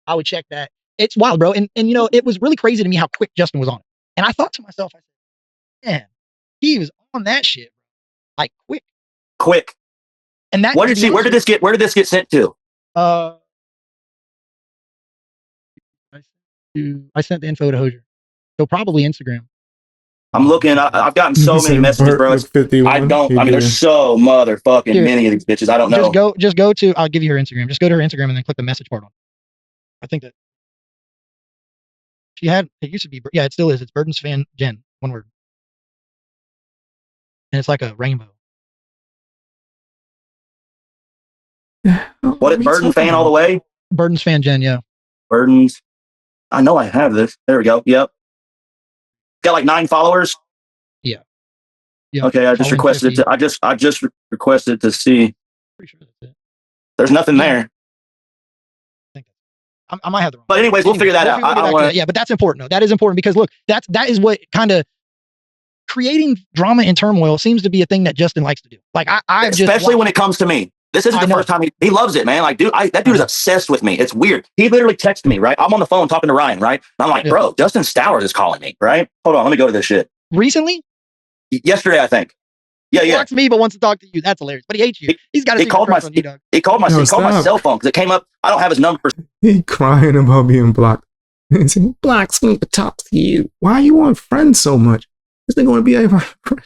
I would check that. It's wild, bro. And you know, it was really crazy to me how quick Justin was on it. And I thought to myself, I said, man, he was on that shit, like quick. And that where did this get sent to? I sent the info to Hosier. So probably Instagram. I'm looking. I've gotten so many messages, bro. There's so motherfucking many of these bitches. I don't know. Just go to. I'll give you her Instagram. Just go to her Instagram and then click the message part on it. I think that she had. It used to be. Yeah, it still is. It's Burden's Fan Jen. One word. And it's like a rainbow. What is Burden Fan all the way? Burden's Fan Jen. Yeah. Burden's. I know I have this. There we go. Yep. Got like 9 followers. Yeah. Okay, I just requested it. I just requested to see. Pretty sure that's it. There's nothing there. I might have the wrong. But anyways, we'll figure that out. I don't want. Yeah, but that's important. Though. That is important because look, that is what kind of creating drama and turmoil seems to be a thing that Justin likes to do. Like especially when it comes to me. This isn't the first time he loves it, man. Like, dude, that dude is obsessed with me. It's weird. He literally texted me, right? I'm on the phone talking to Ryan, right? And I'm like, bro, Justin Stowers is calling me, right? Hold on, let me go to this shit. Recently? Yesterday, I think. Yeah. He likes me, but wants to talk to you. That's hilarious. But he hates you. He's got to call my cell phone because it came up. I don't have his number. He crying about being blocked. He's saying, blocks me to talk to you. Why are you on Friends so much? This nigga want to be able to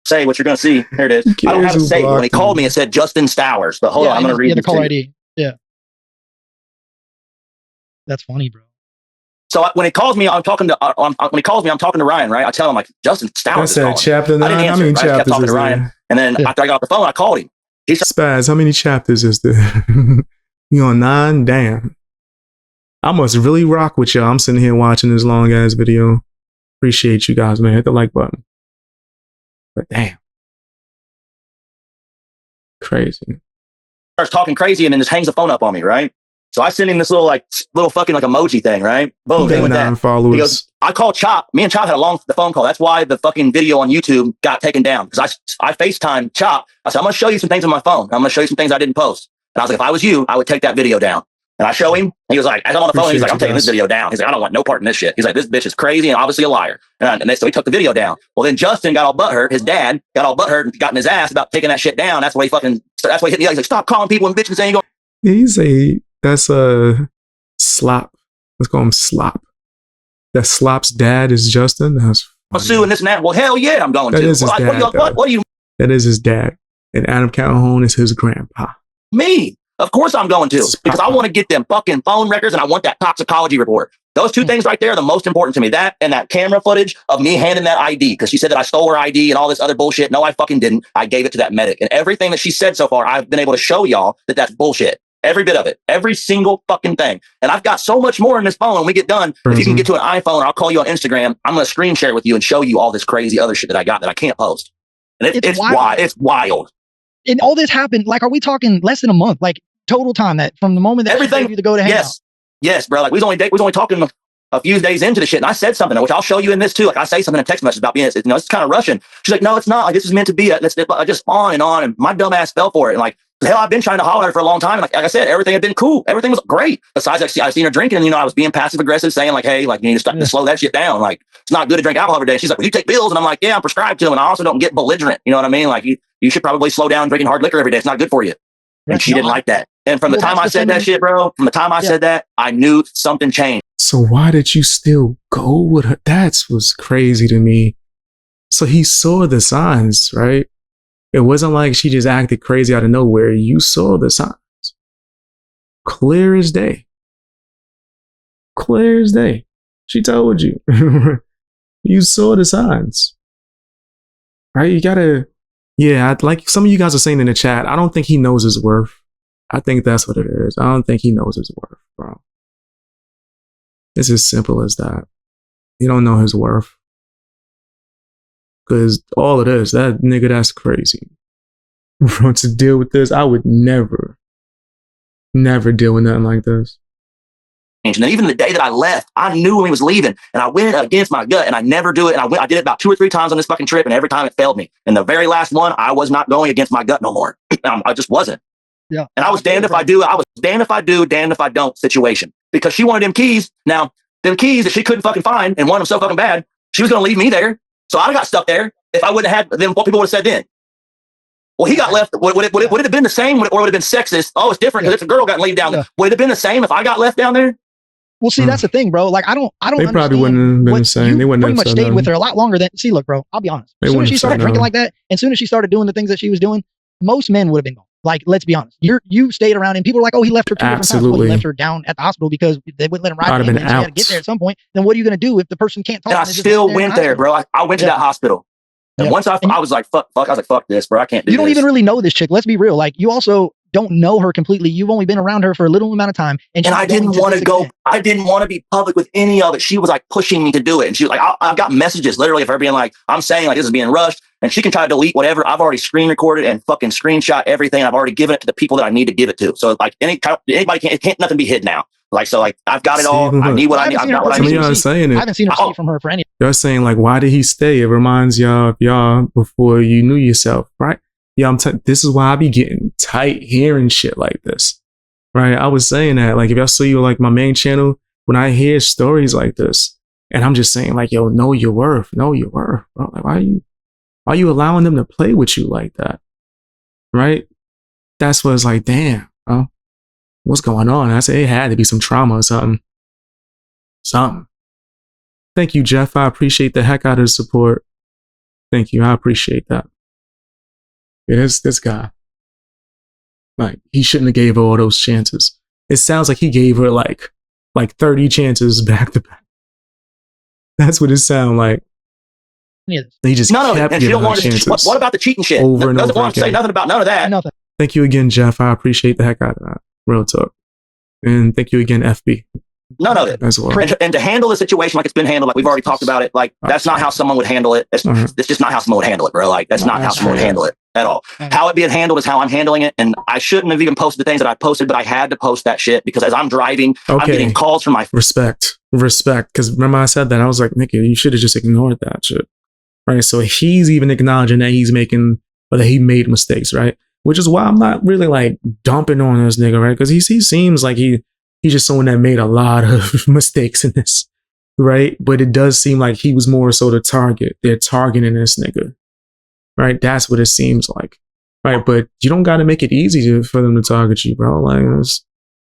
say what you're going to see. Here it is. I don't have it saved. When he called me, it said Justin Stowers. But hold on, I'm going to read the caller ID. Yeah. That's funny, bro. So when he calls me, I'm talking to Ryan, right? I tell him like Justin Stowers. That's chapter 9. I didn't answer. How many chapters I kept talking to Ryan, and then after I got off the phone, I called him. Spaz, how many chapters is there? You on 9? Damn. I must really rock with y'all. I'm sitting here watching this long ass video. Appreciate you guys, man. Hit the like button. But damn. Crazy. Starts talking crazy and then just hangs the phone up on me, right? So I send him this little fucking like emoji thing, right? Boom. He got 9 followers. He goes, I called Chop. Me and Chop had the phone call. That's why the fucking video on YouTube got taken down. Because I FaceTimed Chop. I said, I'm going to show you some things on my phone. I'm going to show you some things I didn't post. And I was like, if I was you, I would take that video down. And I show him. He was like, as I'm on the phone, he's like, I'm taking this video down. He's like, I don't want no part in this shit. He's like, this bitch is crazy and obviously a liar. So he took the video down. Well, then Justin got all butthurt. His dad got all butthurt and got in his ass about taking that shit down. That's why he hit me. He's like, stop calling people and bitches and saying you go. He's that's a slop. Let's call him Slop. That Slop's dad is Justin. That's Sue and this and that. Well, hell yeah, I'm going that to. Is his dad, what do you? That is his dad. And Adam Calhoun is his grandpa. Me. Of course I'm going to, because I want to get them fucking phone records and I want that toxicology report. Those two things right there are the most important to me. That and that camera footage of me handing that ID, because she said that I stole her ID and all this other bullshit. No, I fucking didn't. I gave it to that medic. And everything that she said so far, I've been able to show y'all that that's bullshit. Every bit of it. Every single fucking thing. And I've got so much more in this phone when we get done. If you can get to an iPhone, or I'll call you on Instagram. I'm going to screen share it with you and show you all this crazy other shit that I got that I can't post. And it's wild. It's wild. And all this happened, like, are we talking less than a month? Like, total time that from the moment that everything, she gave you to go to hang out? Yes, bro. Like, we was only talking a few days into the shit, and I said something, which I'll show you in this too. Like, I say something in a text message about being, it's kind of Russian. She's like, no, it's not. Like, this is meant to be. Just on. And my dumb ass fell for it. And like, hell, I've been trying to holler at her for a long time. And like I said, everything had been cool. Everything was great. Besides, I seen her drinking, and I was being passive aggressive, saying like, hey, like, you need to slow that shit down. Like, it's not good to drink alcohol every day. She's like, well, you take pills, and I'm like, yeah, I'm prescribed to them, and I also don't get belligerent. You know what I mean? Like, you should probably slow down drinking hard liquor every day. It's not good for you. And she didn't like that. And from the time I said that shit, bro, said that, I knew something changed. So why did you still go with her? That was crazy to me. So he saw the signs, right? It wasn't like she just acted crazy out of nowhere. You saw the signs. Clear as day. Clear as day. She told you. You saw the signs. Right? You gotta... Yeah, like some of you guys are saying in the chat, I don't think he knows his worth. I think that's what it is. I don't think he knows his worth, bro. It's as simple as that. You don't know his worth. Because all of this, that nigga, that's crazy. Bro, to deal with this, I would never deal with nothing like this. And then even the day that I left, I knew when he was leaving, and I went against my gut, and I never do it. And I did it about 2 or 3 times on this fucking trip, and every time it failed me. And the very last one, I was not going against my gut no more. I just wasn't. Yeah. And I was damned if I do. I was damned if I do, damned if I don't situation. Because she wanted them keys. Now, them keys that she couldn't fucking find and wanted them so fucking bad, she was going to leave me there. So I got stuck there. If I wouldn't have had them, what people would have said then? Well, he got left. Would it have been the same, or would it have been sexist? Oh, it's different because if a girl got laid down, would it have been the same if I got left down there? Well, see, that's the thing, bro. Like, I don't. They probably wouldn't have been the same. They wouldn't pretty have much stayed with her a lot longer than. See, look, bro. I'll be honest. As soon as she started drinking like that, and soon as she started doing the things that she was doing, most men would have been gone. Like, let's be honest. You stayed around, and people were like, "Oh, he left her 2 different times." Well, he left her down at the hospital because they wouldn't let him ride. And she had to get there at some point. Then what are you going to do if the person can't talk? And I still went there, bro. I went to that hospital. And once I was like, fuck, I was like, fuck this, bro. I can't do this. You don't even really know this chick. Let's be real. Like, you also don't know her completely. You've only been around her for a little amount of time. And I didn't want to go. I didn't want to be public with any of it. She was like pushing me to do it. And she was like, I've got messages literally of her being like, I'm saying like this is being rushed. And she can try to delete whatever. I've already screen recorded and fucking screenshot everything. I've already given it to the people that I need to give it to. So like anybody can't nothing be hid now. Like, so like I've got it all. I need what I need. I've got what I need. I haven't seen her from her for any. Y'all saying like, why did he stay? It reminds y'all of y'all before you knew yourself, right? Yeah, this is why I be getting tight hearing shit like this, right? I was saying that, like, if y'all see like my main channel, when I hear stories like this, and I'm just saying like, yo, know your worth, bro. Like, why are you allowing them to play with you like that, right? That's what it's like, damn, bro. What's going on? I say it had to be some trauma or something. Thank you, Jeff. I appreciate the heck out of the support. Thank you. I appreciate that. Yeah, this guy. Like, he shouldn't have gave her all those chances. It sounds like he gave her like 30 chances back to back. That's what it sounds like. They just kept giving her chances. What about the cheating shit? Over and over again. Say nothing about none of that. Nothing. Thank you again, Jeff. I appreciate the heck out of that. Real talk. And thank you again, FB. None of it. As well. And to handle the situation like it's been handled, like we've already talked about it, like that's not how someone would handle it. It's just not how someone would handle it, bro. Like that's not how someone would handle it. at all. Mhm. How it being handled is how I'm handling it. And I shouldn't have even posted the things that I posted, but I had to post that shit because as I'm driving, I'm getting calls from my respect. Because remember I said that, I was like, Nikki, you should have just ignored that shit. Right. So he's even acknowledging that he's making, or that he made mistakes, right? Which is why I'm not really like dumping on this nigga, right? Because he seems like he's just someone that made a lot of mistakes in this, right? But it does seem like he was more so the target. They're targeting this nigga, right? That's what it seems like, right? But you don't got to make it easy for them to target you, bro. Like,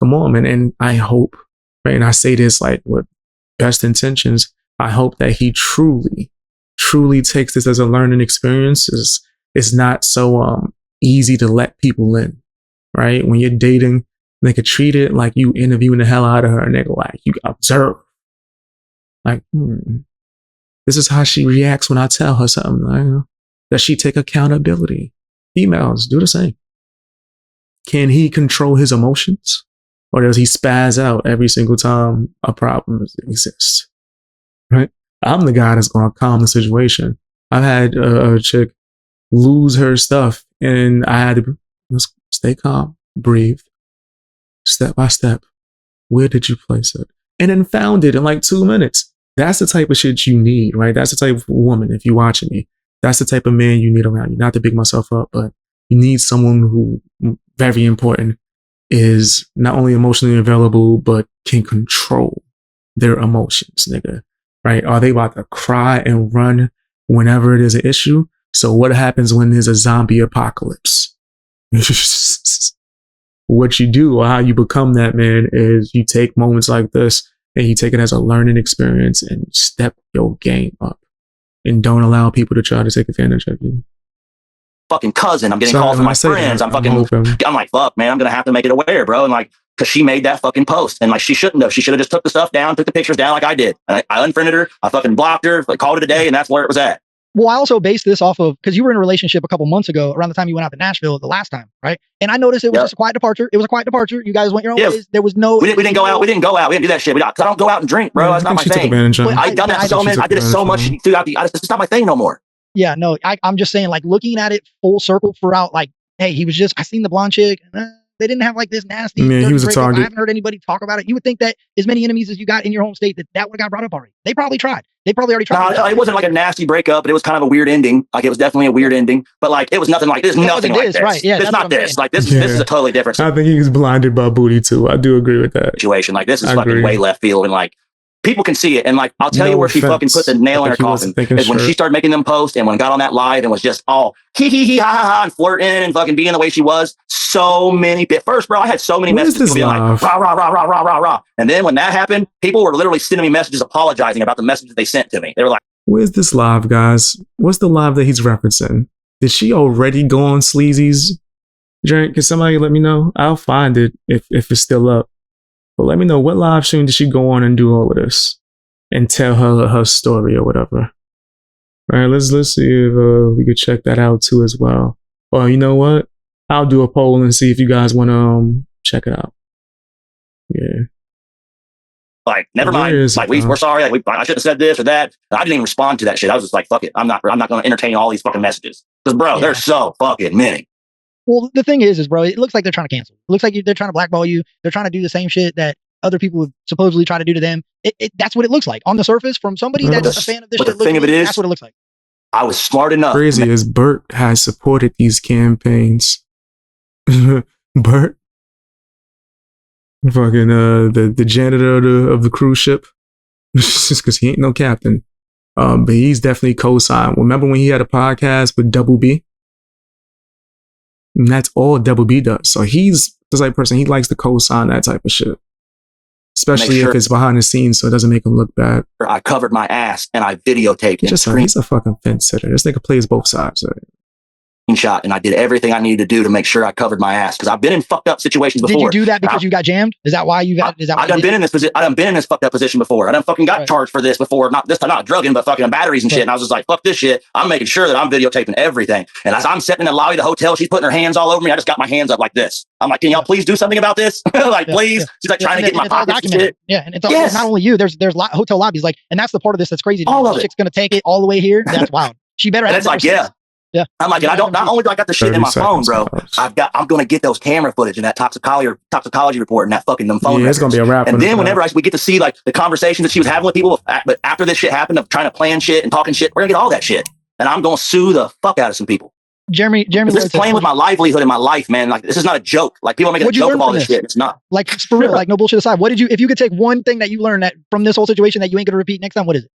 come on, man. And I hope, right? And I say this like with best intentions. I hope that he truly takes this as a learning experience. It's not so easy to let people in, right? When you're dating, they could treat it like you interviewing the hell out of her, and they go like, you observe. Like, this is how she reacts when I tell her something. Like, does she take accountability? Females do the same. Can he control his emotions? Or does he spaz out every single time a problem exists? Right? I'm the guy that's going to calm the situation. I've had a chick lose her stuff, and I had to stay calm, breathe, step by step. Where did you place it? And then found it in like 2 minutes. That's the type of shit you need, right? That's the type of woman, if you're watching me, that's the type of man you need around you. Not to big myself up, but you need someone who, very important, is not only emotionally available, but can control their emotions, nigga. Right? Are they about to cry and run whenever it is an issue? So what happens when there's a zombie apocalypse? What you do, or how you become that man, is you take moments like this and you take it as a learning experience and step your game up, and don't allow people to try to take advantage of you. Fucking cousin, I'm getting calls from my friends. I'm like, fuck, man, I'm gonna have to make it aware, bro. And like, because she made that fucking post, and like, she shouldn't have. She should have just took the stuff down, took the pictures down like I did. I unfriended her, I fucking blocked her, like, called it a day, and that's where it was at. Well, I also based this off of, because you were in a relationship a couple months ago, around the time you went out to Nashville the last time, right? And I noticed it was just a quiet departure. It was a quiet departure. You guys went your own ways. There was no. We didn't go out. We didn't go out. We didn't do that shit. I don't go out and drink, bro. That's not my thing. I've done that so much. I did it so much throughout the. It's not my thing no more. Yeah, no. I'm just saying, like, looking at it full circle throughout, like, hey, he was just. I seen the blonde chick. They didn't have like this nasty. Yeah, he was a target. I haven't heard anybody talk about it. You would think that as many enemies as you got in your home state, that would have got brought up already. They probably tried. They probably already tried. No, it wasn't like a nasty breakup, but it was kind of a weird ending. Like, it was definitely a weird ending, but like, it was nothing like this. Nothing like this. Right? Yeah, it's not this. Like, this is a totally different. I think he was blinded by booty too. I do agree with that situation. Like, this is fucking way left field, and like, people can see it. And like, I'll tell you where she fucking put the nail in her coffin is when she started making them posts, and when got on that live and was just all hee ha ha ha and flirting and fucking being the way she was. So many at first, bro, I had so many messages being like rah rah rah rah rah rah rah. And then when that happened, people were literally sending me messages apologizing about the messages they sent to me. They were like, "Where's this live, guys? What's the live that he's referencing? Did she already go on Sleazy's drink? Can somebody let me know? I'll find it if it's still up. But let me know, what live stream did she go on and do all of this and tell her story or whatever? All right, let's see if we could check that out too as well. Well, you know what? I'll do a poll and see if you guys want to check it out. Yeah. Like, never mind. Like, we're sorry. Like, I should have said this or that. I didn't even respond to that shit. I was just like, fuck it. I'm not going to entertain all these fucking messages. Because, bro, there's so fucking many. Well, the thing is, bro, it looks like they're trying to cancel. It looks like they're trying to blackball you. They're trying to do the same shit that other people would supposedly try to do to them. That's what it looks like on the surface from somebody that's a fan of this shit. But the thing of it is, that's what it looks like. I was smart enough. Crazy as Bert has supported these campaigns. Bert, fucking the janitor of the cruise ship, just because he ain't no captain. But he's definitely co-signed. Remember when he had a podcast with Double B? And that's all Double B does. So he's the type of person, he likes to co-sign that type of shit. Especially if it's behind the scenes, so it doesn't make him look bad. I covered my ass and I videotaped it. He's a fucking fence sitter. This nigga plays both sides. Shot, and I did everything I needed to do to make sure I covered my ass, because I've been in fucked up situations before. Did you do that because you got jammed? Is that why you got? Is that why I done been in this position? I done been in this fucked up position before. I done fucking got charged for this before. Not this time, not drugging, but fucking batteries and shit. And I was just like, fuck this shit. I'm making sure that I'm videotaping everything. And as I'm sitting in the lobby of the hotel, she's putting her hands all over me. I just got my hands up like this. I'm like, can y'all please do something about this? Like, please. She's like trying to get my pockets and shit. Yeah, and it's not only you. There's hotel lobbies, like, and that's the part of this that's crazy. All of it. Chick's gonna take it all the way here. That's wild. She better. And it's like, yeah. Yeah. I'm like, and I don't, not only do I got the shit in my phone, bro, I'm going to get those camera footage and that toxicology report and that fucking them phone. Yeah, it's going to be a wrap. And then whenever we get to see like the conversation that she was having with people, but after this shit happened of trying to plan shit and talking shit, we're going to get all that shit. And I'm going to sue the fuck out of some people. Jeremy, this is playing with my livelihood and my life, man. Like, this is not a joke. Like, people are making a joke of all this shit. It's not. Like, for real, like, no bullshit aside, if you could take one thing that you learned from this whole situation that you ain't going to repeat next time, what is it?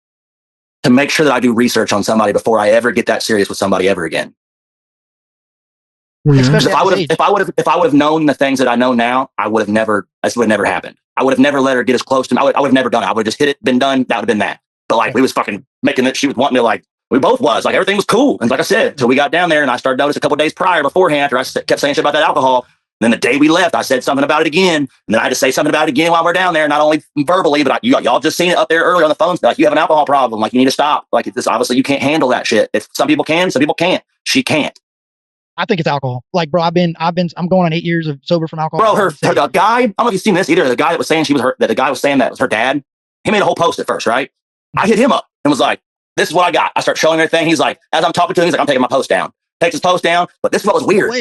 To make sure that I do research on somebody before I ever get that serious with somebody ever again. Yeah. If I would have known the things that I know now, this would have never happened. I would have never let her get as close to me. I would have never done it. I would have just hit it, been done. That would have been that. But like, we was fucking making it. She was wanting to like, we both was like, everything was cool. And like I said, until we got down there and I started noticing a couple of days beforehand, after I kept saying shit about that alcohol. Then the day we left, I said something about it again. And then I had to say something about it again while we're down there. Not only verbally, but y'all just seen it up there earlier on the phone. Like, you have an alcohol problem. Like, you need to stop. Like, this, obviously you can't handle that shit. If some people can, some people can't. She can't. I think it's alcohol. Like, bro, I'm going on 8 years of sober from alcohol. Bro, the guy, I don't know if you've seen this either. The guy that was saying that the guy was saying that was her dad. He made a whole post at first, right? I hit him up and was like, this is what I got. I start showing everything. He's like, as I'm talking to him, he's like, I'm taking my post down. Takes his post down. But this is what was weird.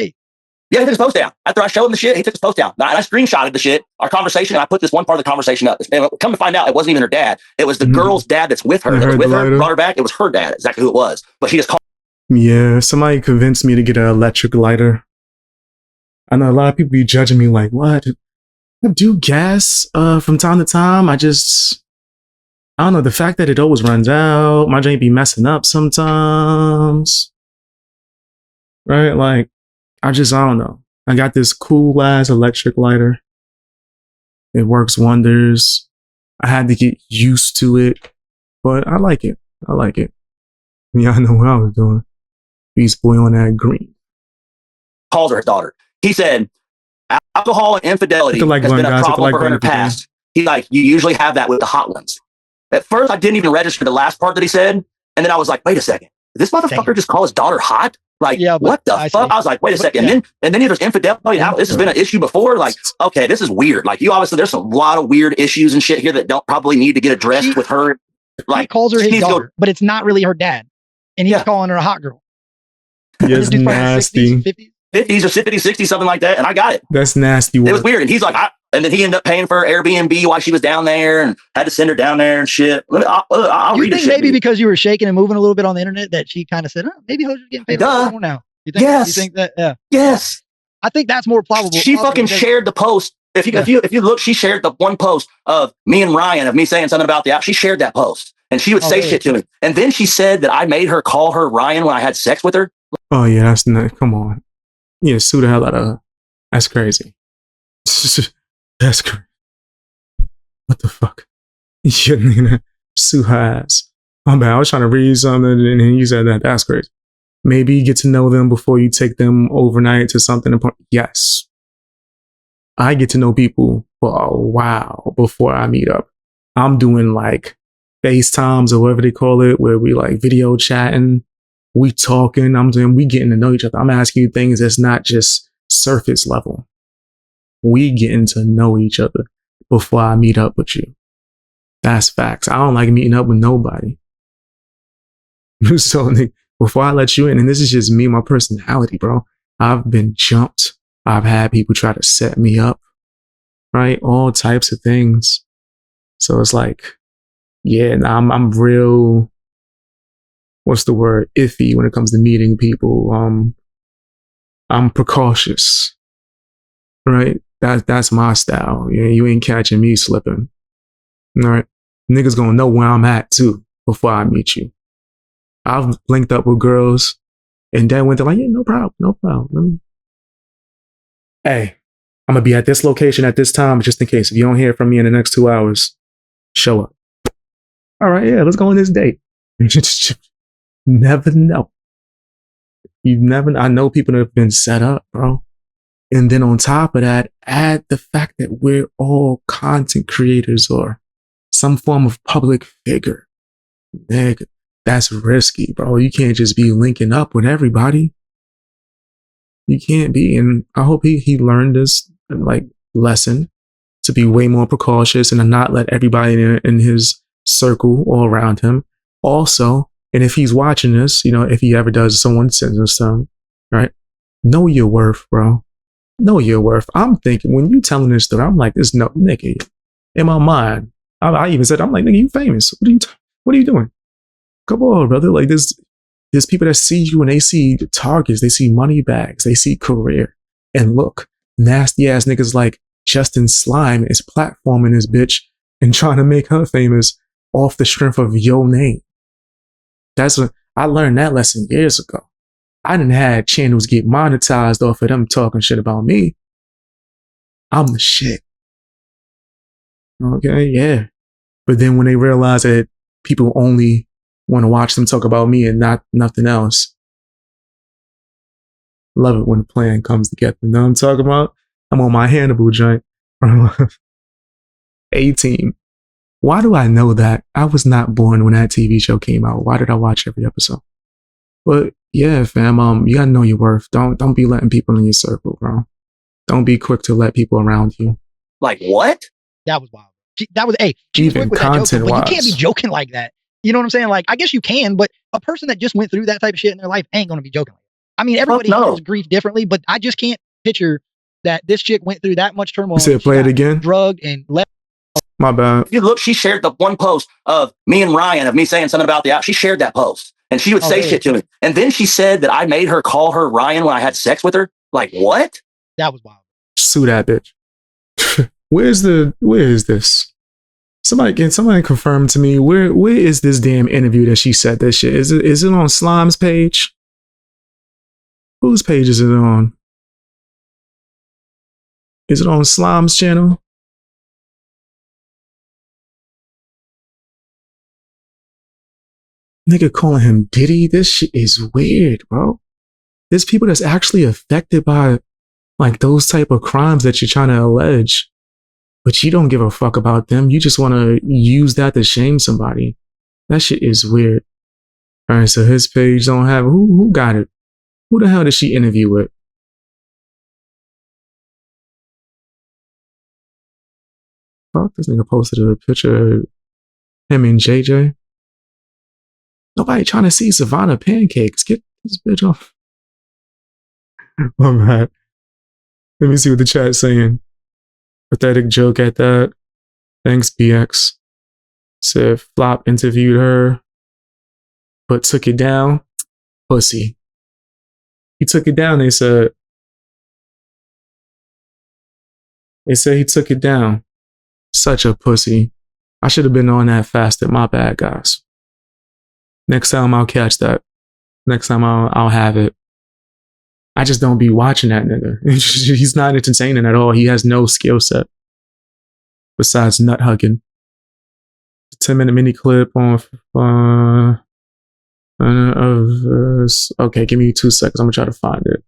Yeah, he took his post down. After I showed him the shit, he took his post down. And I screenshotted the shit, our conversation, and I put this one part of the conversation up. And come to find out, it wasn't even her dad. It was the girl's dad that's with her. That was with her, brought her back. It was her dad, exactly who it was. But she just called. Yeah, somebody convinced me to get an electric lighter. I know a lot of people be judging me like, what? I do gas from time to time. I don't know. The fact that it always runs out, my drink be messing up sometimes. Right? Like, I don't know. I got this cool ass electric lighter. It works wonders. I had to get used to it, but I like it. Yeah, I know what I was doing. Beast Boy on that green. Calls her his daughter. He said, alcohol and infidelity has been a problem for her in her past. He's like, you usually have that with the hot ones. At first, I didn't even register the last part that he said. And then I was like, wait a second. Did this motherfucker just call his daughter hot? Like, yeah, what the fuck? I was like, wait a second. And then there's infidelity. This has been an issue before. Like, okay, this is weird. Like, there's a lot of weird issues and shit here that don't probably need to get addressed with her. Like, he calls her his daughter, but it's not really her dad. And he's calling her a hot girl. Yeah, it's nasty. 50s or 50s, 60s, something like that. And I got it. That's nasty work. It was weird. And he's like, and then he ended up paying for Airbnb while she was down there and had to send her down there and shit. I'll read it. You think maybe because you were shaking and moving a little bit on the internet that she kind of said, maybe Hosier's getting paid a little more now. You think, yes. You think that? Yeah. Yes. I think that's more probable. She fucking shared the post. If you look, she shared the one post of me and Ryan, of me saying something about the app. She shared that post and she would say shit to me. And then she said that I made her call her Ryan when I had sex with her. Oh yeah, that's not, come on. Yeah, sue the hell out of her. That's crazy. That's crazy. What the fuck? You shouldn't even sue her ass. My bad. I was trying to read something and then you said that. That's crazy. Maybe you get to know them before you take them overnight to something important. Yes. I get to know people for a while before I meet up. I'm doing like FaceTimes or whatever they call it, where we like video chatting, we talking, we getting to know each other. I'm asking you things that's not just surface level. We getting to know each other before I meet up with you. That's facts. I don't like meeting up with nobody. So before I let you in, and this is just me, my personality, bro. I've been jumped. I've had people try to set me up, right? All types of things. So it's like, yeah, I'm real, what's the word? Iffy when it comes to meeting people. I'm precautious, right? That's my style. Yeah, you ain't catching me slipping. All right. Niggas gonna know where I'm at too before I meet you. I've linked up with girls and then went to like, yeah, no problem. Hey, I'm gonna be at this location at this time just in case. If you don't hear from me in the next 2 hours, show up. All right, yeah, let's go on this date. Never know. I know people that have been set up, bro. And then on top of that, add the fact that we're all content creators or some form of public figure. Nigga, that's risky, bro. You can't just be linking up with everybody. You can't be. And I hope he learned this like lesson to be way more precautious and to not let everybody in his circle all around him. Also, And if he's watching this, if he ever does, someone sends us some, right? Know your worth, bro. Know your worth. I'm thinking when you telling this story, I'm like, this no nigga. In my mind, I even said, I'm like, nigga, you famous. What are you doing? Come on, brother. Like there's people that see you and they see targets, they see money bags, they see career. And look, nasty ass niggas like Justin Slime is platforming this bitch and trying to make her famous off the strength of your name. I learned that lesson years ago. I didn't have channels get monetized off of them talking shit about me. I'm the shit. Okay, yeah. But then when they realize that people only want to watch them talk about me and not nothing else, love it when the plan comes together. You know what I'm talking about? I'm on my Hannibal joint. A-Team. Why do I know that? I was not born when that TV show came out. Why did I watch every episode? But yeah, fam, you gotta know your worth. Don't be letting people in your circle, bro. Don't be quick to let people around you. Like what? That was wild. She was Even quick with that joke, content but you can't be wise. joking like that. You know what I'm saying? Like, I guess you can, but a person that just went through that type of shit in their life ain't gonna be joking like that. I mean, everybody handles grief differently, but I just can't picture that this chick went through that much turmoil. You said play it again? Drugged and left. My bad. If you look, she shared the one post of me and Ryan, of me saying something about the app. She shared that post and she would say shit to me. And then she said that I made her call her Ryan when I had sex with her. Like, what? That was wild. Sue that bitch. Where is this? Somebody confirm to me where is this damn interview that she said this shit? Is it on Slime's page? Whose page is it on? Is it on Slime's channel? Nigga calling him Diddy. This shit is weird, bro. There's people that's actually affected by like those type of crimes that you're trying to allege, but you don't give a fuck about them. You just want to use that to shame somebody. That shit is weird. All right, so his page don't have who got it? Who the hell did she interview with? Fuck, this nigga posted a picture of him and JJ. Nobody trying to see Savannah Pancakes. Get this bitch off. Oh man. Let me see what the chat's saying. Pathetic joke at that. Thanks, BX. Said Flop interviewed her, but took it down. Pussy. He took it down, they said. They said he took it down. Such a pussy. I should have been on that faster. My bad, guys. Next time I'll catch that. Next time I'll have it. I just don't be watching that nigga. He's not entertaining at all. He has no skill set besides nut hugging. 10-minute mini clip on okay, give me 2 seconds. I'm gonna try to find it.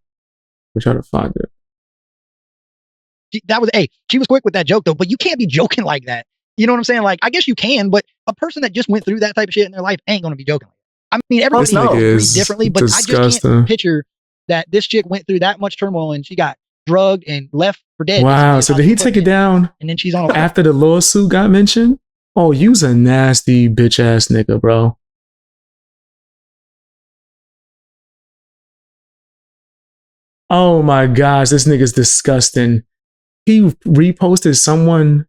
She was quick with that joke though, but you can't be joking like that. You know what I'm saying? Like, I guess you can, but a person that just went through that type of shit in their life ain't gonna be joking like that. I mean, everybody handles differently, but I just can't picture that this chick went through that much turmoil and she got drugged and left for dead. Wow, so did he take it down and then she's on after the lawsuit got mentioned? Oh, you's a nasty bitch ass nigga, bro. Oh my gosh, this nigga's disgusting. He reposted someone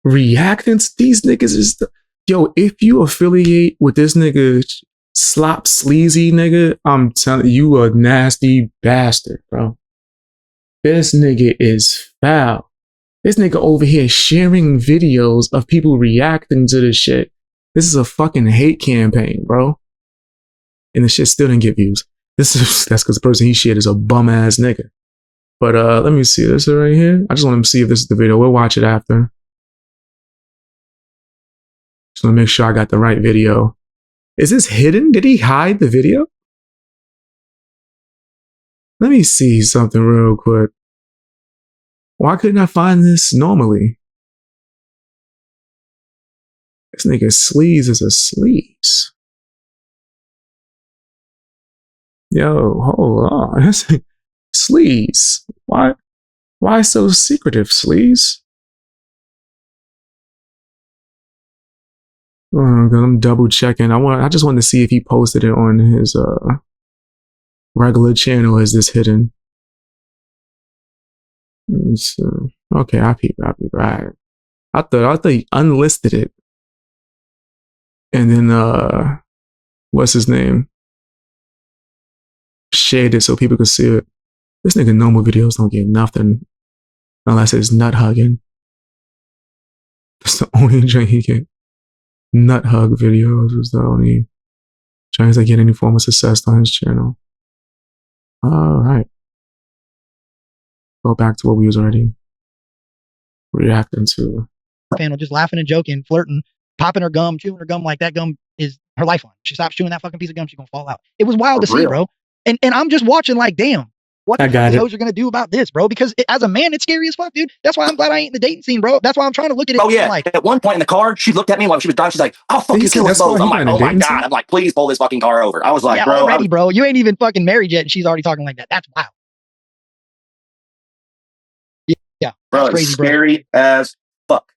reacting to these niggas. Yo, if you affiliate with this nigga Slop Sleazy nigga, I'm telling you, a nasty bastard, bro. This nigga is foul. This nigga over here sharing videos of people reacting to this shit. This is a fucking hate campaign, bro. And the shit still didn't get views. That's because the person he shared is a bum ass nigga. But let me see this right here. I just want to see if this is the video. We'll watch it after. Just want to make sure I got the right video. Is this hidden? Did he hide the video? Let me see something real quick. Why couldn't I find this normally? This nigga Sleaze is a sleaze. Yo, hold on. Sleaze. Why so secretive, Sleaze? I'm double checking. I just wanted to see if he posted it on his regular channel. Is this hidden? So, okay, I peep. Right. I thought he unlisted it, and then what's his name? Shared it so people could see it. This nigga normal videos don't get nothing unless it's nut hugging. That's the only thing he get. Nut hug videos was the only chance to get any form of success on his channel. All right. Go back to what we was already reacting to. Panel, just laughing and joking, flirting, popping her gum, chewing her gum like that gum is her lifeline. She stops chewing that fucking piece of gum, she's gonna fall out. It was wild to see, bro. And I'm just watching like, damn, what the fuck is Hosier gonna do about this, bro? Because as a man, it's scary as fuck, dude. That's why I'm glad I ain't in the dating scene, bro. That's why I'm trying to look at it. Oh yeah, like, at one point in the car, she looked at me while she was driving. She's like, "I'll fucking kill us both." I'm like, "Oh my god!" I'm like, "Please pull this fucking car over." I was like, "Bro, already, bro, you ain't even fucking married yet, and she's already talking like that. That's wild." Yeah, bro, that's crazy, scary as fuck.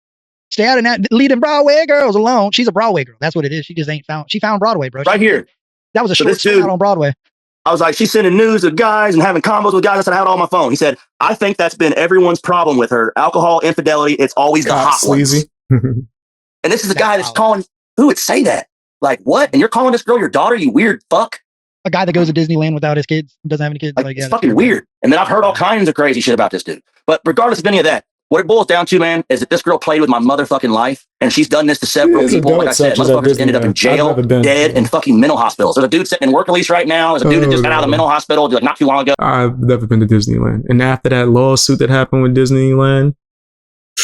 Stay out of that. Leading Broadway girls alone. She's a Broadway girl. That's what it is. She just ain't found. She found Broadway, bro. Right here. That was a short spot on Broadway. I was like, she's sending news to guys and having combos with guys. I said, I had it on my phone. He said, I think that's been everyone's problem with her. Alcohol, infidelity. It's always the hot ones. And this is the guy that's calling. Who would say that? Like, what? And you're calling this girl your daughter, you weird fuck? A guy that goes to Disneyland without his kids, doesn't have any kids. Like, it's fucking weird. And then I've heard all kinds of crazy shit about this dude. But regardless of any of that, what it boils down to, man, is that this girl played with my motherfucking life, and she's done this to several people. Like I said, motherfuckers ended up in jail, dead, in fucking mental hospitals. There's a dude sitting in work release right now. There's a dude that just got out of the mental hospital like not too long ago. I've never been to Disneyland. And after that lawsuit that happened with Disneyland,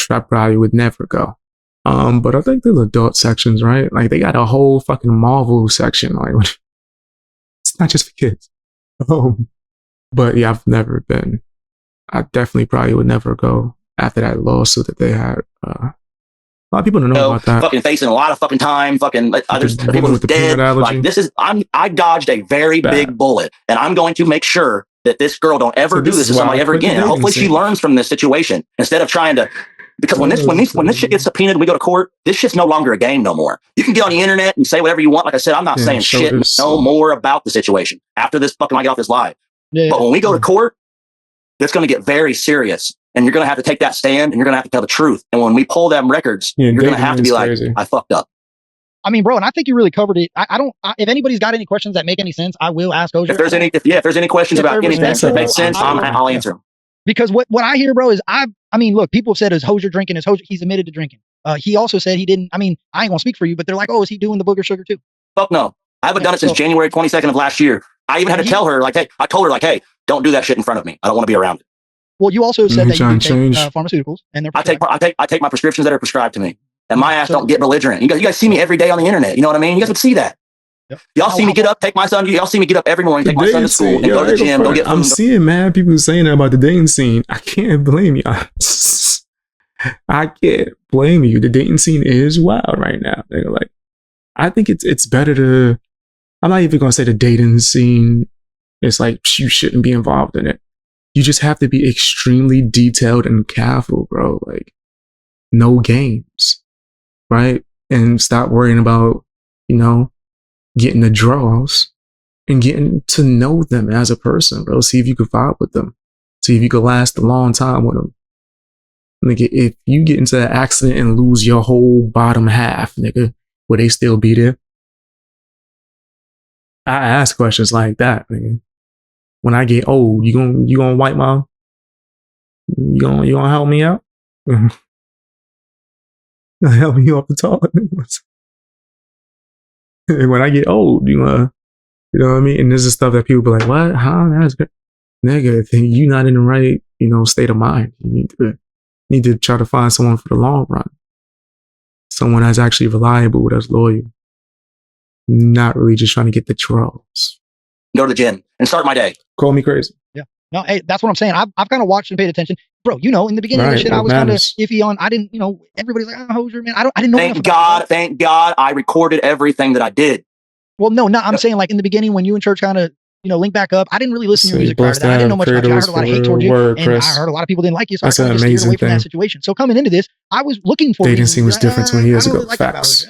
I probably would never go. But I think there's adult sections, right? Like they got a whole fucking Marvel section. Like it's not just for kids. But yeah, I've never been. I definitely probably would never go after that lawsuit that they had. A lot of people don't know about that. Fucking facing a lot of fucking time. Fucking there's people who's dead. Like this is I dodged a very big bullet, and I'm going to make sure that this girl don't ever do this to somebody ever again. And hopefully she learns from this situation instead of trying to. Because when this shit gets subpoenaed and we go to court, this shit's no longer a game no more. You can get on the internet and say whatever you want. Like I said, I'm not saying shit no more about the situation after this fucking I get off this live. But when we go to court, it's going to get very serious. And you're going to have to take that stand and you're going to have to tell the truth. And when we pull them records, you're going to have to be like, I fucked up. I mean, bro, and I think you really covered it. I don't, if anybody's got any questions that make any sense, I will ask Hosier. If there's any questions about anything that makes sense, I'll answer them. Because what I hear, bro, is I mean, look, people have said, is Hosier drinking? He's admitted to drinking. He also said he didn't, I mean, I ain't gonna speak for you, but they're like, oh, is he doing the booger sugar too? Fuck no. I haven't done it since January 22nd of last year. I even had to tell her, like, hey, I told her, like, hey, don't do that shit in front of me. I don't want to be around it. Well, you also said that you take pharmaceuticals, and I take my prescriptions that are prescribed to me, and my ass don't get belligerent. You guys see me every day on the internet. You know what I mean? You guys would see that. Yep. Y'all see me get up, take my son. Y'all see me get up every morning, take my son to school, and go to the gym. Go get. I'm seeing mad people saying that about the dating scene. I can't blame you. I can't blame you. The dating scene is wild right now. They're like, I think it's better to. I'm not even gonna say the dating scene is like you shouldn't be involved in it. You just have to be extremely detailed and careful, bro. Like, no games, right? And stop worrying about, getting the draws and getting to know them as a person, bro. See if you can vibe with them. See if you can last a long time with them. Nigga, if you get into an accident and lose your whole bottom half, nigga, will they still be there? I ask questions like that, nigga. When I get old, you gonna wipe my, you gonna help me out? Help me off the toilet. And when I get old, you know what I mean? And this is stuff that people be like, what? Huh? That's good. Nigga, you're not in the right, state of mind. You need to try to find someone for the long run. Someone that's actually reliable, that's loyal. Not really just trying to get the draws. Go to the gym and start my day. Call me crazy. Yeah. No, hey, that's what I'm saying. I've kind of watched and paid attention. Bro, in the beginning of the shit, I was kind of iffy on. I didn't, everybody's like, oh, Hosier, man. I didn't know. Thank God I recorded everything that I did. Well, no, I'm saying like in the beginning when you and Church kind of, link back up, I didn't really listen to your music prior to that. I didn't know much about you. I heard a lot of hate towards you. And I heard a lot of people didn't like you. So I kind of steered away from that situation. So coming into this, I was looking for dating scene was different 20 years ago. Facts.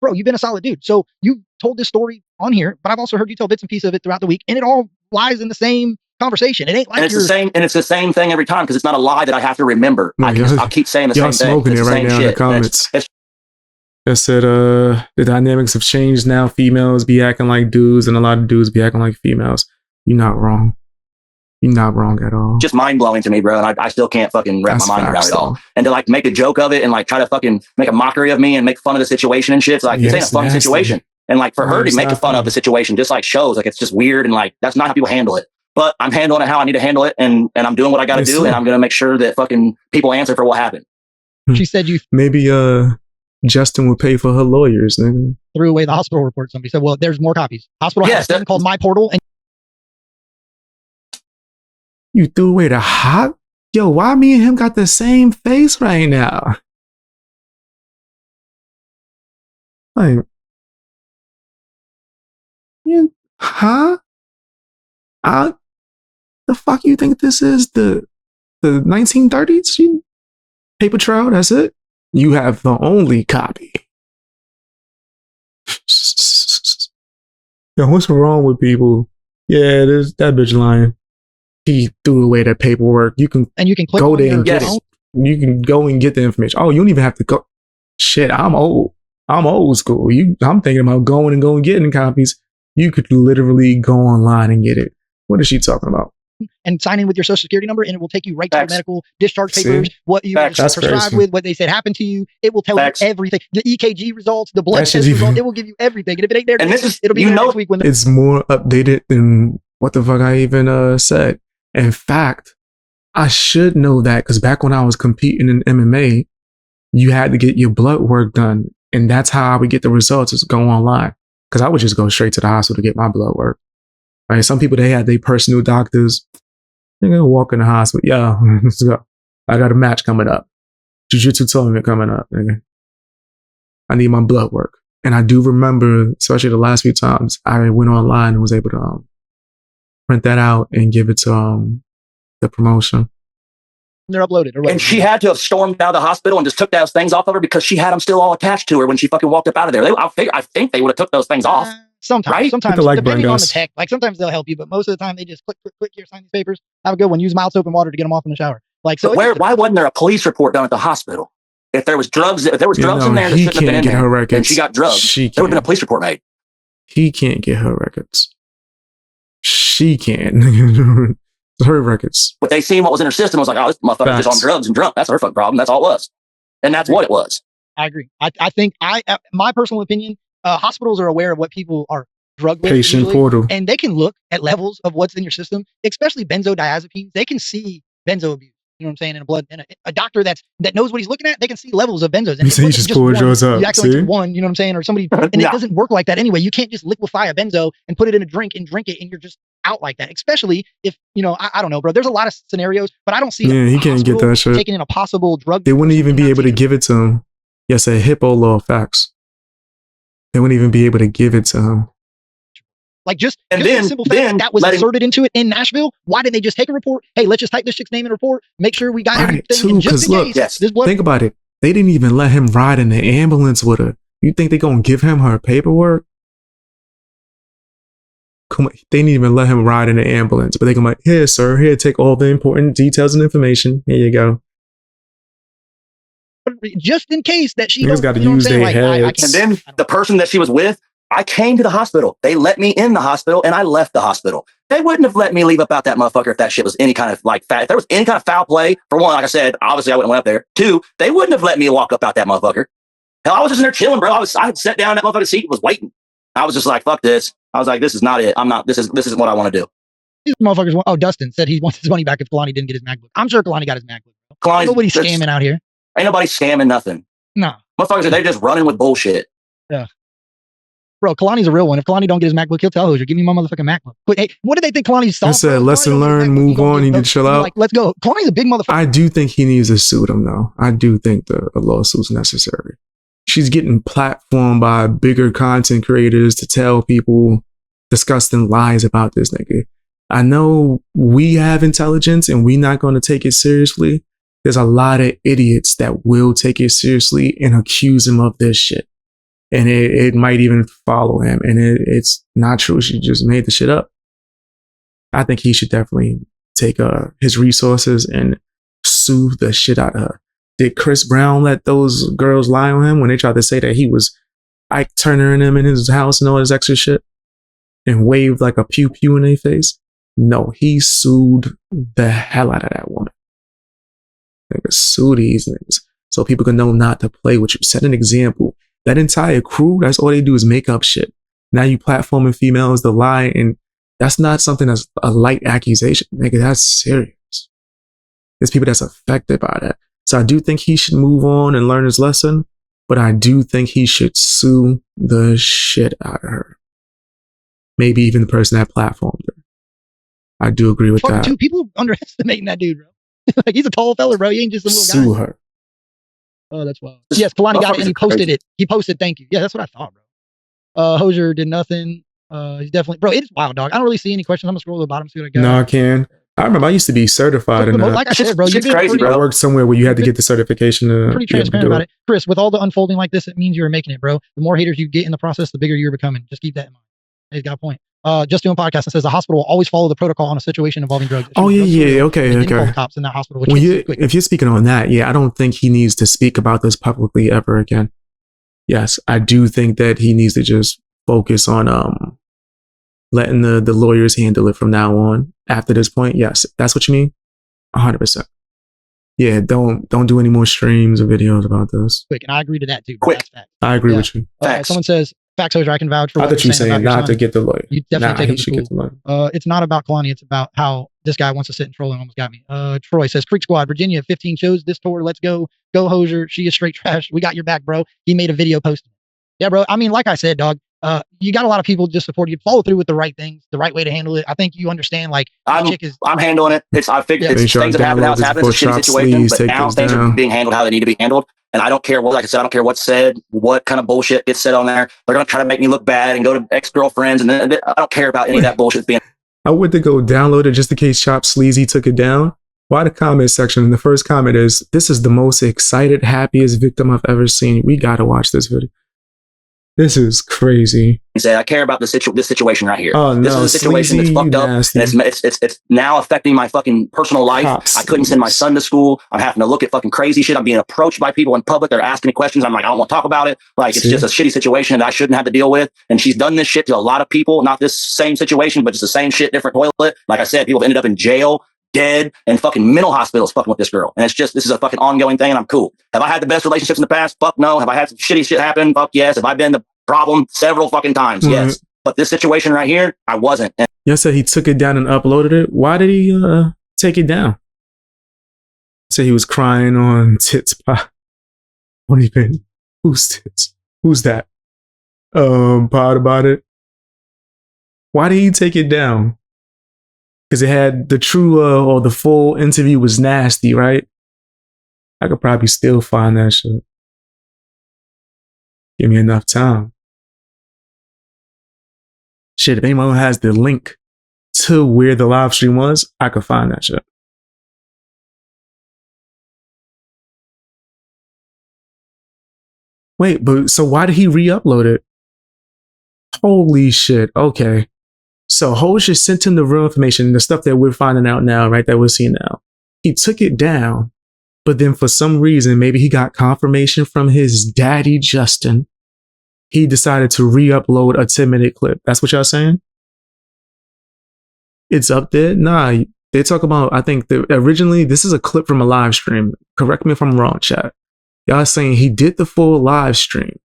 bro, you've been a solid dude. So you told this story on here, but I've also heard you tell bits and pieces of it throughout the week, and it all lies in the same conversation. It ain't like it's the same thing every time because it's not a lie that I have to remember. No, I'll keep saying the same thing. Y'all smoking it right now in the comments. It said, the dynamics have changed now. Females be acting like dudes, and a lot of dudes be acting like females. You're not wrong. You're not wrong at all. Just mind blowing to me, bro. And I still can't fucking wrap my mind around it all. And to like make a joke of it and like try to fucking make a mockery of me and make fun of the situation and shit. It's like, this ain't a funny situation. And like for her to make fun of the situation just like shows like it's just weird and like that's not how people handle it. But I'm handling it how I need to handle it, and I'm doing what I got to do, and I'm gonna make sure that fucking people answer for what happened. She said maybe Justin would pay for her lawyers. Nigga. Threw away the hospital report. Somebody said, "Well, there's more copies." Hospital has a thing called My Portal, and you threw away the hot. Yo, why me and him got the same face right now? Like, huh? The fuck you think this is? The 1930s? Paper trail, that's it? You have the only copy. Yo, what's wrong with people? Yeah, there's that bitch lying. He threw away that paperwork. You can click go there and get it. You can go and get the information. Oh, you don't even have to go. Shit, I'm old. I'm old school. I'm thinking about going and getting copies. You could literally go online and get it. What is she talking about? And sign in with your social security number, and it will take you right to the medical discharge papers, what you were prescribed with, what they said happened to you. It will tell you everything. The EKG results, the blood test results, it will give you everything. And if it ain't there, it'll be there next week. It's more updated than what the fuck I even said. In fact, I should know that because back when I was competing in MMA, you had to get your blood work done. And that's how I would get the results, is go online. Because I would just go straight to the hospital to get my blood work. Right? Some people, they had their personal doctors. They're going to walk in the hospital. Yeah, let's go. I got a match coming up. Jiu-jitsu tournament coming up. Nigga. I need my blood work. And I do remember, especially the last few times, I went online and was able to print that out and give it to the promotion. They're uploaded. And she had to have stormed out of the hospital and just took those things off of her because she had them still all attached to her when she fucking walked up out of there. I think they would have took those things off. Sometimes, right? Sometimes, depending on the tech. Like sometimes they'll help you, but most of the time they just click here, sign these papers. Have a good one. Use mild soap and water to get them off in the shower. Like so. Why wasn't there a police report done at the hospital? If there was drugs, in there that shouldn't have been in there, and she got drugs, there would have been a police report made. He can't get her records. She can. Her records. But they seen what was in her system. Was like, oh, this motherfucker's just on drugs and drunk. That's her fucking problem. That's all it was, and that's what it was. I agree. I think my personal opinion. Hospitals are aware of what people are drugged with. Patient usually, portal. And they can look at levels of what's in your system, especially benzodiazepines. They can see benzo abuse. You know what I'm saying? In a blood, and a doctor that knows what he's looking at, they can see levels of benzos. And he just poured yours up. You act like one, you know what I'm saying? Or somebody, and it doesn't work like that anyway. You can't just liquefy a benzo and put it in a drink and drink it, and you're just out like that. Especially if, I don't know, bro. There's a lot of scenarios, but I don't see he can't get that shit. Taking in a possible drug. They wouldn't even be able to give it to him. Yes, a HIPAA law, facts. They wouldn't even be able to give it to him. Like just a simple fact that was inserted into it in Nashville. Why didn't they just take a report? Hey, let's just type this chick's name in a report. Make sure we got everything. And just in case, think about it. They didn't even let him ride in the ambulance with her. You think they're going to give him her paperwork? Come on. They didn't even let him ride in the ambulance. But they come like, here, sir. Here, take all the important details and information. Here you go. Just in case that she got to use their heads. And then the person that she was with, I came to the hospital. They let me in the hospital and I left the hospital. They wouldn't have let me leave about that motherfucker if that shit was any kind of like if there was any kind of foul play. For one, like I said, obviously I wouldn't have went up there. Two, they wouldn't have let me walk up out that motherfucker. Hell, I was just in there chilling, bro. I had sat down in that motherfucker's seat and was waiting. I was just like, fuck this. I was like, this is not it. This isn't what I want to do. These motherfuckers Dustin said he wants his money back if Kalani didn't get his MacBook. I'm sure Kalani got his MacBook. Nobody's scamming out here. Ain't nobody scamming nothing. No. Motherfuckers, they're just running with bullshit. Yeah. Bro, Kalani's a real one. If Kalani don't get his MacBook, he'll tell Hosier, give me my motherfucking MacBook. But hey, what did they think Kalani's saw? I said, lesson learned, move on, you need to chill out. Like, let's go. Kalani's a big motherfucker. I do think he needs to sue them, though. I do think a lawsuit's necessary. She's getting platformed by bigger content creators to tell people disgusting lies about this nigga. I know we have intelligence and we're not going to take it seriously. There's a lot of idiots that will take it seriously and accuse him of this shit. and it might even follow him. And it's not true. She just made the shit up. I think he should definitely take his resources and sue the shit out of her. Did Chris Brown let those girls lie on him when they tried to say that he was Ike Turner and him in his house and all this extra shit and waved like a pew pew in their face? No, he sued the hell out of that woman. Nigga, sue these niggas so people can know not to play with you. Set an example. That entire crew, that's all they do is make up shit. Now you platforming females to lie, and that's not something that's a light accusation. Nigga, that's serious. There's people that's affected by that. So I do think he should move on and learn his lesson, but I do think he should sue the shit out of her. Maybe even the person that platformed her. I do agree with that. Too, people underestimating that dude, bro. Like, he's a tall fella, bro. He ain't just a little Sue guy. her. Oh, that's wild. Yes, Kalani got it and he posted it. He posted thank you. Yeah, that's what I thought, bro. Hosier did nothing. He's definitely, bro, it's wild, dog. I don't really see any questions. I'm gonna scroll to the bottom, see what I got. No, I can. I remember I used to be certified in that. Like I said, bro, it's crazy, bro. I worked somewhere where you had to get the certification to pretty transparent about it. Chris, with all the unfolding like this, it means you're making it, bro. The more haters you get in the process, the bigger you're becoming. Just keep that in mind. He's got a point. Just doing podcast and says the hospital will always follow the protocol on a situation involving drugs. Oh yeah, okay. Call the cops in that hospital. If you're speaking on that, yeah, I don't think he needs to speak about this publicly ever again. Yes, I do think that he needs to just focus on letting the lawyers handle it from now on. After this point, yes, that's what you mean. 100%. Yeah, don't do any more streams or videos about this. Quick, and I agree to that too. Quick, I agree with you. Someone says, facts, Hosier, I can vouch for I what thought you were saying not to get the lawyer. You definitely take he him to school. It's not about Kalani. It's about how this guy wants to sit and troll and almost got me. Troy says, Creek Squad, Virginia, 15 shows this tour. Let's go. Go, Hosier. She is straight trash. We got your back, bro. He made a video posting. Yeah, bro. I mean, like I said, dog, you got a lot of people just support you. Follow through with the right things, the right way to handle it. I think you understand, like, I'm handling it. I figured it's things that happen how it's happened. It's a shitty situation, but now things are being handled how they need to be handled. And I don't care what, like I said, I don't care what's said, what kind of bullshit gets said on there. They're going to try to make me look bad and go to ex-girlfriends. And then I don't care about any of that bullshit being. I went to go download it just in case Chop Sleazy took it down. Why the comment section? The first comment is, this is the most excited, happiest victim I've ever seen. We got to watch this video. This is crazy. He said, I care about this situation right here. Oh, no, this is a situation that's fucked up. And it's now affecting my fucking personal life. I couldn't send my son to school. I'm having to look at fucking crazy shit. I'm being approached by people in public. They're asking me questions. I'm like, I don't want to talk about it. Like, it's just a shitty situation that I shouldn't have to deal with. And she's done this shit to a lot of people. Not this same situation, but just the same shit, different toilet. Like I said, people have ended up in jail, dead, and fucking mental hospitals fucking with this girl. And this is a fucking ongoing thing, and I'm cool. Have I had the best relationships in the past? Fuck no. Have I had some shitty shit happen? Fuck yes. Have I been the problem several fucking times? Yes. But this situation right here, I wasn't. And you said he took it down and uploaded it. Why did he take it down? Said he was crying on Tits Pod. What do you think? Who's Tits? Who's that? Pod about it. Why did he take it down? Because it had the true or the full interview was nasty, right? I could probably still find that shit. Give me enough time. Shit, if anyone has the link to where the live stream was, I could find that shit. Wait, but so why did he re-upload it? Holy shit. Okay. So Hosier sent him the real information, the stuff that we're finding out now, right? That we're seeing now. He took it down, but then for some reason, maybe he got confirmation from his daddy, Justin. He decided to re-upload a 10-minute clip. That's what y'all saying? It's up there? Nah, they talk about, I think originally, this is a clip from a live stream. Correct me if I'm wrong, chat. Y'all saying he did the full live stream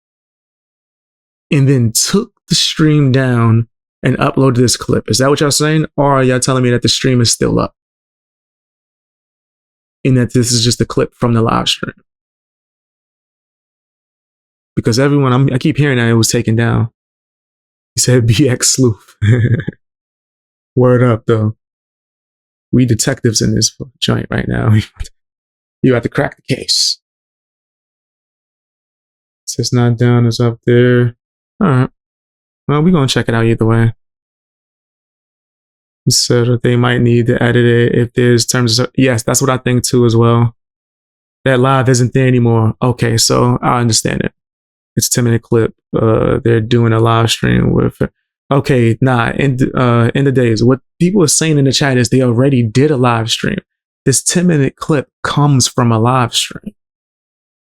and then took the stream down and uploaded this clip. Is that what y'all saying? Or are y'all telling me that the stream is still up? And that this is just a clip from the live stream? Because everyone, I keep hearing that it was taken down. He said BX sleuth. Word up, though. We detectives in this joint right now. You have to crack the case. It's not down, it's up there. All right. Well, we're going to check it out either way. He said that they might need to edit it if there's terms of... Yes, that's what I think too as well. That live isn't there anymore. Okay, so I understand it. It's a 10-minute clip. They're doing a live stream with. Okay, nah. In the days, what people are saying in the chat is they already did a live stream. This 10-minute clip comes from a live stream.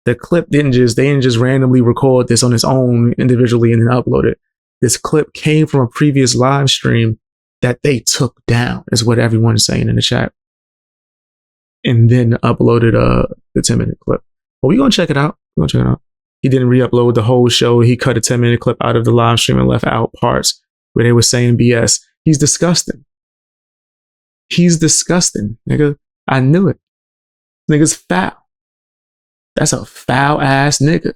The clip they didn't just randomly record this on its own individually and then upload it. This clip came from a previous live stream that they took down, is what everyone's saying in the chat. And then uploaded the 10-minute clip. But we're gonna check it out. He didn't re-upload the whole show. He cut a 10-minute clip out of the live stream and left out parts where they were saying BS. He's disgusting. Nigga. I knew it. Nigga's foul. That's a foul ass nigga.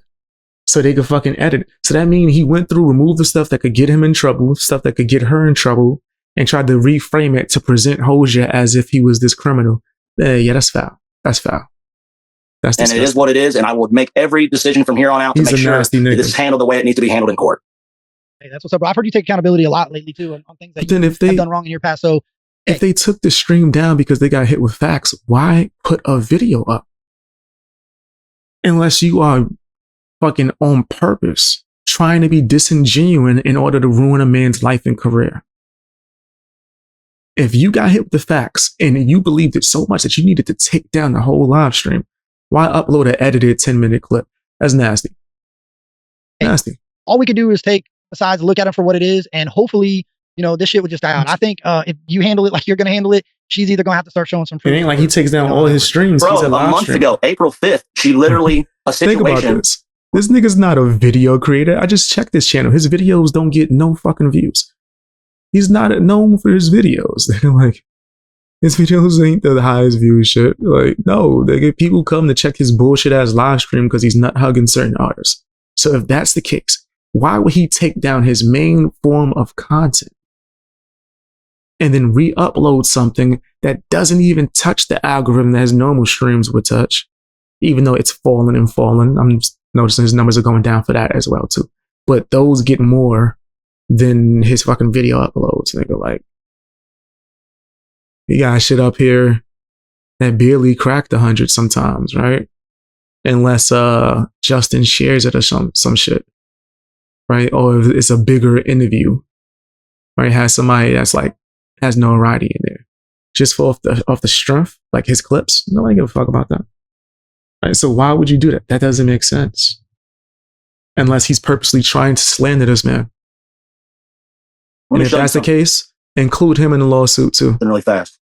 So they could fucking edit it. So that means he went through, removed the stuff that could get him in trouble, stuff that could get her in trouble, and tried to reframe it to present Hosier as if he was this criminal. Yeah, that's foul. That's foul. That's disgusting. And it is what it is, and I will make every decision from here on out to make sure that this is handled the way it needs to be handled in court. Hey, that's what's up, bro. I've heard you take accountability a lot lately too on things that then you've done wrong in your past. So if they took the stream down because they got hit with facts, why put a video up? Unless you are fucking on purpose trying to be disingenuous in order to ruin a man's life and career. If you got hit with the facts and you believed it so much that you needed to take down the whole live stream, why upload an edited 10-minute clip? That's nasty. Nasty. All we could do is take besides look at it for what it is, and hopefully, this shit would just die out. I think if you handle it like you're gonna handle it, she's either gonna have to start showing some proof. It ain't like he takes down all his streams. Bro, a month ago, April 5th, she literally a situation. Think about this. This nigga's not a video creator. I just checked this channel. His videos don't get no fucking views. He's not known for his videos. They're like, his videos ain't the highest view shit. Like, no, they get people come to check his bullshit ass live stream because he's not hugging certain artists. So if that's the case, why would he take down his main form of content and then re-upload something that doesn't even touch the algorithm that his normal streams would touch, even though it's fallen and fallen? I'm just noticing his numbers are going down for that as well too. But those get more than his fucking video uploads. Nigga, like, he got shit up here that barely cracked 100 sometimes, right? Unless Justin shares it or some shit, right? Or if it's a bigger interview, right? Has somebody that's like has notoriety in there, just for off the strength, like his clips. Nobody give a fuck about that, right? So why would you do that? That doesn't make sense, unless he's purposely trying to slander this man. And if that's the case, include him in the lawsuit too. Really fast.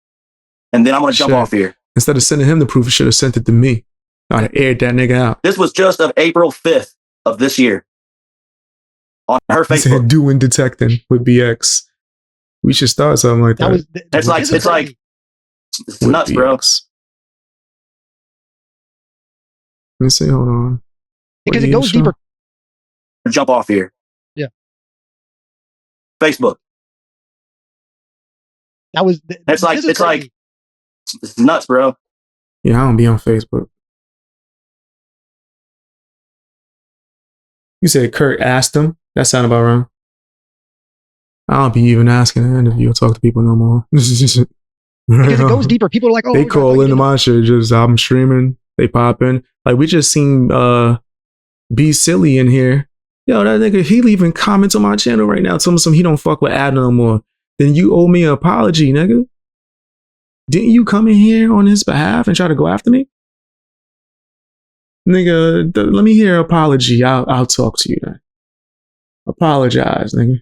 And then I'm going to jump off here. Instead of sending him the proof, you should have sent it to me. I'd have aired that nigga out. This was just of April 5th of this year. On her Facebook. He said doing detecting with BX. We should start something like that. It's nuts, bro. Let me see, hold on. Because it goes deeper. Jump off here. Yeah. Facebook. It's nuts, bro. Yeah, I don't be on Facebook. You said Kurt asked him? That sounded about wrong. I don't be even asking an interview or talk to people no more. Because it goes deeper. People are like, oh, they call into my shit, just I'm streaming, they pop in. Like, we just seen Be Silly in here. Yo, that nigga, he leaving comments on my channel right now telling me he don't fuck with Adam no more. Then you owe me an apology, nigga. Didn't you come in here on his behalf and try to go after me? Nigga, let me hear an apology. I'll talk to you then. Apologize, nigga.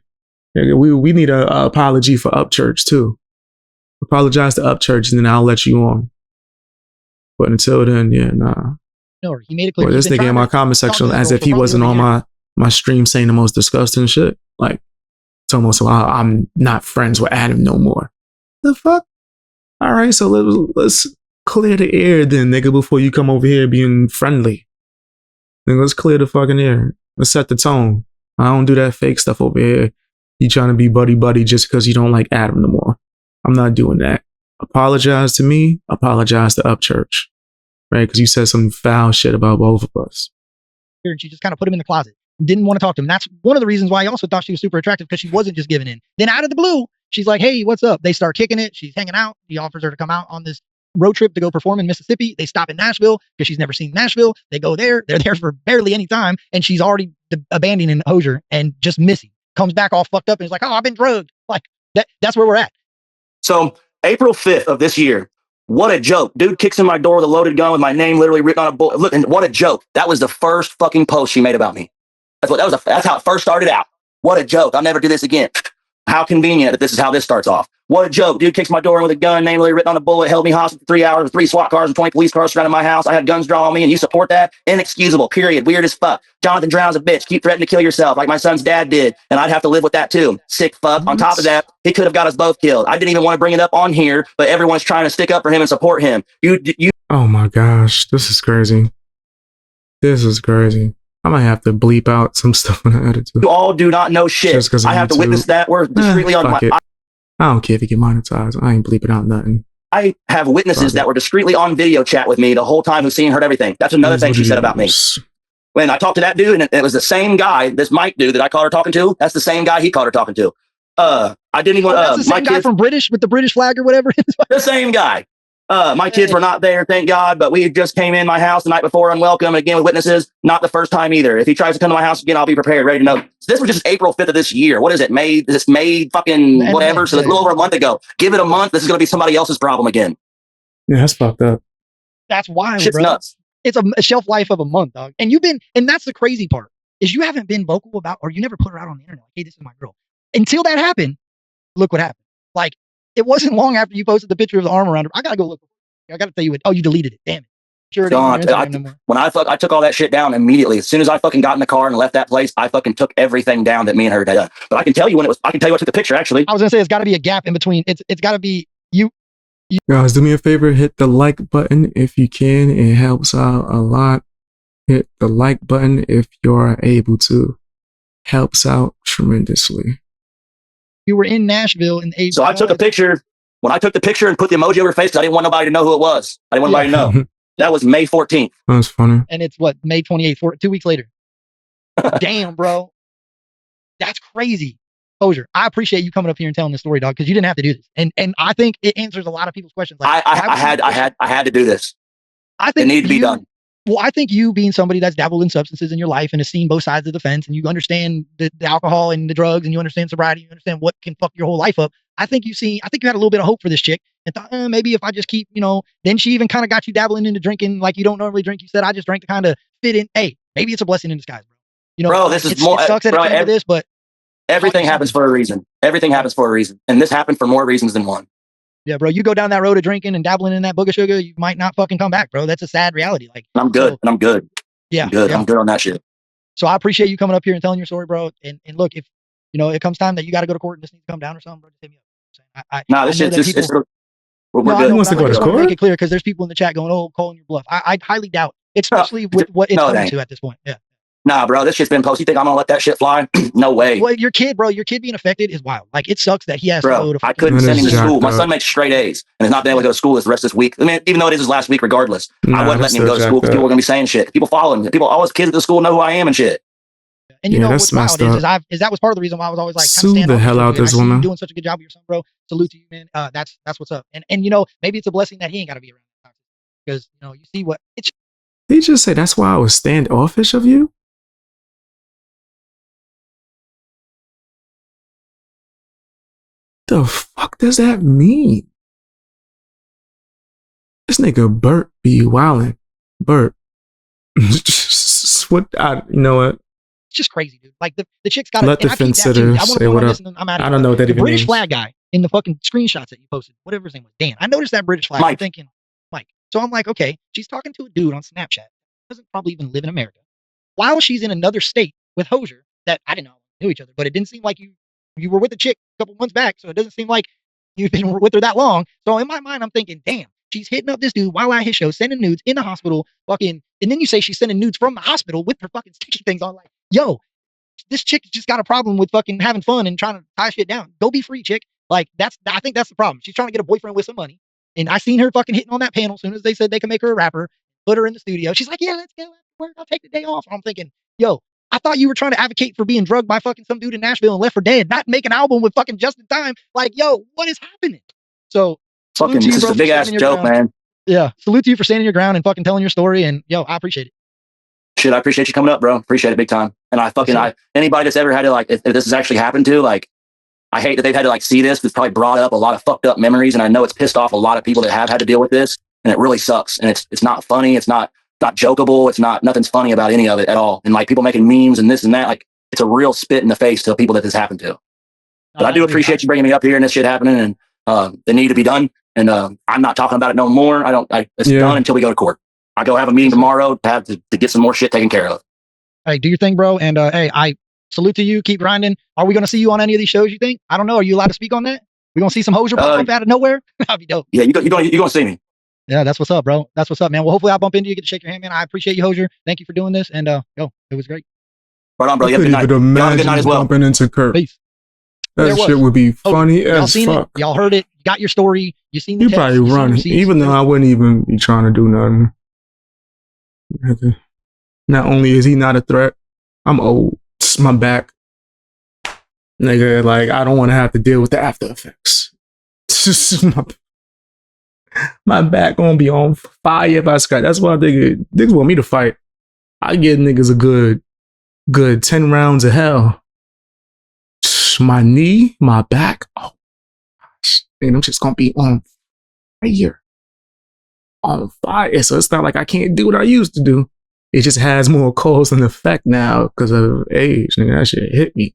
We need an apology for Upchurch too. Apologize to Upchurch and then I'll let you on. But until then, yeah, nah. No, he made it clear. Boy, this nigga in my comment section as if he wasn't on my stream saying the most disgusting shit. Like, it's almost like I'm not friends with Adam no more. The fuck? All right, so let's clear the air then, nigga, before you come over here being friendly. Then let's clear the fucking air. Let's set the tone. I don't do that fake stuff over here. You trying to be buddy just because you don't like Adam no more. I'm not doing that. Apologize to me. Apologize to Upchurch. Right? Because you said some foul shit about both of us. And she just kind of put him in the closet. Didn't want to talk to him. That's one of the reasons why I also thought she was super attractive, because she wasn't just giving in. Then out of the blue, she's like, hey, what's up? They start kicking it. She's hanging out. He offers her to come out on this road trip to go perform in Mississippi. They stop in Nashville because she's never seen Nashville. They go there. They're there for barely any time. And she's already abandoning Hosier and just missing. Comes back all fucked up and he's like, oh, I've been drugged. Like that's where we're at. So April 5th of this year, what a joke. Dude kicks in my door with a loaded gun with my name literally written on a bullet. Look, and what a joke. That was the first fucking post she made about me. That's how it first started out. What a joke. I'll never do this again. How convenient that this is how this starts off. What a joke. Dude kicks my door in with a gun, name literally written on a bullet, held me hostage for 3 hours with 3 SWAT cars and 20 police cars surrounding my house. I had guns drawn on me, and you support that? Inexcusable, period. Weird as fuck. Jonathan Drown's a bitch. Keep threatening to kill yourself like my son's dad did, and I'd have to live with that too. Sick fuck. On top of that, he could have got us both killed. I didn't even want to bring it up on here, but everyone's trying to stick up for him and support him. You. Oh my gosh, this is crazy. This is crazy. I might have to bleep out some stuff when I edit it. You all do not know shit. I have to witness that. We're discreetly on my. I don't care if you get monetized. I ain't bleeping out nothing. I have witnesses that were discreetly on video chat with me the whole time who've seen and heard everything. That's another thing she said about me. When I talked to that dude, and it was the same guy, this Mike dude that I caught her talking to, that's the same guy he caught her talking to. I didn't even. That's the same guy from British with the British flag or whatever. The same guy. My kids were not there, thank God, but we just came in my house the night before, unwelcome, and again with witnesses. Not the first time either. If he tries to come to my house again, I'll be prepared, ready to know. So this was just April 5th of this year. What is it? May? This May fucking whatever. So it's a little over a month ago. Give it a month. This is going to be somebody else's problem again. Yeah, that's fucked up. That's wild, Shit's bro. nuts. It's a shelf life of a month, dog. And that's the crazy part, is you haven't been vocal about, or you never put her out on the internet. Like, hey, this is my girl. Until that happened, look what happened. Like, it wasn't long after you posted the picture of the arm around her. I got to go look. I got to tell you what. Oh, you deleted it. Damn it. Sure. When I took all that shit down immediately. As soon as I fucking got in the car and left that place, I fucking took everything down that me and her had done. But I can tell you when it was. I can tell you I took the picture. Actually, I was gonna say it's got to be a gap in between. It's got to be you. Guys, do me a favor. Hit the like button if you can. It helps out a lot. Hit the like button if you're able to. Helps out tremendously. You were in Nashville in April. So I took a picture. When I took the picture and put the emoji over her face, because I didn't want nobody to know who it was. I didn't want anybody to know. That was May 14th. That's funny. And it's what, May 28th, 2 weeks later. Damn, bro. That's crazy. Hosier, I appreciate you coming up here and telling this story, dog, because you didn't have to do this. And I think it answers a lot of people's questions. Like, I had to do this. I think it needed to be done. Well, I think you being somebody that's dabbled in substances in your life and has seen both sides of the fence, and you understand the alcohol and the drugs, and you understand sobriety, you understand what can fuck your whole life up. I think you had a little bit of hope for this chick and thought, maybe if I just keep, then she even kind of got you dabbling into drinking like you don't normally drink. You said, I just drank to kind of fit in. Hey, maybe it's a blessing in disguise, bro. Bro, this is more. It sucks that it came to this, but everything happens for a reason. Everything happens for a reason. And this happened for more reasons than one. Yeah, bro, you go down that road of drinking and dabbling in that booger sugar, you might not fucking come back, bro. That's a sad reality. Like, and I'm good. Yeah. I'm good. Yeah. I'm good on that shit. So I appreciate you coming up here and telling your story, bro. And look, if it comes time that you got to go to court and this needs to come down or something, bro, just hit me up. This shit's just we're good. He wants to go to court. Make it clear because there's people in the chat going, "Oh, calling your bluff." I highly doubt, especially with what it's coming to at this point. Yeah. Nah, bro, this shit's been posted. You think I'm gonna let that shit fly? No way. Well, your kid being affected is wild. Like, it sucks that he has to go to. I couldn't send him to school. My son makes straight A's and has not been able to go to school the rest of this week. I mean, even though it is his last week, regardless, I wasn't letting him go to school because people were gonna be saying shit. People following him. All his kids at the school know who I am and shit. And you know what's wild is that was part of the reason why I was always like, sue the hell out this woman. Doing such a good job with your son, bro. Salute to you, man. That's what's up. And maybe it's a blessing that he ain't got to be around because you see what it's. Did he just say that's why I was standoffish of you? The fuck does that mean? This nigga Bert be wildin'. Bert. You know what? It's just crazy, dude. Like the chick's got let the fence-sitter say what up. I don't know what that even means. British flag guy in the fucking screenshots that you posted, whatever his name was, Dan. I noticed that British flag. I'm thinking, Mike. So I'm like, okay, she's talking to a dude on Snapchat. Doesn't probably even live in America. While she's in another state with Hosier that I didn't know knew each other, but it didn't seem like you were with the chick a couple months back, so it doesn't seem like you've been with her that long. So in my mind, I'm thinking, damn, she's hitting up this dude while at his show, sending nudes in the hospital, fucking, and then you say she's sending nudes from the hospital with her fucking sticky things on. Like, yo, this chick just got a problem with fucking having fun and trying to tie shit down. Go be free, chick. Like, I think that's the problem. She's trying to get a boyfriend with some money. And I seen her fucking hitting on that panel as soon as they said they could make her a rapper, put her in the studio. She's like, yeah, let's go. I'll take the day off. I'm thinking, yo, I thought you were trying to advocate for being drugged by fucking some dude in Nashville and left for dead, not make an album with fucking Justin Time. Like, yo, what is happening? So, fucking, this is a big ass joke, man. Yeah. Salute to you for standing your ground and fucking telling your story. And yo, I appreciate it. Shit, I appreciate you coming up, bro. Appreciate it big time. And anybody that's ever had to like, if this has actually happened to, like, I hate that they've had to like see this. It's probably brought up a lot of fucked up memories, and I know it's pissed off a lot of people that have had to deal with this, and it really sucks. And it's not funny. It's not jokeable. Nothing's funny about any of it at all. And like people making memes and this and that, like it's a real spit in the face to people that this happened to. But I do appreciate you bringing me up here and this shit happening, and they need to be done. And I'm not talking about it no more. It's done until we go to court. I go have a meeting tomorrow to get some more shit taken care of. Hey, do your thing, bro. And hey, I salute to you. Keep grinding. Are we going to see you on any of these shows, you think? I don't know. Are you allowed to speak on that? We going to see some Hosier pop up out of nowhere? That'd be dope. Yeah, you're going to see me. Yeah, that's what's up, bro. That's what's up, man. Well, hopefully I'll bump into you, get to shake your hand, man. I appreciate you, Hosier. Thank you for doing this. And it was great. Right on, bro. I You have a couldn't good even night. Y'all have a good night imagine as well. bumping into Kurt. Peace. That shit would be funny y'all as seen fuck. It? Y'all heard it. You got your story. You seen the You text, probably you seen run, receipts. even though I wouldn't even be trying to do nothing. Not only is he not a threat, I'm old. It's my back. Nigga, like, I don't want to have to deal with the after effects. My back gonna be on fire if I scratch. That's why niggas want me to fight. I give niggas a good 10 rounds of hell. My knee, my back, oh gosh, and I'm just gonna be on fire. On fire. So it's not like I can't do what I used to do. It just has more cause and effect now because of age. Nigga, that shit hit me.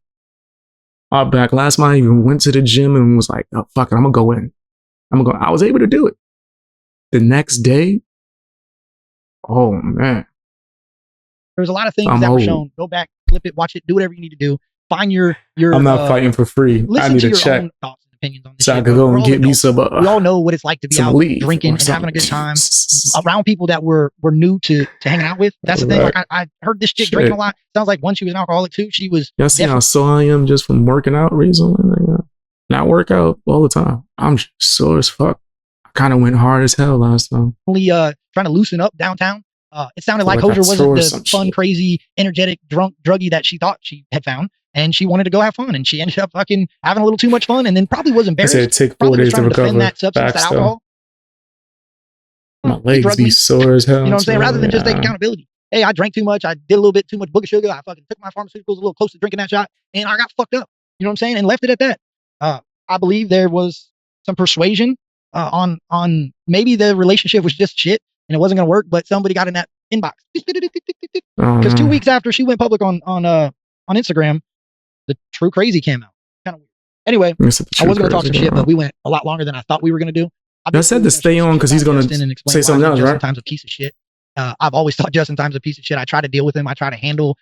Our back last month, I even went to the gym and was like, oh, fuck it, I'm gonna go in. I was able to do it. The next day, oh man. There's a lot of things that were shown. Go back, clip it, watch it, do whatever you need to do. Find your I'm not fighting for free. I need to check. Own thoughts and opinions on this so shit, I could go and get me some. We all know what it's like to be out drinking and having a good time around people that we're new to hanging out with. That's the thing. Like I heard this chick drinking a lot. Sounds like one, she was an alcoholic too. She was. Y'all see how sore I am just from working out recently? Not work out all the time. I'm just sore as fuck. I kind of went hard as hell last time. Only trying to loosen up downtown. It sounded like Hosier wasn't the fun, crazy, energetic, druggie that she thought she had found. And she wanted to go have fun, and she ended up fucking having a little too much fun, and then probably was embarrassed. I said take 4 days to recover. That substance, that alcohol. My legs be sore as hell. You know what I'm saying? Rather than just take accountability. Hey, I drank too much. I did a little bit too much booger sugar. I fucking took my pharmaceuticals a little close to drinking that shot, and I got fucked up. You know what I'm saying? And left it at that. I believe there was some persuasion on maybe the relationship was just shit and it wasn't gonna work, but somebody got in that inbox because 2 weeks after she went public on Instagram, the True Crazy came out. Kind of weird. Anyway, I wasn't going to talk some shit, but we went a lot longer than I thought we were going to do. I said to stay on because he's going to say something else, right? JustinTime's a piece of shit. I've always thought JustinTime's a piece of shit. I try to deal with him. I try to handle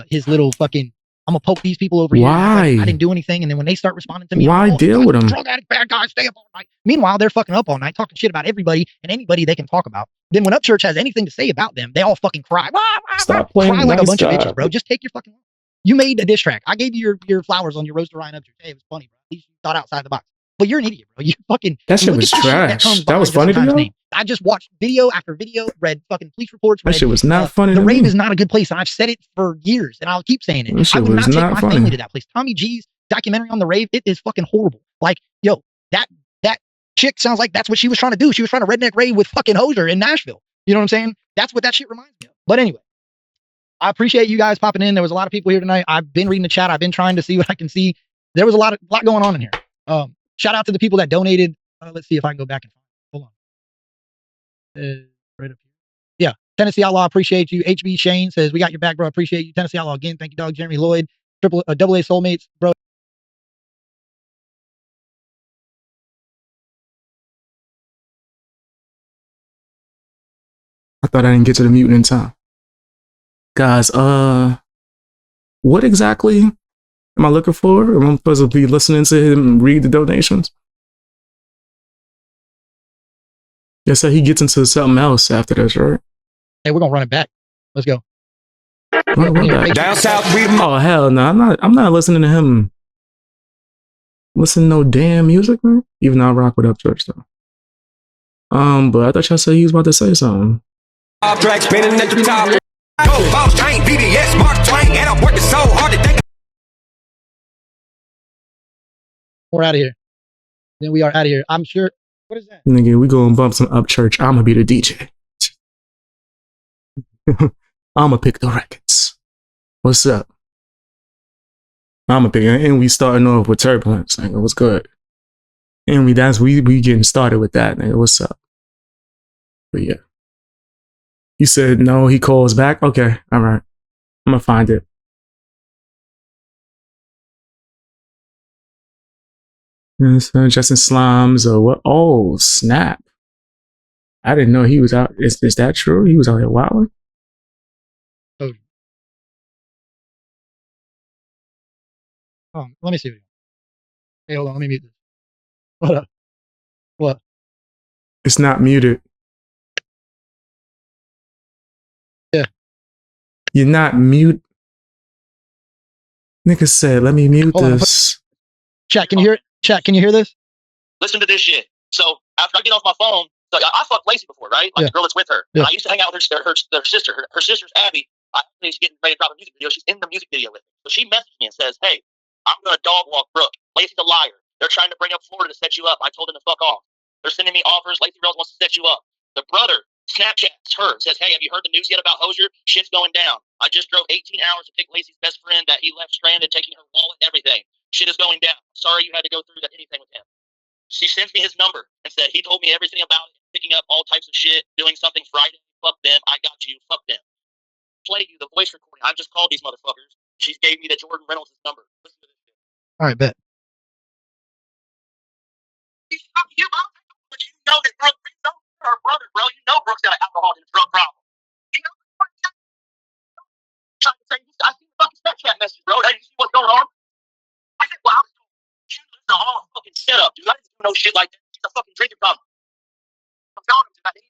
his little fucking, I'm going to poke these people over here. Why? I didn't do anything. And then when they start responding to me, why deal with them? Drug addict, bad guy, stay up all night. Meanwhile, they're fucking up all night, talking shit about everybody and anybody they can talk about. Then when Upchurch has anything to say about them, they all fucking cry. Stop playing cry like a bunch of bitches, bro. Just take your fucking... You made a diss track. I gave you your flowers on your Rose to Ryan Upchurch. Hey, it was funny, bro. At least you thought outside the box. But you're an idiot, bro. You fucking... That shit was trash. That was funny to you? I just watched video after video, read fucking police reports. That shit was not funny to me. The rave is not a good place, and I've said it for years, and I'll keep saying it. I would not take my family to that place. Tommy G's documentary on the rave, it is fucking horrible. Like, yo, that chick sounds like that's what she was trying to do. She was trying to redneck rave with fucking Hosier in Nashville. You know what I'm saying? That's what that shit reminds me of. But anyway, I appreciate you guys popping in. There was a lot of people here tonight. I've been reading the chat. I've been trying to see what I can see. There was a lot going on in here. Shout out to the people that donated. Let's see if I can go back and find it. Hold on. Right up here. Yeah. Tennessee Outlaw, appreciate you. HB Shane says, we got your back, bro. Appreciate you. Tennessee Outlaw again. Thank you, dog. Jeremy Lloyd. AA Soulmates, bro. I thought I didn't get to the mutant in time. Guys, what exactly am I looking for? Am I supposed to be listening to him read the donations? They said he gets into something else after this, right? Hey, we're gonna run it back. Let's go. Down south, oh hell no! I'm not listening to him. Listen to no damn music, man. Even though I rock with Upchurch though. But I thought y'all said he was about to say something. Off track, spinning at the top. Go, boss, train, BBS, Mark Twain, and I'm working so hard to think. We're out of here. Then we are out of here. I'm sure. What is that? Nigga, we go and bump some Upchurch. I'm gonna be the DJ. I'ma pick the records. What's up? I'ma pick it. And we starting off with turbulence. Nigga, what's good? And we getting started with that, nigga. What's up? But yeah. You said no, he calls back. Okay, all right. I'm gonna find it. Justin Slimes or what? Oh, snap. I didn't know he was out. Is that true? He was out here wilding? Oh. Let me see. Hey, hold on. Let me mute this. What up? What? It's not muted. Yeah. You're not mute. Nigga said, let me mute this. Chat, can you hear it? Chat, can you hear this? Listen to this shit. So after I get off my phone, so I fucked Lacey before, right? Like the girl that's with her. Yeah. I used to hang out with her sister. Her sister's Abby. I think she's getting ready to drop a music video. She's in the music video with me. So she messaged me and says, hey, I'm going to dog walk Brooke. Lacey's a liar. They're trying to bring up Florida to set you up. I told them to fuck off. They're sending me offers. Lacey Rose wants to set you up. The brother Snapchats her, says, hey, have you heard the news yet about Hosier? Shit's going down. I just drove 18 hours to pick Lacey's best friend that he left stranded, taking her wallet and everything. Shit is going down. Sorry you had to go through anything with him. She sends me his number and said, he told me everything about it, picking up all types of shit, doing something Friday. Fuck them. I got you. Fuck them. Play you the voice recording. I just called these motherfuckers. She gave me the Jordan Reynolds number. Listen to this shit. All right, bet. You, bro. But you know that Brooke, you know her brother, bro. You know Brooke's got an alcohol and drug problem. You know what I'm trying to say? I see the fucking Snapchat message, bro. Hey, you see what's going on? I said, wow, you the whole fucking setup, dude. I didn't do no shit like that. It's a fucking drinking problem. I'm telling you,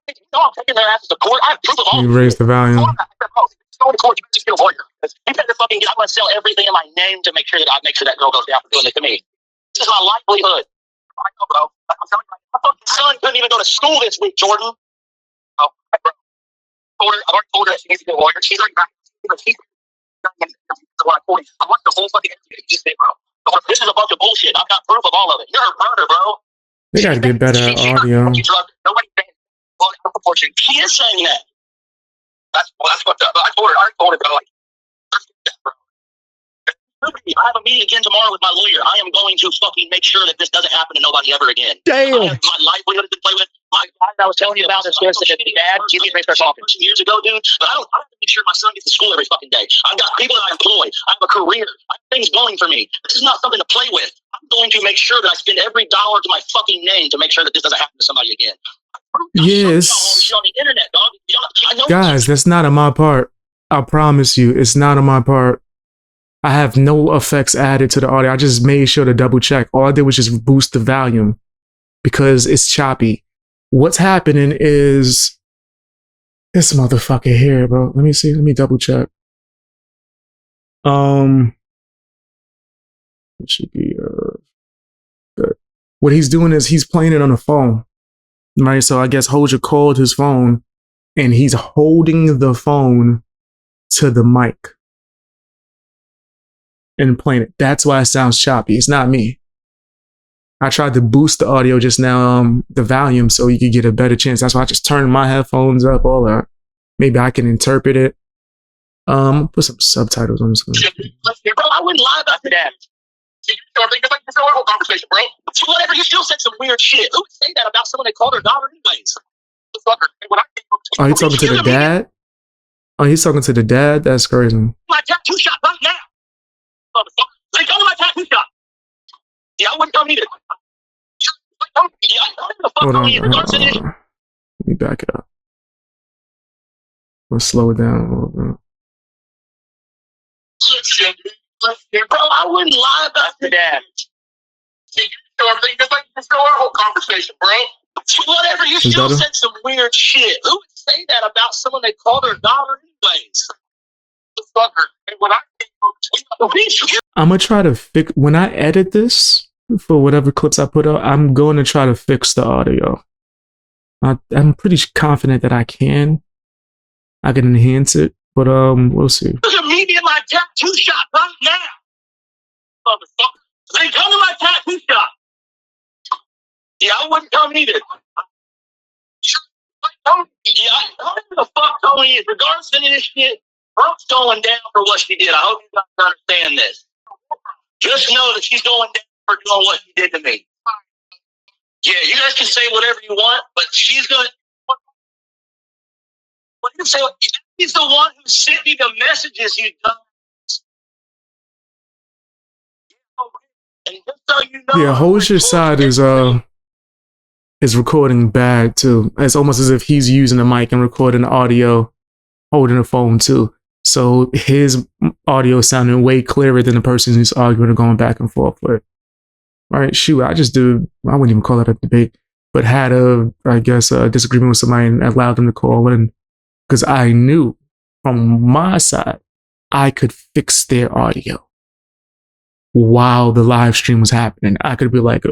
you know I'm taking their asses to court. I have proof of all. You raised the volume. Go to court. You just get a lawyer. You better fucking get. I'm gonna sell everything in my name to make sure that girl goes down for doing this to me. This is my livelihood. I know, bro. I'm telling you, my fucking son couldn't even go to school this week, Jordan. Oh, bro. I've already told her that she needs to get a lawyer. She's already back. What I told you. I watched the whole fucking interview you just did, bro. This is a bunch of bullshit. I've got proof of all of it. You're a murder, bro. They gotta get better at audio. Nobody proportion. She is saying that. That's what I told her, bro. Like, bro. I have a meeting again tomorrow with my lawyer. I am going to fucking make sure that this doesn't happen to nobody ever again. Damn. My livelihood to play with. My guy I was telling you about is going to dad. He's getting ready to start talking 2 years ago, dude. But I have to make sure my son gets to school every fucking day. I've got people that I employ. I have a career. I have things going for me. This is not something to play with. I'm going to make sure that I spend every dollar to my fucking name to make sure that this doesn't happen to somebody again. Yes. On the internet, dog. I know guys, that's not on my part. I promise you, it's not on my part. I have no effects added to the audio. I just made sure to double check. All I did was just boost the volume because it's choppy. What's happening is this motherfucker here, bro. Let me see. Let me double check. It should be good. What he's doing is he's playing it on the phone, right? So I guess Hosier called his phone, and he's holding the phone to the mic and playing it. That's why it sounds choppy. It's not me. I tried to boost the audio just now, the volume, so you could get a better chance. That's why I just turned my headphones up, all that. Maybe I can interpret it. Put some subtitles on this one. Bro, I wouldn't lie about that. Conversation, bro. Whatever, you still said some weird shit. Who would say that about someone they called their daughter anyways? Oh, he's talking to the dad? Oh, he's talking to the dad? That's crazy. My tattoo shop right now. They come to my tattoo shop. Yeah, I wouldn't come either. Hold on. Let me back it up. Let's slow it down a little bit. Bro, I wouldn't lie about that. Let's go our whole conversation, bro. Whatever, you still said some weird shit. Who would say that about someone they call their daughter anyways? The fucker. I'm gonna try to fix when I edit this for whatever clips I put out. I'm going to try to fix the audio. I'm pretty confident that I can enhance it, but we'll see. There's a media in my tattoo shop right now. Motherfucker. They come to my tattoo shop. Yeah, I wouldn't come either. Yeah, I don't give a fuck Tony is. Regardless of any of this shit, Brooke's going down for what she did. I hope you guys understand this. Just know that she's going down for doing what she did to me. Yeah, you guys can say whatever you want, but she's going to. What you say? He's the one who sent me the messages you done. And just so you know, Yeah, Hosier's side is recording bad too. It's almost as if he's using the mic and recording the audio, holding the phone too. So his audio sounding way clearer than the person who's arguing or going back and forth with. Right? Shoot, I wouldn't even call it a debate, but had a disagreement with somebody and allowed them to call in because I knew from my side I could fix their audio while the live stream was happening. I could be like,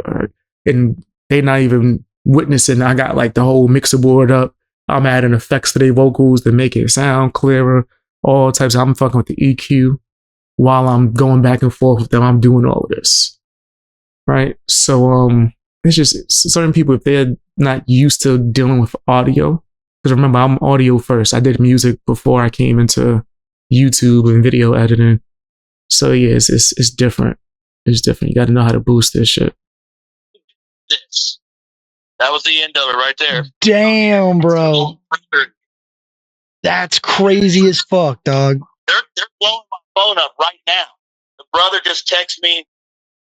and they're not even witnessing. I got like the whole mixer board up. I'm adding effects to their vocals to make it sound clearer. All types. I'm fucking with the EQ while I'm going back and forth with them. I'm doing all of this, right? So it's just certain people, if they're not used to dealing with audio, because remember I'm audio first. I did music before I came into YouTube and video editing. So yeah, it's different. It's different. You got to know how to boost this shit. That was the end of it right there. Damn, bro. That's crazy as fuck, dog. They're blowing my phone up right now. The brother just texted me.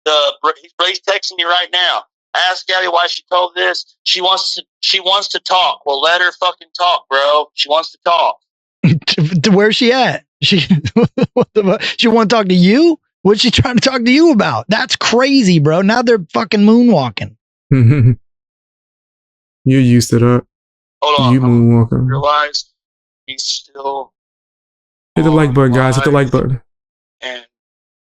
He's texting me right now. Ask Gabby why she told this. She wants to talk. Well, let her fucking talk, bro. She wants to talk. Where's she at? She want to talk to you? What's she trying to talk to you about? That's crazy, bro. Now they're fucking moonwalking. You're used to that. Hold on. You moonwalking. Realize he's still. Hit the like button, guys. Hit the like button. And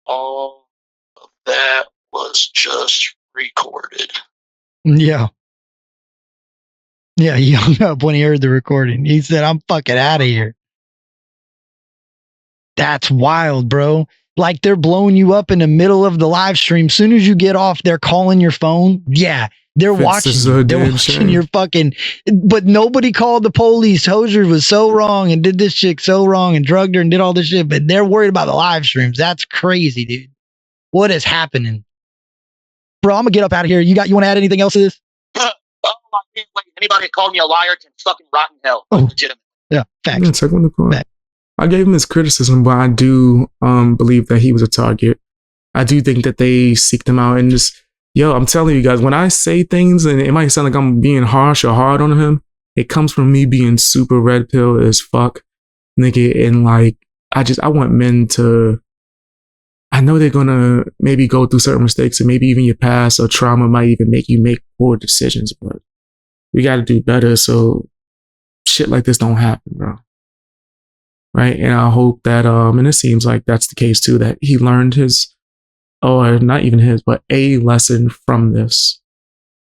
all of that was just recorded. Yeah. Yeah, he hung up when he heard the recording. He said, I'm fucking out of here. That's wild, bro. Like they're blowing you up in the middle of the live stream. Soon as you get off, they're calling your phone. Yeah, they're watching you. They're watching your fucking. But nobody called the police. Hosier was so wrong and did this chick so wrong and drugged her and did all this shit. But they're worried about the live streams. That's crazy, dude. What is happening, bro? I'm gonna get up out of here. You want to add anything else to this? Oh, I can't wait. Anybody that called me a liar can fucking rot in hell. Oh. Legitimate. Yeah, facts. Yeah, I gave him his criticism, but I do believe that he was a target. I do think that they seeked him out and just, I'm telling you guys, when I say things and it might sound like I'm being harsh or hard on him, it comes from me being super red pill as fuck, nigga. And like, I want men to, I know they're gonna maybe go through certain mistakes and maybe even your past or trauma might even make you make poor decisions, but we got to do better so shit like this don't happen, bro. Right. And I hope that, and it seems like that's the case too, that he learned his, or not even his, but a lesson from this,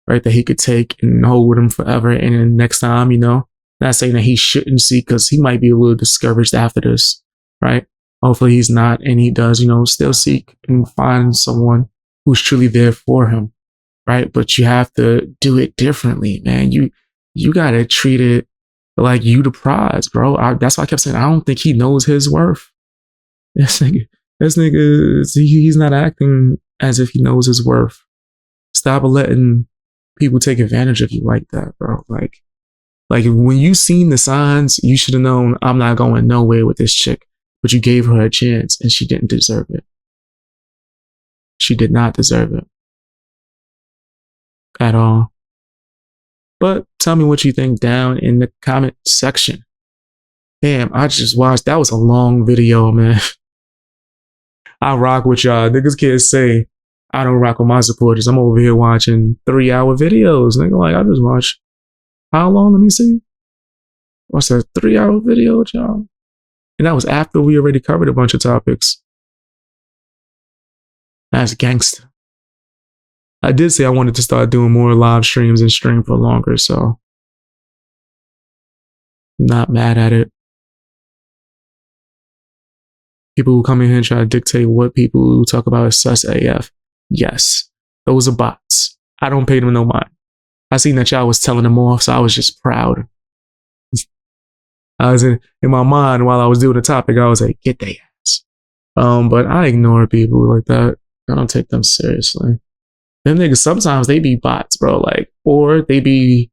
right? That he could take and hold with him forever. And then next time, not saying that he shouldn't seek, because he might be a little discouraged after this, right? Hopefully he's not. And he does, still seek and find someone who's truly there for him. Right. But you have to do it differently, man. You got to treat it like you the prize, bro. That's why I kept saying, I don't think he knows his worth. This nigga, he's not acting as if he knows his worth. Stop letting people take advantage of you like that, bro. Like when you seen the signs, you should have known I'm not going nowhere with this chick, but you gave her a chance and she didn't deserve it. She did not deserve it at all. But tell me what you think down in the comment section. Damn, I just watched. That was a long video, man. I rock with y'all. Niggas can't say I don't rock with my supporters. I'm over here watching 3-hour videos. Nigga, like, I just watched. How long? Let me see. What's that? 3-hour video with y'all? And that was after we already covered a bunch of topics. That's gangster. I did say I wanted to start doing more live streams and stream for longer, so I'm not mad at it. People who come in here and try to dictate what people who talk about is sus AF. Yes, those are bots. I don't pay them no mind. I seen that y'all was telling them off, so I was just proud. I was in my mind while I was doing the topic, I was like, get they ass. But I ignore people like that. I don't take them seriously. Them niggas, sometimes they be bots, bro. Like, or they be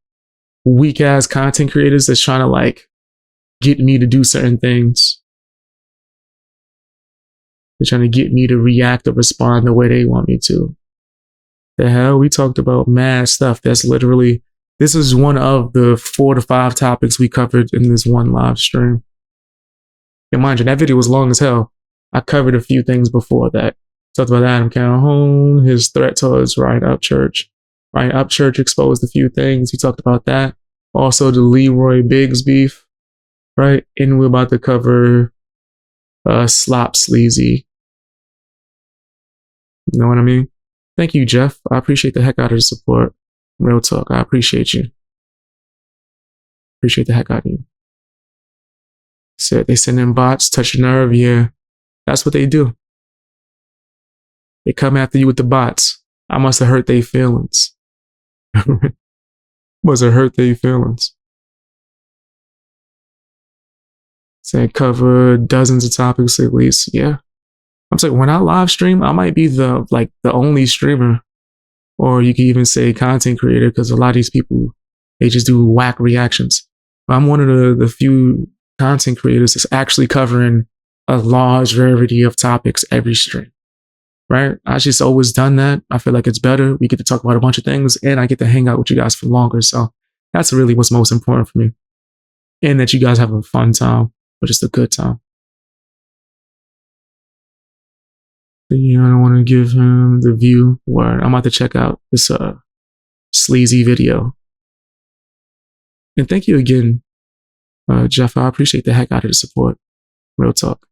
weak ass content creators that's trying to like get me to do certain things. They're trying to get me to react or respond the way they want me to. The hell? We talked about mad stuff. That's literally, this is one of the 4 to 5 topics we covered in this one live stream. And mind you, that video was long as hell. I covered a few things before that. Talked about Adam Calhoun, his threat towards Ryan Upchurch. Ryan Upchurch exposed a few things. He talked about that. Also, the Leroy Biggs beef, right? And we're about to cover Slop Sleazy. You know what I mean? Thank you, Jeff. I appreciate the heck out of the support. Real talk. I appreciate you. Appreciate the heck out of you. Said they send in bots, touch your nerve. Yeah, that's what they do. They come after you with the bots. I must have hurt their feelings. Must have hurt their feelings. Said cover dozens of topics at least. Yeah. I'm saying when I live stream, I might be the only streamer, or you can even say content creator, because a lot of these people, they just do whack reactions. I'm one of the few content creators that's actually covering a large variety of topics every stream. Right? I just always done that. I feel like it's better. We get to talk about a bunch of things, and I get to hang out with you guys for longer. So that's really what's most important for me. And that you guys have a fun time, or just a good time. Yeah, I don't want to give him the view where I'm about to check out this sleazy video. And thank you again, Jeff. I appreciate the heck out of the support. Real talk.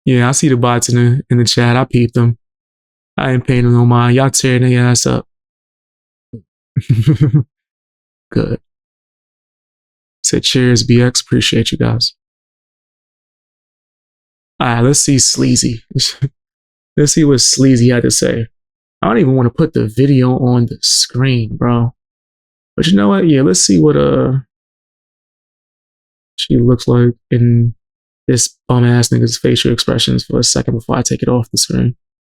Yeah, I see the bots in the chat. I peeped them. I ain't paying them no mind. Y'all tearing their ass up. Good. Said cheers, BX. Appreciate you guys. Alright, let's see Sleazy. Let's see what Sleazy had to say. I don't even want to put the video on the screen, bro. But you know what? Yeah, let's see what she looks like in this bum ass nigga's facial expressions for a second before I take it off the screen.